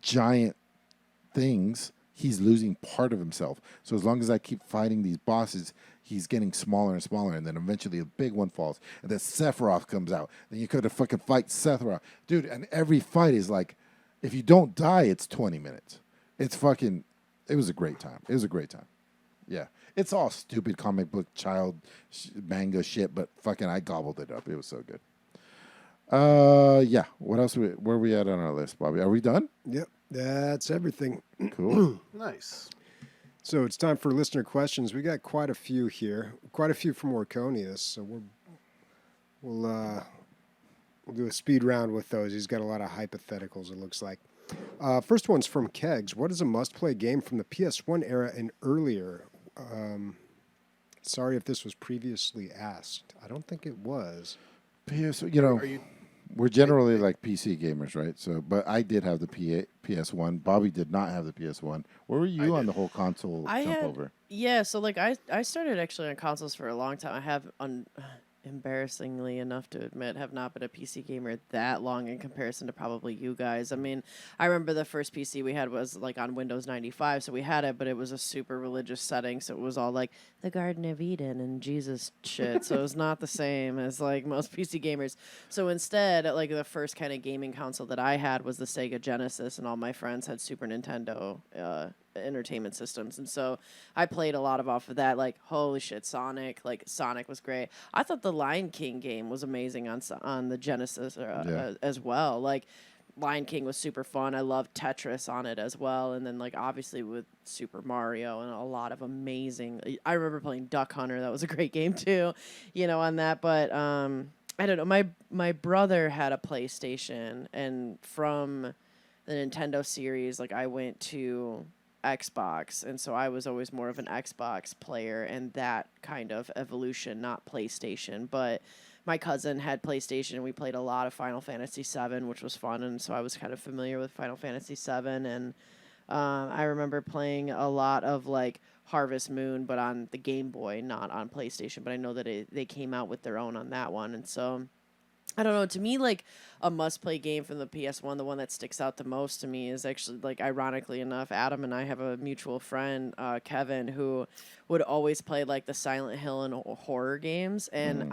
giant things, he's losing part of himself. So as long as I keep fighting these bosses, he's getting smaller and smaller, and then eventually a big one falls, and then Sephiroth comes out. Then you could have fucking fight Sephiroth. Dude, and every fight is like, if you don't die, it's 20 minutes. It's fucking, it was a great time. It was a great time. Yeah. It's all stupid comic book child manga shit, but fucking I gobbled it up. It was so good. Yeah. What else? Where are we at on our list, Bobby? Are we done? Yep, that's everything. Cool. Nice. So it's time for listener questions. We got quite a few here, quite a few from Orconius. So we'll do a speed round with those. He's got a lot of hypotheticals, it looks like. First one's from Kegs. What is a must-play game from the PS1 era and earlier? Sorry if this was previously asked. I don't think it was. We're generally like PC gamers, right? So, but I did have the PS1. Bobby did not have the PS1. Where were you on the whole console over? Yeah, so like I started actually on consoles for a long time. I have embarrassingly enough to admit, have not been a PC gamer that long in comparison to probably you guys. I mean, I remember the first PC we had was like on Windows 95, so we had it, but it was a super religious setting, so it was all like the Garden of Eden and Jesus shit, so it was not the same as like most PC gamers. So instead, like the first kind of gaming console that I had was the Sega Genesis, and all my friends had Super Nintendo entertainment systems, and so I played a lot off of that. Like, holy shit, Sonic was great. I thought the Lion King game was amazing on the Genesis as well. Like, Lion King was super fun. I loved Tetris on it as well, and then like obviously with Super Mario and a lot of amazing. I remember playing Duck Hunter. That was a great game too, on that. But I don't know. My brother had a PlayStation, and from the Nintendo series, like I went to Xbox, and so I was always more of an Xbox player, and that kind of evolution, not PlayStation. But my cousin had PlayStation, and we played a lot of Final Fantasy VII, which was fun, and so I was kind of familiar with Final Fantasy VII, and I remember playing a lot of like Harvest Moon, but on the Game Boy, not on PlayStation. But I know that they came out with their own on that one, and so I don't know. To me, like a must-play game from the PS1, the one that sticks out the most to me is actually, like, ironically enough, Adam and I have a mutual friend, Kevin, who would always play like the Silent Hill and horror games, and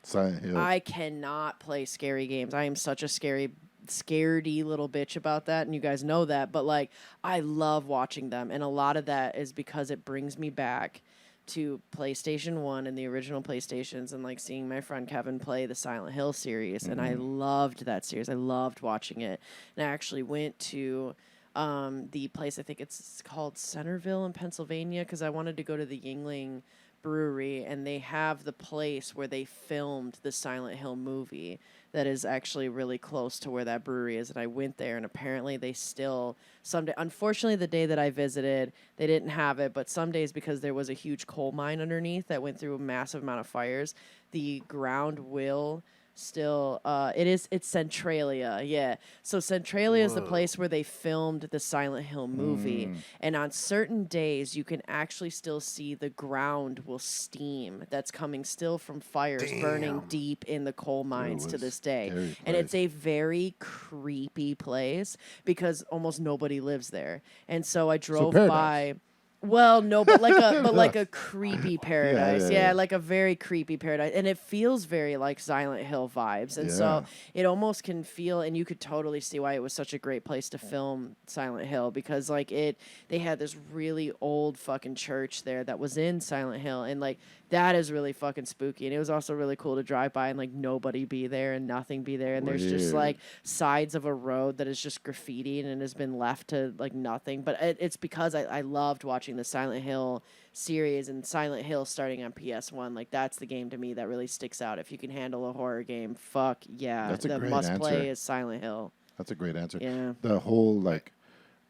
Silent Hill. I cannot play scary games. I am such a scaredy little bitch about that, and you guys know that. But like, I love watching them, and a lot of that is because it brings me back to PlayStation 1 and the original PlayStations, and like seeing my friend Kevin play the Silent Hill series, and I loved that series. I loved watching it, and I actually went to the place, I think it's called Centerville in Pennsylvania, because I wanted to go to the Yingling Brewery, and they have the place where they filmed the Silent Hill movie that is actually really close to where that brewery is. And I went there, and apparently they still someday, unfortunately the day that I visited, they didn't have it, but some days, because there was a huge coal mine underneath that went through a massive amount of fires, the ground will still it's Centralia. Yeah, so Centralia is the place where they filmed the Silent Hill movie, and on certain days you can actually still see the ground will steam that's coming still from fires burning deep in the coal mines to this day. And it's a very creepy place because almost nobody lives there, and so I drove by. Well, no, but like a creepy paradise. Yeah, like a very creepy paradise. And it feels very like Silent Hill vibes. And so it almost can feel, and you could totally see why it was such a great place to film Silent Hill, because like they had this really old fucking church there that was in Silent Hill, and like that is really fucking spooky. And it was also really cool to drive by and like nobody be there and nothing be there, and there's just like sides of a road that is just graffitied and has been left to like nothing. But it's because I loved watching the Silent Hill series, and Silent Hill starting on PS1. Like that's the game to me that really sticks out. If you can handle a horror game, fuck yeah. That's a the great must answer. play is Silent Hill. That's a great answer. Yeah. The whole like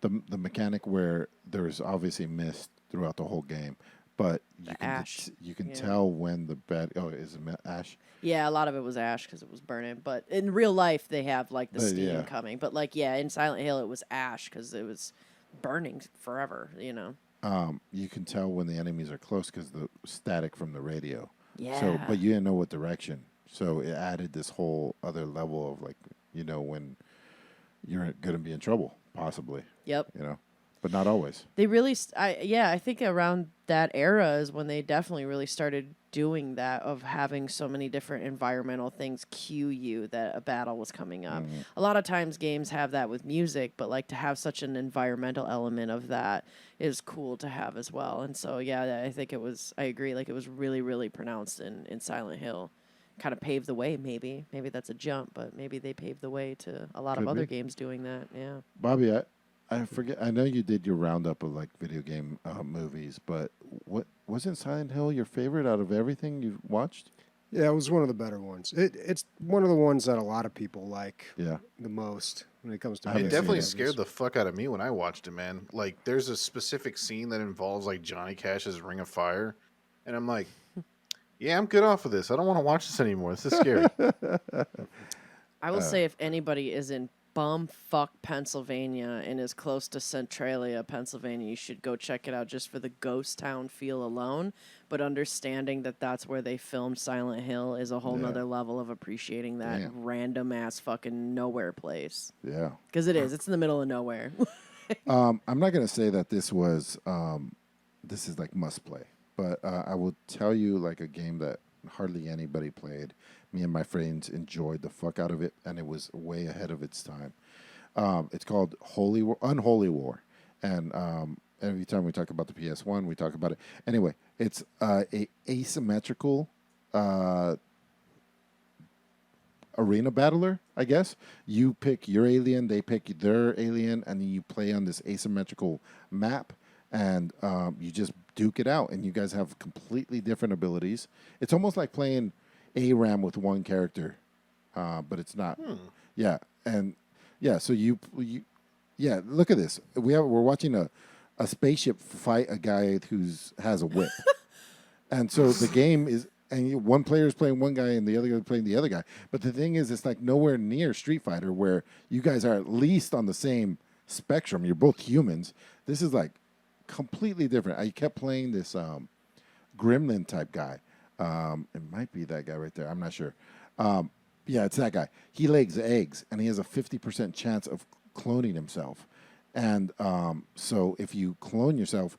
the mechanic where there's obviously mist throughout the whole game, but you can tell when the bad is it ash? Yeah, a lot of it was ash because it was burning. But in real life, they have like the steam coming. But like in Silent Hill, it was ash because it was burning forever. You can tell when the enemies are close because the static from the radio. Yeah. So, but you didn't know what direction, so it added this whole other level of like when you're going to be in trouble, possibly. Yep. but not always. They really, I think around that era is when they definitely really started doing that, of having so many different environmental things cue you that a battle was coming up. A lot of times games have that with music, but like to have such an environmental element of that is cool to have as well. And so, yeah, I think I agree, like it was really, really pronounced in Silent Hill. Kind of paved the way, maybe. Maybe that's a jump, but maybe they paved the way to a lot of Could other be. games doing that, yeah. Bobby, I forget. I know you did your roundup of like video game movies, but wasn't Silent Hill your favorite out of everything you've watched? Yeah, it was one of the better ones. It's one of the ones that a lot of people like Yeah. the most when it comes to. It haven't definitely seen scared the fuck out of me when I watched it, man. Like, there's a specific scene that involves like Johnny Cash's Ring of Fire, and I'm like, yeah, I'm good off of this. I don't want to watch this anymore. This is scary. I will say if anybody is in bumfuck Pennsylvania and is close to Centralia, Pennsylvania, you should go check it out just for the ghost town feel alone. But understanding that that's where they filmed Silent Hill is a whole Yeah. nother level of appreciating that Damn. random ass fucking nowhere place. Yeah. Because it is. It's in the middle of nowhere. I'm not gonna say that this was this is like must play, but I will tell you like a game that hardly anybody played. Me and my friends enjoyed the fuck out of it, and it was way ahead of its time. It's called Unholy War, and every time we talk about the PS1, we talk about it. Anyway, it's a asymmetrical arena battler, I guess. You pick your alien, they pick their alien, and then you play on this asymmetrical map, and you just duke it out, and you guys have completely different abilities. It's almost like playing ARAM with one character, but it's not. Yeah, and yeah, so you look at this. We're watching a spaceship fight a guy who's has a whip, and so the game is. And one player is playing one guy and the other guy is playing the other guy. But the thing is, it's like nowhere near Street Fighter where you guys are at least on the same spectrum. You're both humans. This is like completely different. I kept playing this gremlin type guy. It might be that guy right there. I'm not sure. Yeah, it's that guy. He lays eggs, and he has a 50% chance of cloning himself. And so if you clone yourself,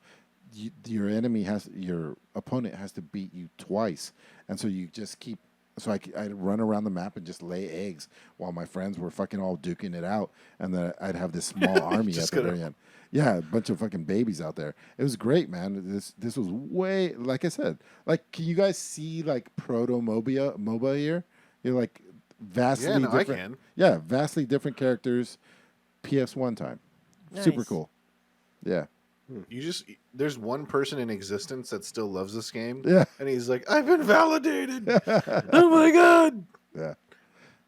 your opponent has to beat you twice, and so you just keep. So I'd run around the map and just lay eggs while my friends were fucking all duking it out, and then I'd have this small army at the very end. Yeah, a bunch of fucking babies out there. It was great, man. This was way, like I said, like can you guys see like proto MOBA here? You're like vastly different. I can. Yeah, vastly different characters. PS1 time, super Nice. cool. Yeah. There's one person in existence that still loves this game. Yeah. And he's like, I've been validated. Oh my God. Yeah.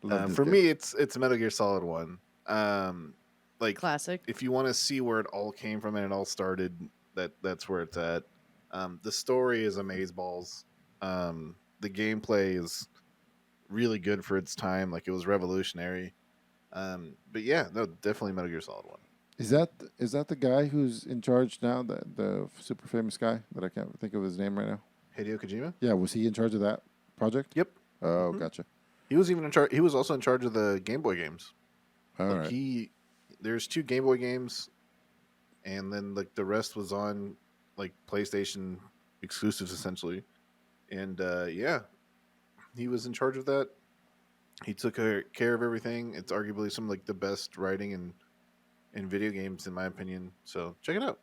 Love this For game. me, it's Metal Gear Solid 1. Like, Classic. if you want to see where it all came from and it all started, that's where it's at. The story is amazeballs. The gameplay is really good for its time. Like, it was revolutionary. But yeah, no, definitely Metal Gear Solid 1. Is that the guy who's in charge now? The super famous guy that I can't think of his name right now. Hideo Kojima? Yeah, was he in charge of that project? Yep. Oh, gotcha. He was even in charge. He was also in charge of the Game Boy games. All Like, right. There's 2 Game Boy games, and then like the rest was on like PlayStation exclusives essentially. And yeah, he was in charge of that. He took care of everything. It's arguably some of like the best writing in video games in my opinion. So check it out.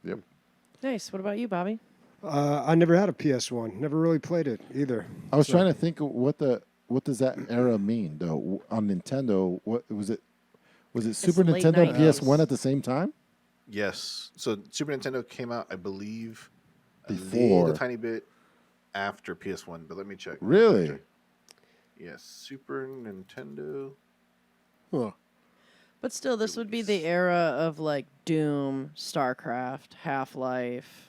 Yep. Nice. What about you, Bobby? I never had a PS1. Never really played it either. I was trying to think of what does that era mean though? On Nintendo, what was it? Was it Super late Nintendo and 90s. PS1 at the same time? Yes. So Super Nintendo came out, I believe, Before. a tiny bit after PS1. But let me check. Really? Yes, Super Nintendo. Huh. But still, this would be the era of like Doom, StarCraft, Half-Life,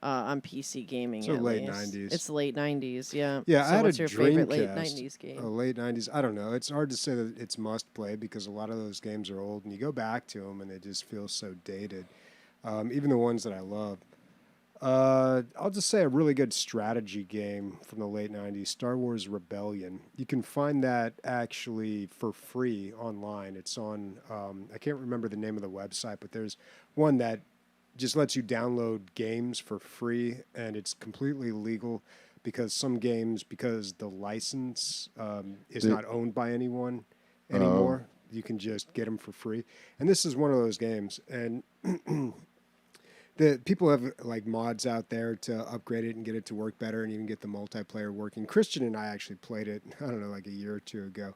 on PC gaming. So at late least. 90s. It's late 90s, yeah. Yeah, so I had what's a your favorite late Dreamcast, 90s game? Late 90s. I don't know. It's hard to say that it's must play because a lot of those games are old, and you go back to them and they just feel so dated. Even the ones that I love. I'll just say a really good strategy game from the late 90s, Star Wars Rebellion. You can find that actually for free online. It's on, I can't remember the name of the website, but there's one that just lets you download games for free, and it's completely legal because some games, because the license is not owned by anyone anymore, you can just get them for free. And this is one of those games. And the people have like mods out there to upgrade it and get it to work better and even get the multiplayer working. Christian and I actually played it, I don't know, like a year or two ago.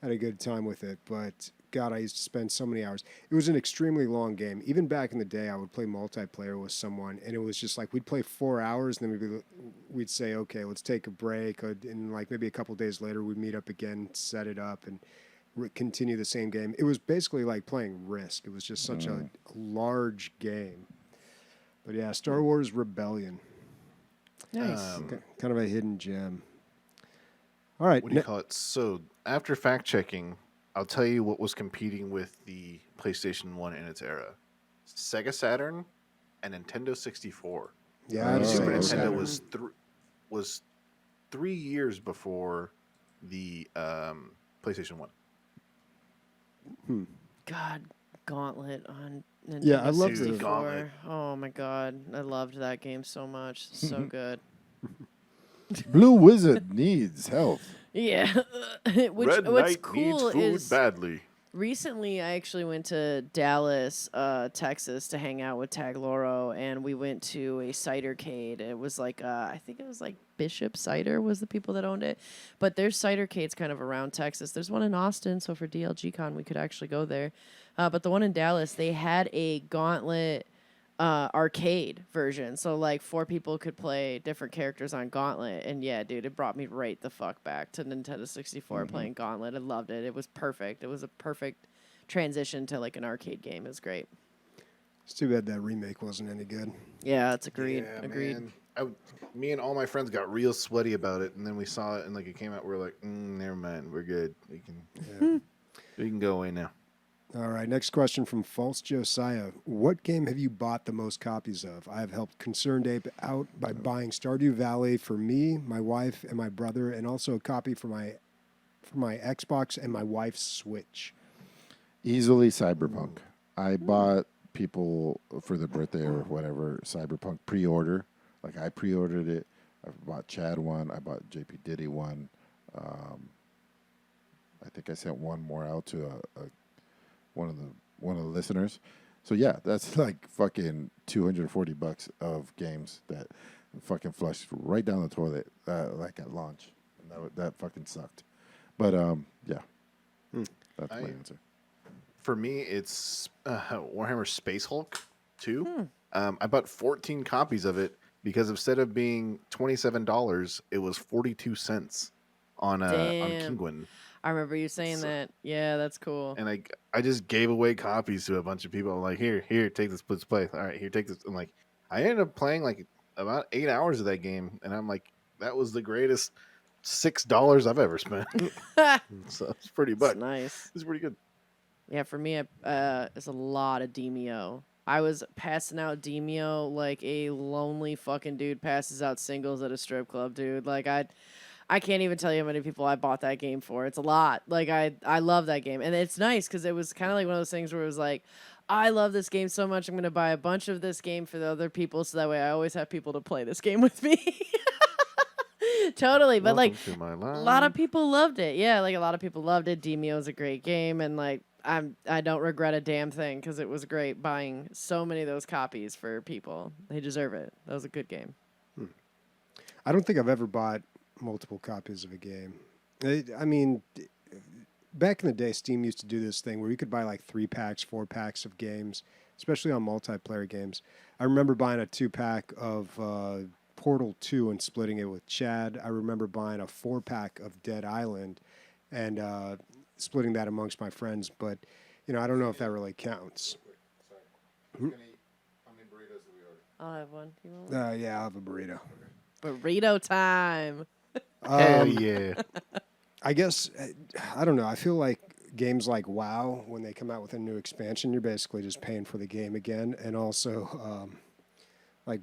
Had a good time with it, but God, I used to spend so many hours. It was an extremely long game. Even back in the day, I would play multiplayer with someone, and it was just like we'd play 4 hours, and then we'd say, okay, let's take a break, and like maybe a couple days later, we'd meet up again, set it up, and continue the same game. It was basically like playing Risk. It was just such a large game. But yeah, Star Wars Rebellion. Nice. Kind of a hidden gem. All right. What do you call it? So after fact checking, I'll tell you what was competing with the PlayStation 1 in its era. Sega Saturn and Nintendo 64. Yeah, The Super Sega Nintendo Saturn. was 3 years before the PlayStation 1. God, Gauntlet on Nintendo Yeah, I love the 64. Gauntlet. Oh my God, I loved that game so much. So good. Blue Wizard needs help. Yeah. Which, Red what's Knight cool needs food is badly. recently I actually went to Dallas, Texas to hang out with Tag Loro, and we went to a cidercade. It was like, I think it was like Bishop Cider was the people that owned it. But there's cidercades kind of around Texas. There's one in Austin, so for DLG Con we could actually go there. But the one in Dallas, they had a Gauntlet arcade version. So like 4 people could play different characters on Gauntlet. And yeah, dude, it brought me right the fuck back to Nintendo 64 playing Gauntlet. I loved it. It was perfect. It was a perfect transition to like an arcade game. It was great. It's too bad that remake wasn't any good. Yeah, it's agreed. Yeah, agreed. man. Me and all my friends got real sweaty about it, and then we saw it, and like it came out, we were like, never mind, we're good. We can go away now. All right, next question from False Josiah. What game have you bought the most copies of? I have helped Concerned Ape out by buying Stardew Valley for me, my wife, and my brother, and also a copy for my Xbox and my wife's Switch. Easily Cyberpunk. I bought people for their birthday or whatever Cyberpunk pre-order. Like I pre-ordered it. I bought Chad one. I bought JP Diddy one. I think I sent one more out to one of the listeners. So yeah, that's like fucking $240 of games that fucking flushed right down the toilet like at launch. And that fucking sucked. But yeah, that's my answer. For me, it's Warhammer Space Hulk 2. I bought 14 copies of it because instead of being $27, it was 42 cents on Kinguin. I remember you saying that. Yeah, that's cool. And I just gave away copies to a bunch of people. I'm like, here, take this, let's play. All right, here, take this. I'm like, I ended up playing like about 8 hours of that game, and I'm like, that was the greatest $6 I've ever spent. So it's pretty That's buck. nice. It's pretty good. Yeah, for me, it's a lot of Demio. I was passing out Demio like a lonely fucking dude passes out singles at a strip club, dude. Like I can't even tell you how many people I bought that game for. It's a lot. Like I love that game, and it's nice because it was kind of like one of those things where it was like, I love this game so much, I'm gonna buy a bunch of this game for the other people, so that way I always have people to play this game with me. Totally, but like Welcome to my a lot of life. people loved it. Yeah, like a lot of people loved it. Demio is a great game, and like I don't regret a damn thing because it was great buying so many of those copies for people. They deserve it. That was a good game. I don't think I've ever bought multiple copies of a game. I mean, back in the day, Steam used to do this thing where you could buy like 3-packs, 4-packs of games, especially on multiplayer games. I remember buying a 2-pack of Portal 2 and splitting it with Chad. I remember buying a 4-pack of Dead Island and splitting that amongst my friends. But, you know, I don't know if that really counts. I'll have one. You want one? Yeah, I'll have a burrito. Burrito time. Hell yeah. I guess, I don't know. I feel like games like WoW, when they come out with a new expansion, you're basically just paying for the game again. And also, like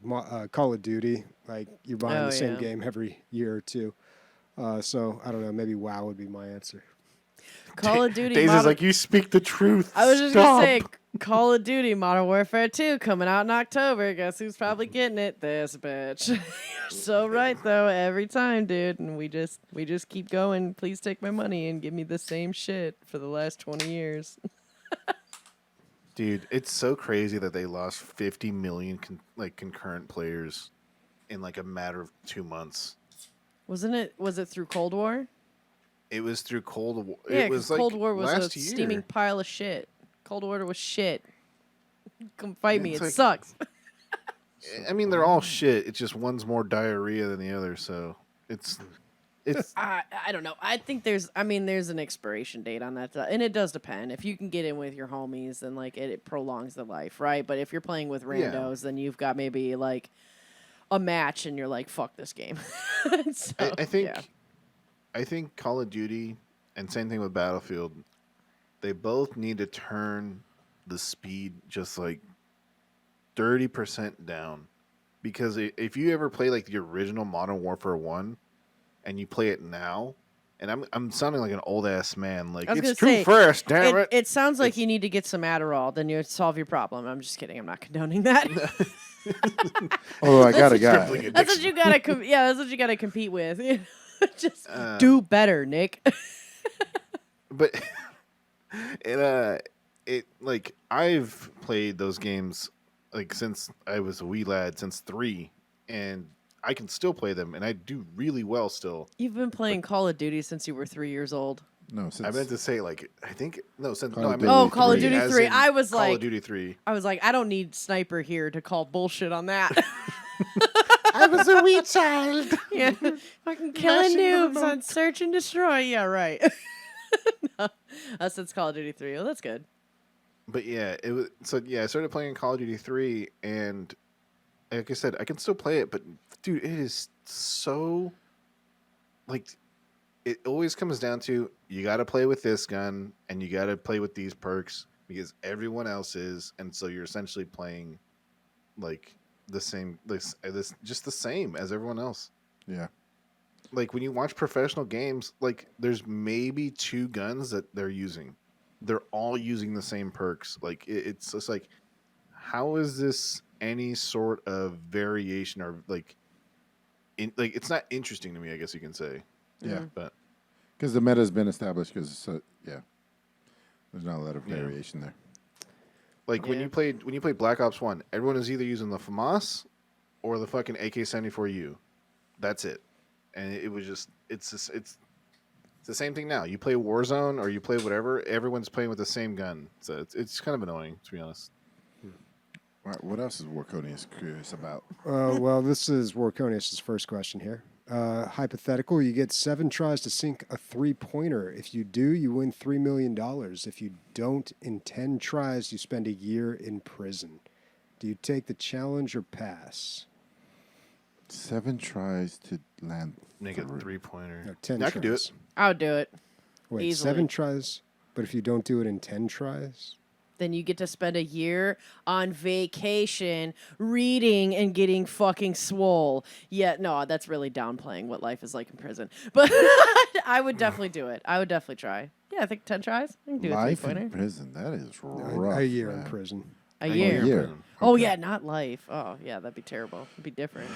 Call of Duty. Like you're buying Oh, the same yeah. game every year or two. So I don't know. Maybe WoW would be my answer. Call of Duty. Days is Modern- like, you speak the truth. I was just gonna say Stop." Call of Duty Modern Warfare 2 coming out in October. Guess who's probably getting it? This bitch. You're so right though, every time, dude. And we just keep going. Please take my money and give me the same shit for the last 20 years. Dude, it's so crazy that they lost 50 million concurrent players in like a matter of 2 months. Was it through Cold War? It was through Cold War. Yeah, it was because like Cold War was a last year. steaming pile of shit. Cold War was shit. Come fight me. It's It like- sucks. I mean, they're all shit. It's just one's more diarrhea than the other. So it's I don't know. I think there's an expiration date on that, and it does depend. If you can get in with your homies, then like it prolongs the life, right? But if you're playing with randos, then you've got maybe like a match, and you're like, "Fuck this game." So, I think yeah. I think Call of Duty and same thing with Battlefield. They both need to turn the speed just like 30% down, because if you ever play like the original Modern Warfare 1 and you play it now, and I'm sounding like an old ass man, like I was it's gonna too say, fast, damn it. It sounds like It's- you need to get some Adderall, then you solve your problem. I'm just kidding. I'm not condoning that. Although I got a Crippling guy. That's what addiction. you gotta. That's what you gotta compete with. Just Uh, do better, Nick. But it like I've played those games like since I was a wee lad, since 3, and I can still play them, and I do really well still. You've been playing Call of Duty since you were 3 years old. No, since I meant to say like I think no since Call no of I meant Duty Oh, Call of 3. Duty as 3. in I was Call like, of Duty 3. I don't need Sniper here to call bullshit on that. I was a wee child. Yeah, fucking killing noobs on Search and Destroy. Yeah, right. No, us, it's Call of Duty 3. Oh, that's good. But yeah, it was so yeah. I started playing Call of Duty 3, and like I said, I can still play it. But dude, it is so like it always comes down to you got to play with this gun and you got to play with these perks because everyone else is, and so you're essentially playing like the same this just the same as everyone else. yeah. Like when you watch professional games, like there's maybe 2 guns that they're using. They're all using the same perks. Like it's just like, how is this any sort of variation or like, it's not interesting to me. I guess you can say. Yeah. But Because the meta has been established. Because yeah, there's not a lot of Yeah. variation there. like when Yeah. you played Black Ops 1, everyone is either using the FAMAS or the fucking AK-74U. That's it. And it was just it's the same thing now. You play Warzone or you play whatever, everyone's playing with the same gun. So it's kind of annoying, to be honest. All right, what else is Warconius curious about? Well, this is Warconius' first question here. Hypothetical, you get 7 tries to sink a 3-pointer. If you do, you win $3 million. If you don't, in 10 tries, you spend a year in prison. Do you take the challenge or pass? 7 tries to land. Make a 3. 3-pointer. No, 10 I tries. could do it. I would do it. Wait, Easily. 7 tries? But if you don't do it in 10 tries? Then you get to spend a year on vacation reading and getting fucking swole. Yeah, no, that's really downplaying what life is like in prison. But I would definitely do it. I would definitely try. Yeah, I think 10 tries. I can do Life a in 3-pointer. prison. That is rough. A year in man. prison. A A year. year. Oh, Okay. yeah, not life. Oh, yeah, that'd be terrible. It'd be different.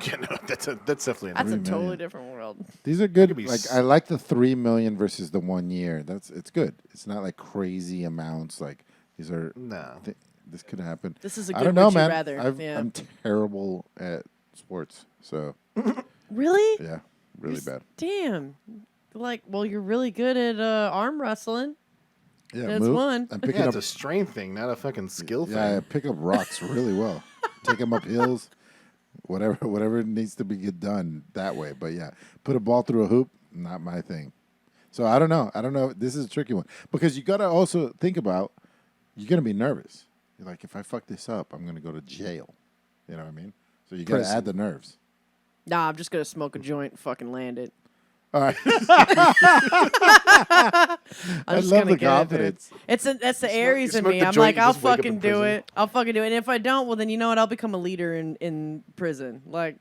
Yeah, no, that's definitely That's a 3 totally million. different world. These are good. Could be Like s- I like the 3 million versus the 1 year. It's good. It's not like crazy amounts. Like these are. No. This could happen. This is a I good don't know, would you man. rather. Yeah. I'm terrible at sports, so Really? yeah, really bad. Damn. Like, well, you're really good at arm wrestling. Yeah, That's one. I'm picking Yeah, up. it's a strength thing, not a fucking skill Yeah, I thing. pick up rocks really well. Take them up hills, whatever needs to be get done that way. But yeah, put a ball through a hoop, not my thing. So I don't know. This is a tricky one because you got to also think about you're gonna be nervous. You're like, if I fuck this up, I'm gonna go to jail. You know what I mean? So you got to Prison. add the nerves. Nah, I'm just going to smoke a joint and fucking land it. All right. I'm I just love gonna the get it, dude. confidence. That's the Aries you in smoke me. the I'm joint, like, you I'll just wake up in fucking do prison. it. I'll fucking do it. And if I don't, well, then you know what? I'll become a leader in prison. Like,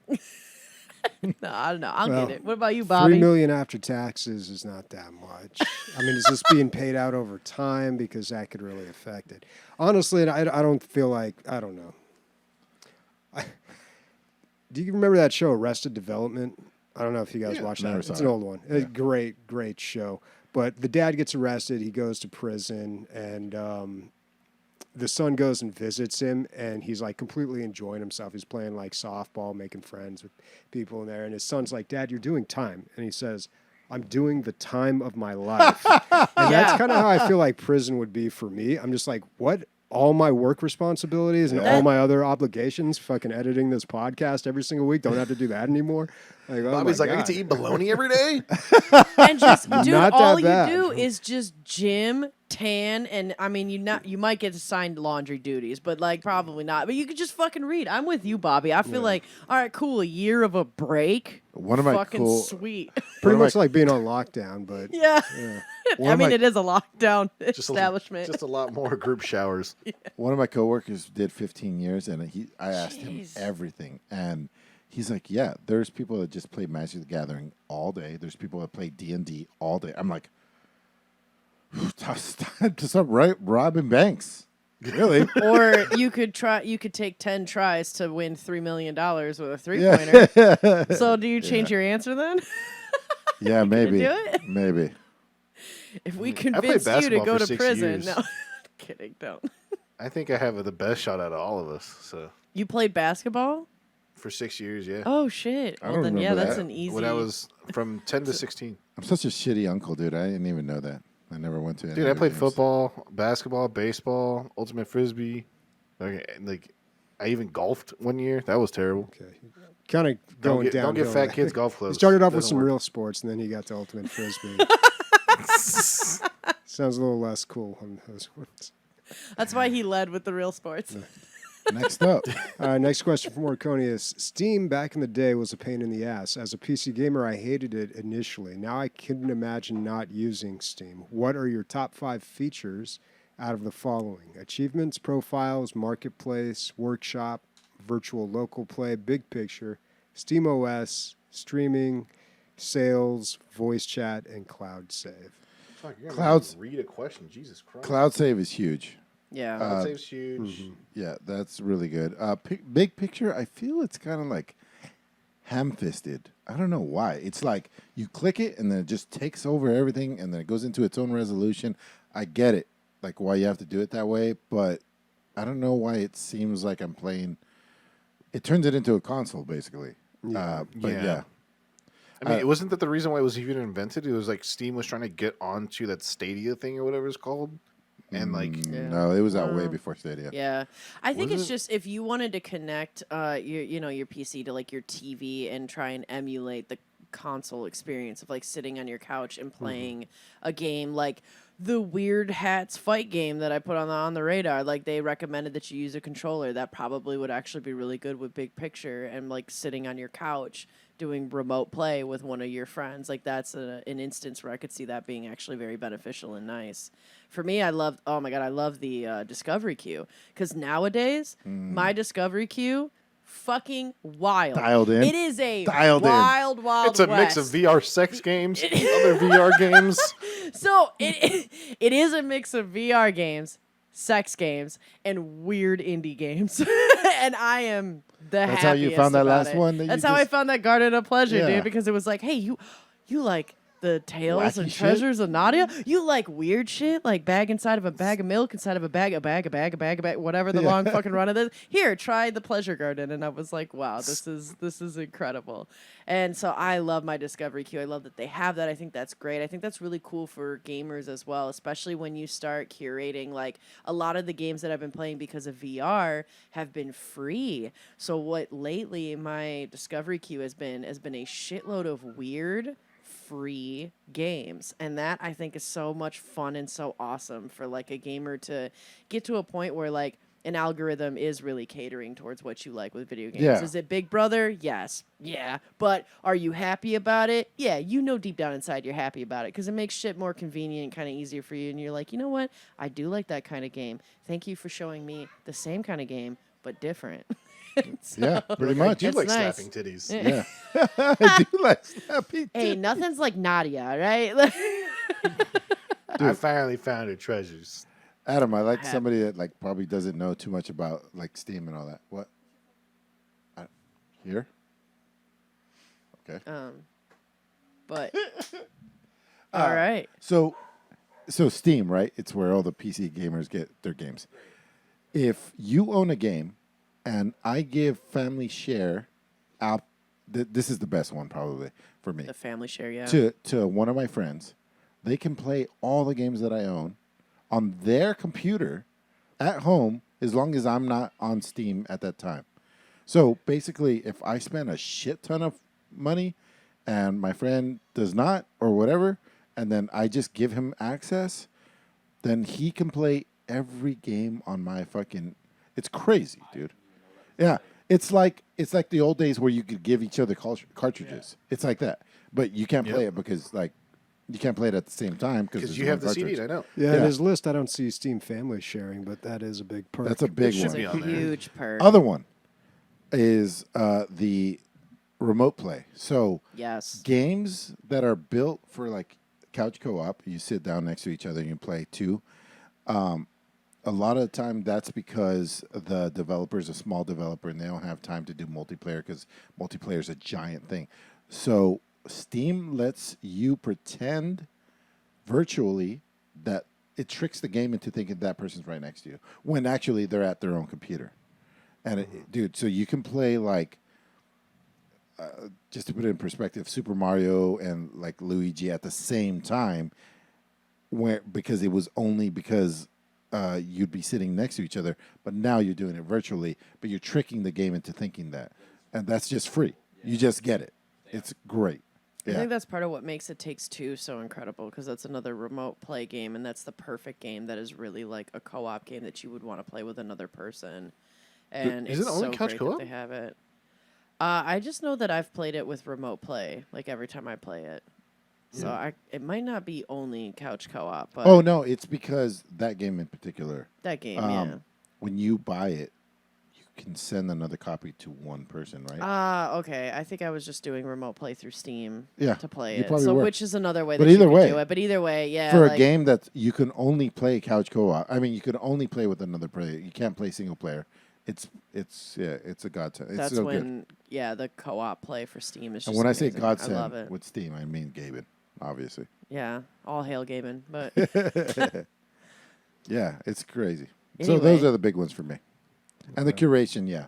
no, I don't know. I'll Well, get it. What about you, $3 Bobby? million after taxes is not that much. I mean, is this being paid out over time? Because that could really affect it. Honestly, I don't feel like, I don't know. Do you remember that show, Arrested Development? I don't know if you guys watched that. never It's saw an it. old one. A great show. But the dad gets arrested. He goes to prison, and the son goes and visits him, and he's like completely enjoying himself. He's playing like softball, making friends with people in there. And his son's like, "Dad, you're doing time." And he says, "I'm doing the time of my life." And that's kind of how I feel like prison would be for me. I'm just like, what? All my work responsibilities and all my other obligations, fucking editing this podcast every single week, don't have to do that anymore. Like, oh Bobby's my like, I get to God. eat bologna every day. And just, dude, Not all that you bad. do is just gym, tan, and I mean, you might get assigned laundry duties, but like probably not. But you could just fucking read. I'm with you, Bobby. I feel like, all right, cool, a year of a break. One of my fucking cool- sweet. Pretty One of much like being on lockdown, but Yeah. One I of mean, my- it is a lockdown Just establishment. just a lot more group showers. One of my coworkers did 15 years, and I asked him Jeez. everything, and he's like, "Yeah, there's people that just play Magic the Gathering all day. There's people that play D&D all day." I'm like, "Time to stop robbing banks." Really? Or you could take 10 tries to win $3 million with a three-pointer. So do you change your answer then? Yeah, maybe. do it? Maybe. If we played convince you to basketball go for to 6 prison. years. No. Kidding, don't. I think I have the best shot out of all of us. So You played basketball? for 6 years, yeah. Oh shit. I Well don't then yeah, remember that's that. an easy. When I was from 10 to 16. I'm such a shitty uncle, dude. I didn't even know that. I never went to any Dude, I of the played games. football, basketball, baseball, ultimate frisbee. Like I even golfed one year. That was terrible. okay. Kind of going down. Don't get fat kids golf He clubs. started off with Doesn't some work. real sports, and then he got to ultimate frisbee. Sounds a little less cool on those ones. That's why he led with the real sports. Next up. Next question from Marconius. Steam back in the day was a pain in the ass. As a PC gamer, I hated it initially. Now I couldn't imagine not using Steam. What are your top 5 features out of the following? Achievements, profiles, marketplace, workshop, virtual local play, big picture, Steam OS, streaming, sales, voice chat, and cloud save. Fuck, you're gonna Clouds- read a question. Jesus Christ. Cloud save is huge. Yeah. Cloud save's huge. Yeah, that's really good. Big picture, I feel it's kind of like ham-fisted. I don't know why. It's like you click it and then it just takes over everything and then it goes into its own resolution. I get it, like why you have to do it that way, but I don't know why it seems like I'm playing. It turns it into a console, basically. But Yeah. yeah. I mean, it wasn't that the reason why it was even invented. It was like Steam was trying to get onto that Stadia thing or whatever it's called. And like, Yeah. No, it was out way before Stadia. Yeah, I think Was it's it? just if you wanted to connect your PC to like your TV and try and emulate the console experience of like sitting on your couch and playing a game like the Weird Hats fight game that I put on the radar. Like they recommended that you use a controller. That probably would actually be really good with big picture and like sitting on your couch doing remote play with one of your friends. Like that's an instance where I could see that being actually very beneficial and nice. For me, I love the Discovery queue because nowadays my Discovery queue fucking wild. Dialed in? It is a Dialed in. wild it's a mix of west. VR sex games, other VR games. So it is a mix of VR games, sex games, and weird indie games. And I am the That's how you happiest found that about last it. one that you That's how I just- found that Garden of Pleasure, Yeah. dude, because it was like, hey, you like the tales Wacky and shit? treasures of Nadia? You like weird shit, like bag inside of a bag of milk, inside of a bag, whatever the long fucking run of this. Here, try the Pleasure Garden, and I was like, wow, this is incredible. And so I love my Discovery queue. I love that they have that. I think that's great. I think that's really cool for gamers as well, especially when you start curating. Like a lot of the games that I've been playing because of VR have been free. So what lately my Discovery queue has been a shitload of weird free games, and that I think is so much fun and so awesome for like a gamer to get to a point where like an algorithm is really catering towards what you like with video games. Yeah. Is it Big Brother? Yes. Yeah. But are you happy about it? Yeah. You know deep down inside you're happy about it because it makes shit more convenient, kind of easier for you. And you're like, you know what? I do like that kind of game. Thank you for showing me the same kind of game, but different. Yeah, pretty I much. do It's like nice. snapping titties. Yeah. I do like snappy. Hey, nothing's like Nadia, right? I finally found her treasures. Adam, I like have- somebody that like probably doesn't know too much about like Steam and all that. What? Here? Okay. But all right. So Steam, right? It's where all the PC gamers get their games. If you own a game and I give family share out, this is the best one probably for me. The family share, yeah. To one of my friends, they can play all the games that I own on their computer at home as long as I'm not on Steam at that time. So basically, if I spend a shit ton of money and my friend does not or whatever, and then I just give him access, then he can play every game on my fucking... It's crazy, dude. Yeah. It's like the old days where you could give each other cartridges. It's like that. But you can't play it because like you can't play it at the same time Because you have the CD, I know. Yeah, Yeah. in his list, I don't see Steam family sharing, but that is a big perk. That's a big should one. be It's on a there. huge perk. Other one is the remote play. So Yes. games that are built for like couch co-op, you sit down next to each other and you play two. A lot of the time that's because the developer is a small developer and they don't have time to do multiplayer because multiplayer is a giant thing. So Steam lets you pretend virtually that it tricks the game into thinking that person's right next to you when actually they're at their own computer. And dude, so you can play like, just to put it in perspective, Super Mario and like Luigi at the same time, because it was only because you'd be sitting next to each other, but now you're doing it virtually, but you're tricking the game into thinking that, and that's just free. You just get it. It's great. I Yeah. think that's part of what makes It Takes Two so incredible because that's another remote play game, and that's the perfect game that is really like a co-op game that you would want to play with another person. And Is it's it only so couch great co-op? that they have it. I just know that I've played it with remote play, like every time I play it. So it might not be only couch co-op, but Oh no, it's because that game in particular, that game, yeah. when you buy it, you can send another copy to one person, right? Okay. I think I was just doing remote play through Steam Yeah, to play you it. probably So were. which is another way But that you either could way- do it. But either way, yeah. For a like, game that you can only play couch co-op, I mean, you can only play with another player. You can't play single player. It's a godsend. It's that's so when good. the co-op play for Steam is just And when I say amazing. I love godsend it. with Steam, I mean Gaben, obviously. Yeah, all hail Gaben. But Yeah, it's crazy. So those Anyway. are the big ones for me. And the curation, yeah.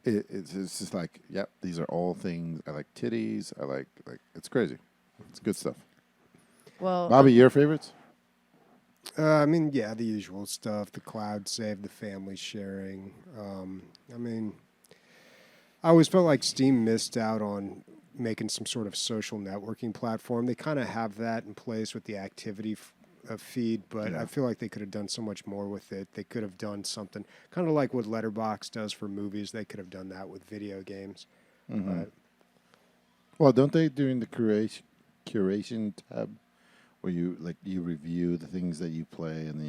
It's just like, yep, these are all things. I like titties. I like it's crazy. It's good stuff. well, Bobby, your favorites? I mean, yeah, the usual stuff, the cloud save, the family sharing. I mean, I always felt like Steam missed out on making some sort of social networking platform. They kind of have that in place with the activity feed, but I feel like they could have done so much more with it. They could have done something kind of like what Letterboxd does for movies. They could have done that with video games. But Well, don't they during the curation tab where you review the things that you play and then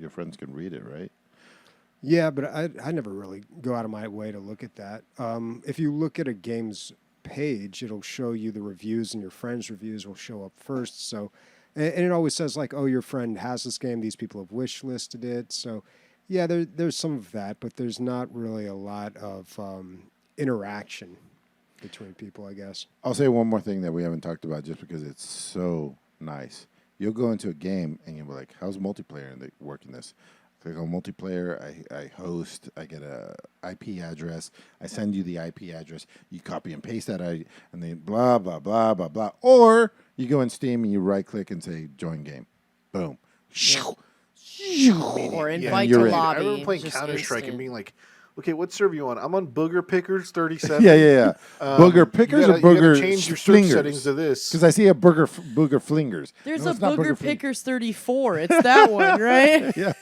your friends can read it, right? yeah, but I never really go out of my way to look at that. If you look at a game's page, it'll show you the reviews, and your friends' reviews will show up first. So, and it always says like, "Oh, your friend has this game. These people have wish listed it." So, yeah, there's some of that, but there's not really a lot of interaction between people, I guess. I'll say one more thing that we haven't talked about just because it's so nice. You'll go into a game and you'll be like, how's multiplayer work in this? Click on multiplayer, I host, I get a IP address, I send you the IP address, you copy and paste that, and then blah, blah, blah, blah, blah. Or you go in Steam and you right click and say join game. Boom. or Yeah, invite you're to in. lobby. I remember playing just Counter-Strike instant. and being like, okay, what server you on? I'm on Booger Pickers 37. Yeah. Booger pickers you or gotta booger change your search settings flingers? to this. Because I see a booger flingers. There's No, a it's not Booger fling- Pickers 34. It's that one, right? Yeah.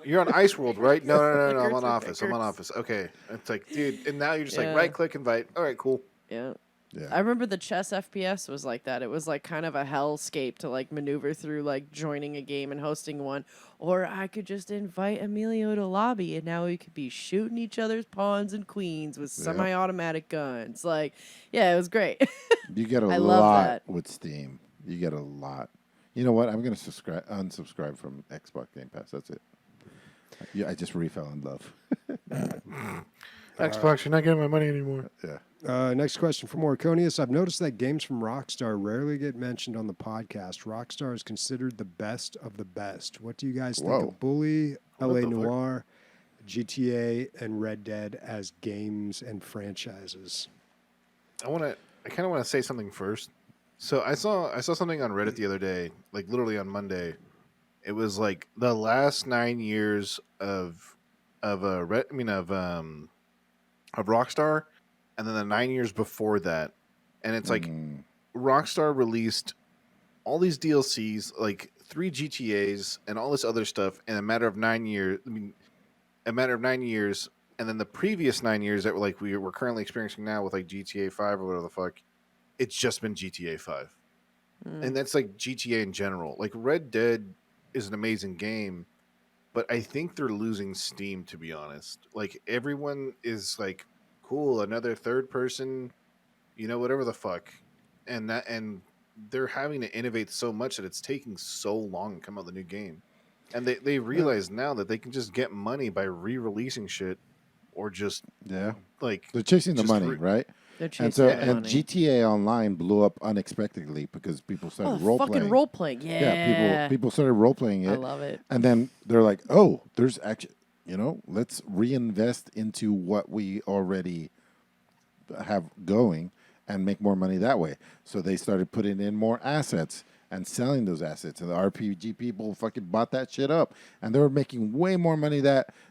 You're on Ice World, right? No. I'm Clickers on or Office. I'm on clickers. Office. Okay. It's like, dude, and now you're just Yeah. like right click invite. All right, cool. Yeah. Yeah. I remember the chess FPS was like that. It was like kind of a hellscape to like maneuver through like joining a game and hosting one. Or I could just invite Emilio to lobby and now we could be shooting each other's pawns and queens with semi-automatic guns. Like, yeah, it was great. You get a I love lot that. with Steam. You get a lot. You know what? I'm going to unsubscribe from Xbox Game Pass. That's it. Yeah, I just fell in love. Xbox, you're not getting my money anymore. Yeah. Next question from Orconius. I've noticed that games from Rockstar rarely get mentioned on the podcast. Rockstar is considered the best of the best. What do you guys think Whoa. of Bully, LA the fuck? Noire, GTA, and Red Dead as games and franchises? I kind of want to say something first. So I saw something on Reddit the other day, like literally on Monday. It was like the last 9 years of Rockstar, and then the 9 years before that, and it's like Rockstar released all these DLCs, like 3 GTAs and all this other stuff in a matter of 9 years. A matter of 9 years, and then the previous 9 years that we're currently experiencing now with like GTA 5 or whatever the fuck, it's just been GTA 5. And that's like GTA in general. Like Red Dead is an amazing game, but I think they're losing steam, to be honest. Like everyone is like, cool, another third person, whatever the fuck. And they're having to innovate so much that it's taking so long to come out with a new game. And they realize now that they can just get money by re-releasing shit or just like They're chasing the just money, right? They're chasing And so, that and money. GTA Online blew up unexpectedly because people started role fucking playing. role playing. Yeah. People started role playing it. I love it. And then they're like, oh, there's actually, let's reinvest into what we already have going and make more money that way. So they started putting in more assets and selling those assets. And the RPG people fucking bought that shit up. And they were making way more money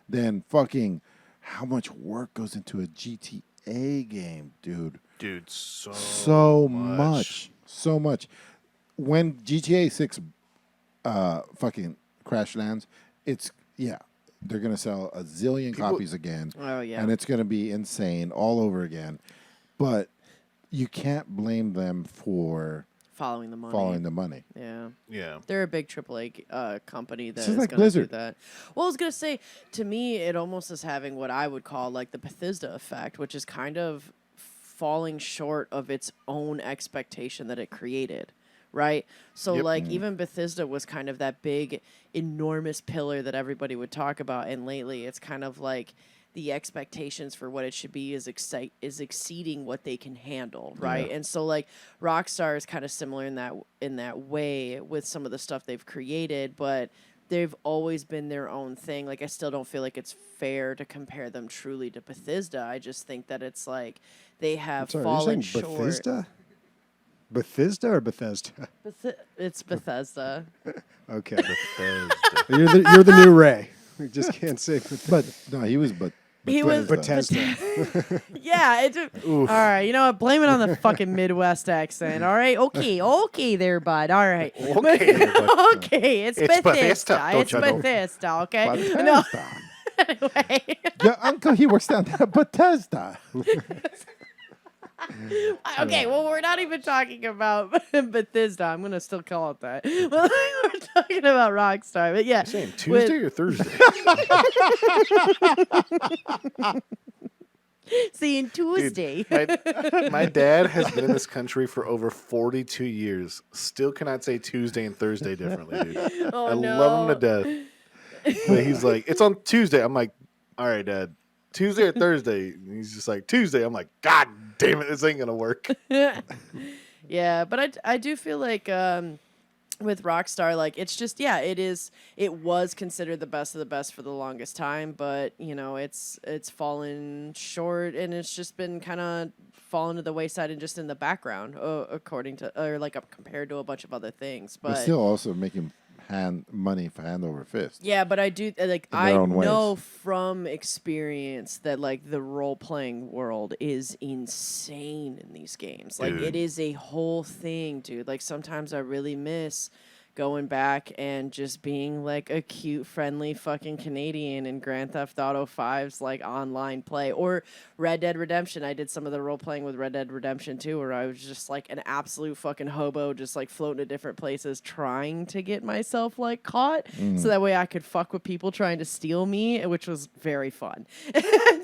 than fucking how much work goes into a GTA game, dude. dude, So much. So much. When GTA 6 fucking crash lands, they're going to sell a zillion copies again. Oh, yeah. And it's going to be insane all over again. But you can't blame them for Following the money. following the money. Yeah. yeah. They're a big AAA company that This is is like going to do Blizzard. that. Well, I was going to say, to me, it almost is having what I would call like the Bethesda effect, which is kind of falling short of its own expectation that it created, right? So, Yep. like, even Bethesda was kind of that big, enormous pillar that everybody would talk about, and lately it's kind of like the expectations for what it should be is exceeding what they can handle, right? Yeah. And so like Rockstar is kind of similar in that way with some of the stuff they've created, but they've always been their own thing. Like I still don't feel like it's fair to compare them truly to Bethesda. I just think that it's like they have Sorry, fallen you're saying short. Bethesda? Bethesda or Bethesda? It's Bethesda. Okay. You're the new Ray. We just can't say Bethesda. But no, he was He was Bethesda. Yeah, all right. You know what? Blame it on the fucking Midwest accent. All right, okay, there, bud. All right, okay, it's Bethesda. Bethesda, don't It's you know? Bethesda. Okay, no. Anyway, Your uncle, he works down there at Bethesda. okay. Well, we're not even talking about Bethesda. I'm gonna still call it that. Well, we're talking about Rockstar, but yeah. You're saying Tuesday or Thursday? Seeing Tuesday. Dude, my dad has been in this country for over 42 years. Still cannot say Tuesday and Thursday differently, dude. Oh, I no. love him to death. But he's like, it's on Tuesday. I'm like, all right, Dad. Tuesday or Thursday? And he's just like, Tuesday. I'm like, God damn it, this ain't gonna work. Yeah, but I do feel like with Rockstar, like it's just it was considered the best of the best for the longest time, but it's fallen short and it's just been kind of fallen to the wayside and just in the background, compared to a bunch of other things. But But still also making money for hand over fist. yeah, but I do like In I their own know ways. from experience that like the role playing world is insane in these games. Like Dude. it is a whole thing, dude. Like sometimes I really miss going back and just being like a cute, friendly fucking Canadian in Grand Theft Auto 5's like online play, or Red Dead Redemption. I did some of the role playing with Red Dead Redemption too, where I was just like an absolute fucking hobo, just like floating to different places, trying to get myself like caught, so that way I could fuck with people trying to steal me, which was very fun.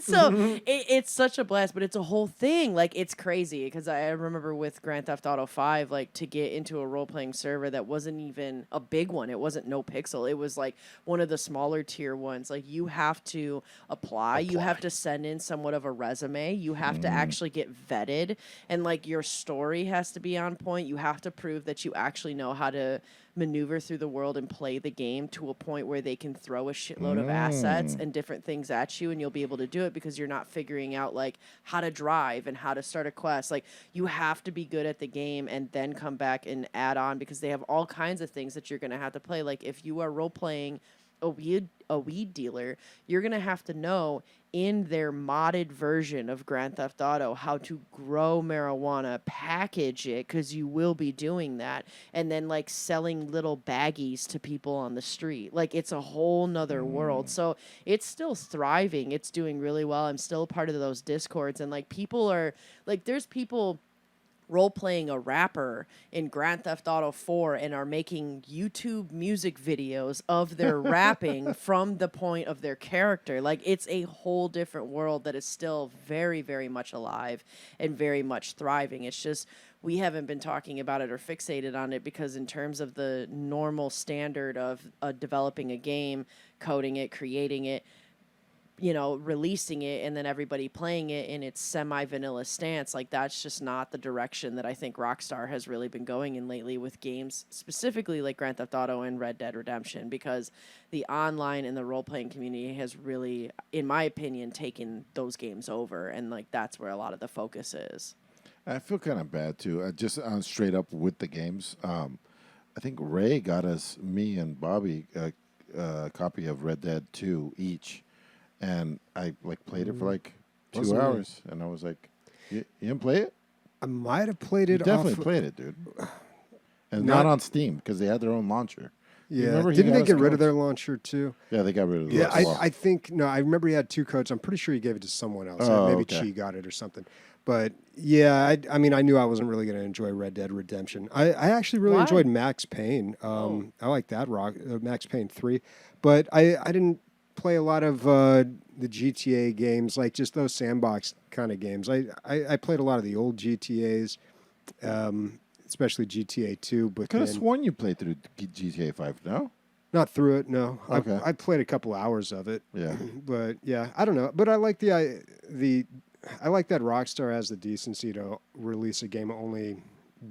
So it's such a blast, but it's a whole thing. Like, it's crazy because I remember with Grand Theft Auto 5, like, to get into a role playing server that wasn't even a big one. It wasn't No Pixel. It was like one of the smaller tier ones. Like, you have to apply. You have to send in somewhat of a resume. You have to actually get vetted, and like your story has to be on point. You have to prove that you actually know how to maneuver through the world and play the game to a point where they can throw a shitload of assets and different things at you, and you'll be able to do it because you're not figuring out like how to drive and how to start a quest. Like, you have to be good at the game and then come back and add on, because they have all kinds of things that you're going to have to play. Like, if you are role playing a weed dealer, you're going to have to know in their modded version of Grand Theft Auto how to grow marijuana, package it, because you will be doing that, and then like selling little baggies to people on the street. Like, it's a whole nother world. So it's still thriving. It's doing really well. I'm still a part of those Discords, and like people are like, there's people role-playing a rapper in Grand Theft Auto 4 and are making YouTube music videos of their rapping from the point of their character. Like, it's a whole different world that is still very, very much alive and very much thriving. It's just we haven't been talking about it or fixated on it because in terms of the normal standard of developing a game, coding it, creating it, you know, releasing it and then everybody playing it in its semi-vanilla stance, like, that's just not the direction that I think Rockstar has really been going in lately with games, specifically like Grand Theft Auto and Red Dead Redemption, because the online and the role-playing community has really, in my opinion, taken those games over, and like that's where a lot of the focus is. I feel kind of bad too. Just straight up with the games. I think Ray got us, me and Bobby, a copy of Red Dead 2 each. And I like played it for like 2 hours, and I was like, "You didn't play it? I might have played it. You definitely played it, dude. And not on Steam because they had their own launcher. Yeah, didn't they get rid of their launcher too? Yeah, they got rid of the launcher. Yeah, I think no. I remember he had 2 codes. I'm pretty sure he gave it to someone else. Maybe Chi got it or something. But yeah, I mean, I knew I wasn't really going to enjoy Red Dead Redemption. I actually really enjoyed Max Payne. I like that Max Payne 3, but I didn't play a lot of the GTA games, like just those sandbox kind of games. I played a lot of the old GTAs, especially GTA 2. But I could have sworn you played through GTA 5, no? Not through it, no. Okay. I played a couple hours of it. Yeah. But yeah, I don't know. But I like I like that Rockstar has the decency to release a game only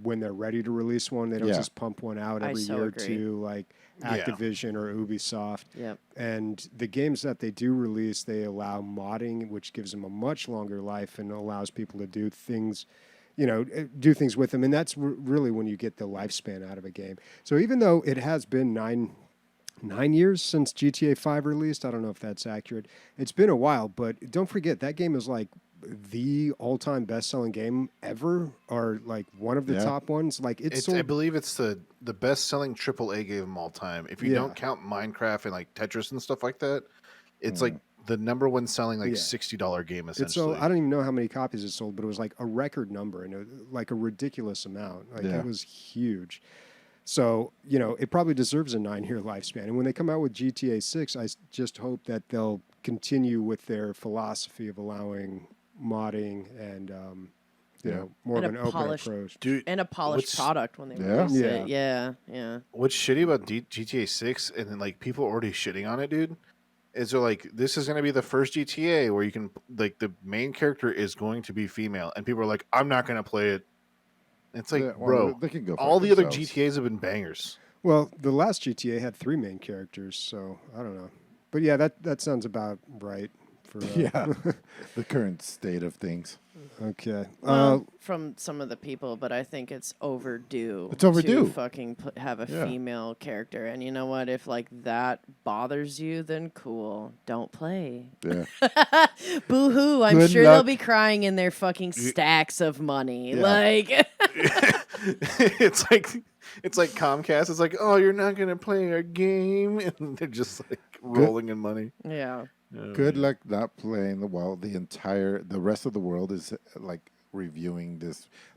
when they're ready to release one. They don't just pump one out every year or two like Activision or Ubisoft. Yep. And the games that they do release, they allow modding, which gives them a much longer life and allows people to do things, do things with them. And that's really when you get the lifespan out of a game. So even though it has been nine years since GTA 5 released, I don't know if that's accurate. It's been a while, but don't forget that game is like the all-time best-selling game ever, or like one of the top ones. Like I believe it's the best-selling AAA game of all time. If you don't count Minecraft and like Tetris and stuff like that, it's like the number one selling like $60 game essentially. I don't even know how many copies it sold, but it was like a record number and like a ridiculous amount. Like it was huge. So, it probably deserves a 9-year lifespan. And when they come out with GTA 6, I just hope that they'll continue with their philosophy of allowing modding and, more of an open approach. Dude, and a polished product when they release it. Yeah. What's shitty about GTA 6, and then like people are already shitting on it, dude, is they're like, this is going to be the first GTA where you can, like, the main character is going to be female. And people are like, I'm not going to play it. It's like, bro, they can go all the other GTAs have been bangers. Well, the last GTA had 3 main characters, so I don't know. But yeah, that sounds about right for the current state of things. Okay. Well, from some of the people, but I think it's overdue. It's overdue. To fucking have a female character, and you know what? If like that bothers you, then cool, don't play. Yeah. Boo hoo! I'm Good sure luck. they'll be crying in their fucking stacks of money. Yeah. Like, It's like It's like Comcast. It's like, oh, you're not gonna play our game, and they're just like rolling in money. Yeah. Oh, Good man. luck not playing while the rest of the world is like reviewing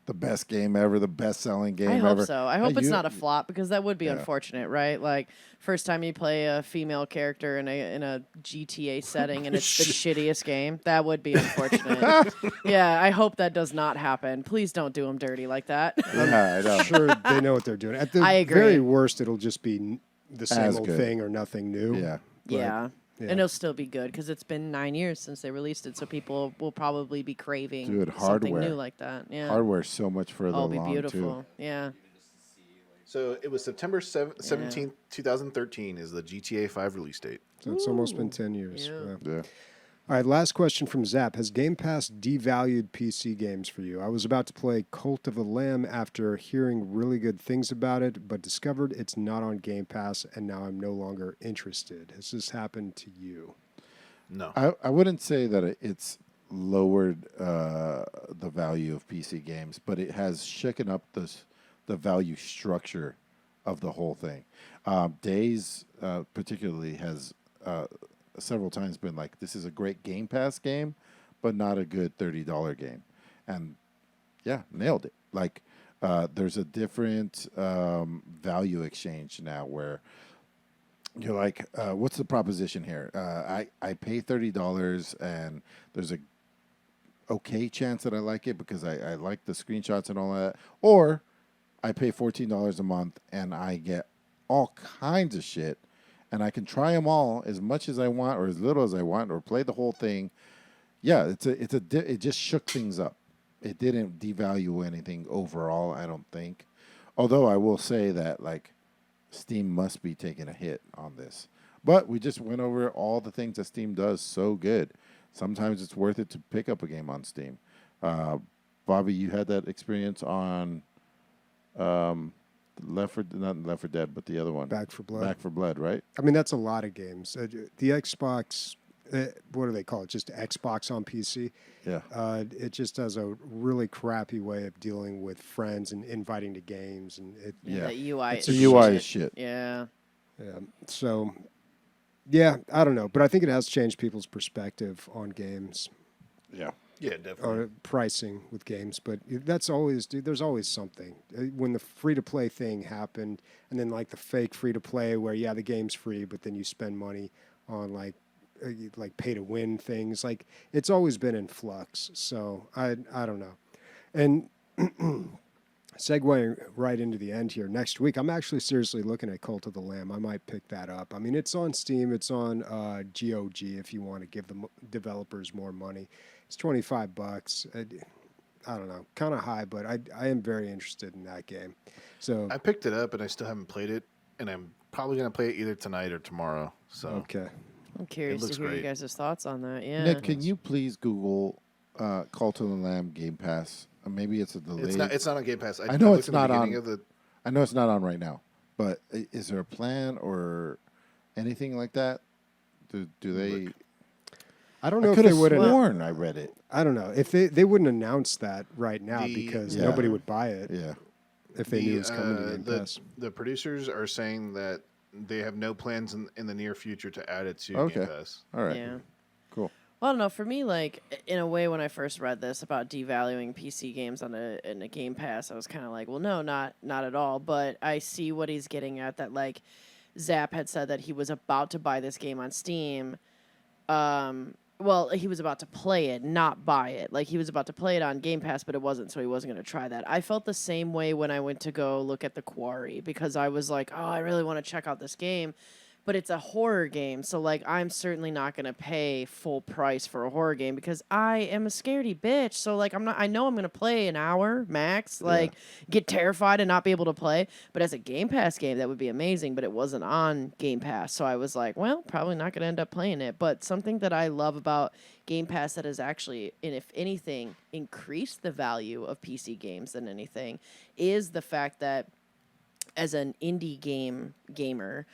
the best game ever, the best selling game I ever. hope so. I hope it's You- not a flop because that would be Yeah. unfortunate, right? Like first time you play a female character in a GTA setting and it's the shittiest game. That would be unfortunate. Yeah, I hope that does not happen. Please don't do them dirty like that. Yeah, I know. I'm sure they know what they're doing. At the I agree. very worst, it'll just be the same As old good. thing or nothing new. Yeah. But, yeah. yeah. And it'll still be good because it's been 9 years since they released it, so people will probably be craving Dude, something hardware. new like that. Yeah, Hardware's so much further all be along beautiful. too. Yeah, So it was September 17th, 2013 is the GTA 5 release date. So it's almost been 10 years. Yeah. Yeah. Yeah. All right, last question from Zap. Has Game Pass devalued PC games for you? I was about to play Cult of the Lamb after hearing really good things about it, but discovered it's not on Game Pass, and now I'm no longer interested. Has this happened to you? No. I wouldn't say that it's lowered the value of PC games, but it has shaken up the value structure of the whole thing. Days particularly has several times been like, this is a great Game Pass game, but not a good $30 game. And yeah, nailed it. Like there's a different value exchange now where you're like, what's the proposition here? I pay $30 and there's a okay chance that I like it because I like the screenshots and all that. Or I pay $14 a month and I get all kinds of shit and I can try them all as much as I want or as little as I want or play the whole thing. Yeah, it just shook things up. It didn't devalue anything overall, I don't think. Although I will say that like Steam must be taking a hit on this. But we just went over all the things that Steam does so good. Sometimes it's worth it to pick up a game on Steam. Bobby, you had that experience on not Left 4 Dead, but the other one. Back 4 Blood. Back 4 Blood, right? I mean, that's a lot of games. The Xbox, what do they call it? Just Xbox on PC. Yeah. It just has a really crappy way of dealing with friends and inviting to games, and it. Yeah. that UI. It's is a UI is shit. Yeah. Yeah. So, yeah, I don't know, but I think it has changed people's perspective on games Yeah. Yeah, definitely. or pricing with games. But that's always, dude. There's always something. When the free to play thing happened, and then like the fake free to play, where yeah, the game's free, but then you spend money on like pay to win things. Like it's always been in flux. So I don't know, and. Segueing right into the end here. Next week, I'm actually seriously looking at Cult of the Lamb. I might pick that up. I mean, it's on Steam. It's on GOG if you want to give the developers more money. It's $25. I don't know, kind of high, but I am very interested in that game. So I picked it up and I still haven't played it, and I'm probably gonna play it either tonight or tomorrow. So okay, I'm curious to looks hear you great. guys' thoughts on that. Yeah. Nick, can you please Google Cult of the Lamb Game Pass? Maybe it's a delayed. it's not on Game Pass. I know looked it's in the not beginning on. of the- I know it's not on right now, but is there a plan or anything like that? Do they? I don't know I if could they have would. sworn I read it. I don't know if they wouldn't announce that right now The- because Yeah. nobody would buy it Yeah. if they knew it was coming to Game the, Pass. the producers are saying that they have no plans in the near future to add it to Okay. Game Pass. All right. Yeah. Cool. Well, I don't know. For me, like in a way, when I first read this about devaluing PC games in a Game Pass, I was kind of like, well, no, not at all. But I see what he's getting at. That like Zap had said that he was about to buy this game on Steam. Well, he was about to play it, not buy it. Like he was about to play it on Game Pass, but it wasn't, so he wasn't going to try that. I felt the same way when I went to go look at The Quarry because I was like, oh, I really want to check out this game. But it's a horror game, so like I'm certainly not gonna pay full price for a horror game because I am a scaredy bitch. So like I know I'm gonna play an hour max, like get terrified and not be able to play. But as a Game Pass game, that would be amazing. But it wasn't on Game Pass, so I was like, well, probably not gonna end up playing it. But something that I love about Game Pass that has actually, and if anything, increased the value of PC games than anything, is the fact that as an indie gamer.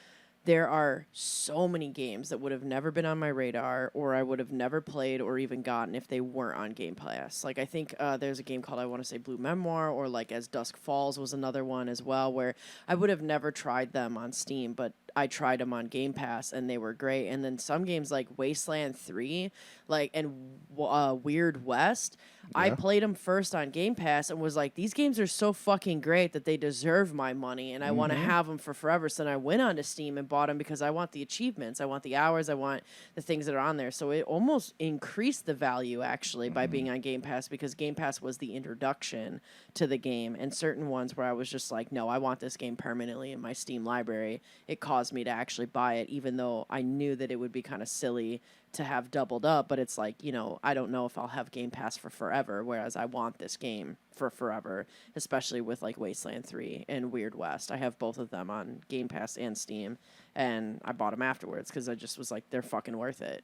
there are so many games that would have never been on my radar or I would have never played or even gotten if they weren't on Game Pass. Like, I think there's a game called, I want to say, Blue Memoir, or like As Dusk Falls was another one as well, where I would have never tried them on Steam, but I tried them on Game Pass and they were great. And then some games like Wasteland 3 and Weird West, I played them first on Game Pass and was like, these games are so fucking great that they deserve my money and I want to have them for forever. So then I went onto Steam and bought them because I want the achievements, I want the hours, I want the things that are on there. So it almost increased the value actually by being on Game Pass, because Game Pass was the introduction to the game, and certain ones where I was just like, no, I want this game permanently in my Steam library, it caused me to actually buy it, even though I knew that it would be kind of silly to have doubled up. But it's like, you know, I don't know if I'll have Game Pass for forever, whereas I want this game for forever, especially with like Wasteland 3 and Weird West. I have both of them on Game Pass and Steam, and I bought them afterwards because I just was like, they're fucking worth it.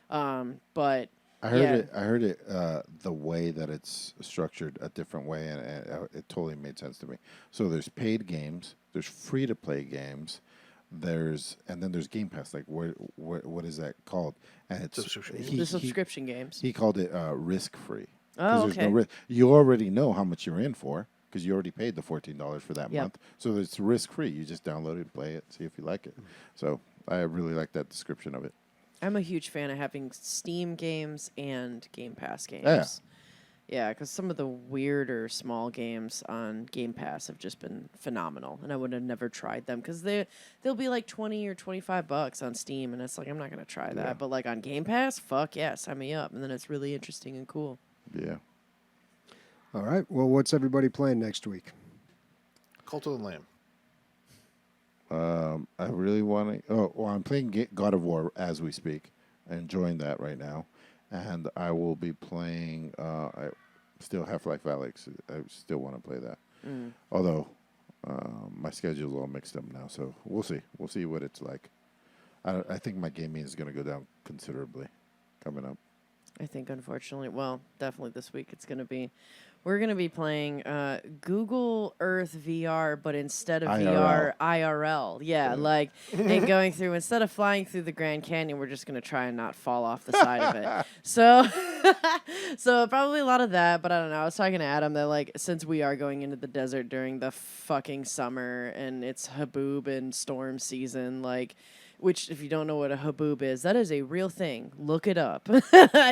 But I heard it. The way that it's structured a different way, and it totally made sense to me. So there's paid games, there's free to play games, and then there's Game Pass. Like what is that called? And it's the subscription games. He called it risk free. Oh, there's okay. no risk. You already know how much you're in for because you already paid the $14 for that month. So it's risk free. You just download it, play it, see if you like it. So I really like that description of it. I'm a huge fan of having Steam games and Game Pass games. Yeah. Yeah, because some of the weirder small games on Game Pass have just been phenomenal, and I would have never tried them because they'll be like $20 or $25 on Steam, and it's like, I'm not gonna try that. But like on Game Pass, fuck yeah, sign me up, and then it's really interesting and cool. Yeah. All right. Well, what's everybody playing next week? Cult of the Lamb. I really want to. I'm playing God of War as we speak. Enjoying that right now, and I will be playing. I still Half-Life Alyx. I still want to play that. Although my schedule's all mixed up now, so we'll see. We'll see what it's like. I think my gaming is going to go down considerably coming up. I think, unfortunately, well, definitely this week we're going to be playing Google Earth VR, but instead of VR, IRL. Yeah, like, and going through, instead of flying through the Grand Canyon, we're just going to try and not fall off the side of it. So probably a lot of that, but I don't know. I was talking to Adam that, like, since we are going into the desert during the fucking summer and it's haboob and storm season, like, which, if you don't know what a haboob is, that is a real thing. Look it up.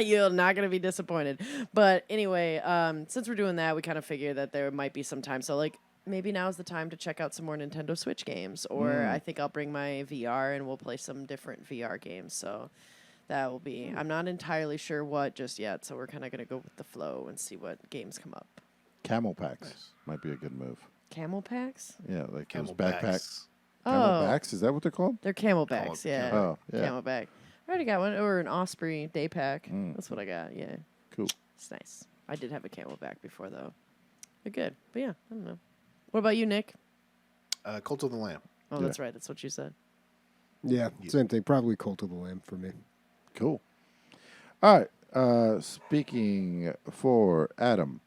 You're not going to be disappointed. But anyway, since we're doing that, we kind of figure that there might be some time. So, like, maybe now's the time to check out some more Nintendo Switch games. Or I think I'll bring my VR and we'll play some different VR games. So that will be... I'm not entirely sure what just yet. So we're kind of going to go with the flow and see what games come up. Camel packs might be a good move. Camel packs? Yeah, like Camel those backpacks. Oh. Camelbacks? Is that what they're called? They're camelbacks, yeah. Oh, yeah. Camelback. I already got one. Or an Osprey day pack. That's what I got, yeah. Cool. It's nice. I did have a camelback before, though. They're good. But yeah, I don't know. What about you, Nick? Cult of the Lamb. Oh, Yeah. that's right. That's what you said. Yeah, same thing. Probably Cult of the Lamb for me. Cool. All right. Speaking for Adam,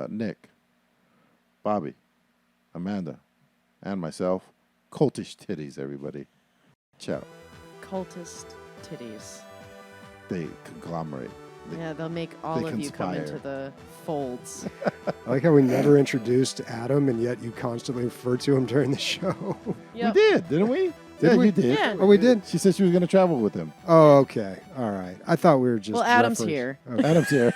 Nick, Bobby, Amanda, and myself, cultish titties, everybody. Ciao. Cultist titties. They conglomerate. Yeah, they'll make all of you come conspire. into the folds. I like how we never introduced Adam, and yet you constantly refer to him during the show. Yep. We did, didn't we? Did we? You did. Yeah. Oh, we did? She said she was going to travel with him. Oh, okay. All right. I thought we were just... Well, Adam's referenced- here. Okay. Adam's here.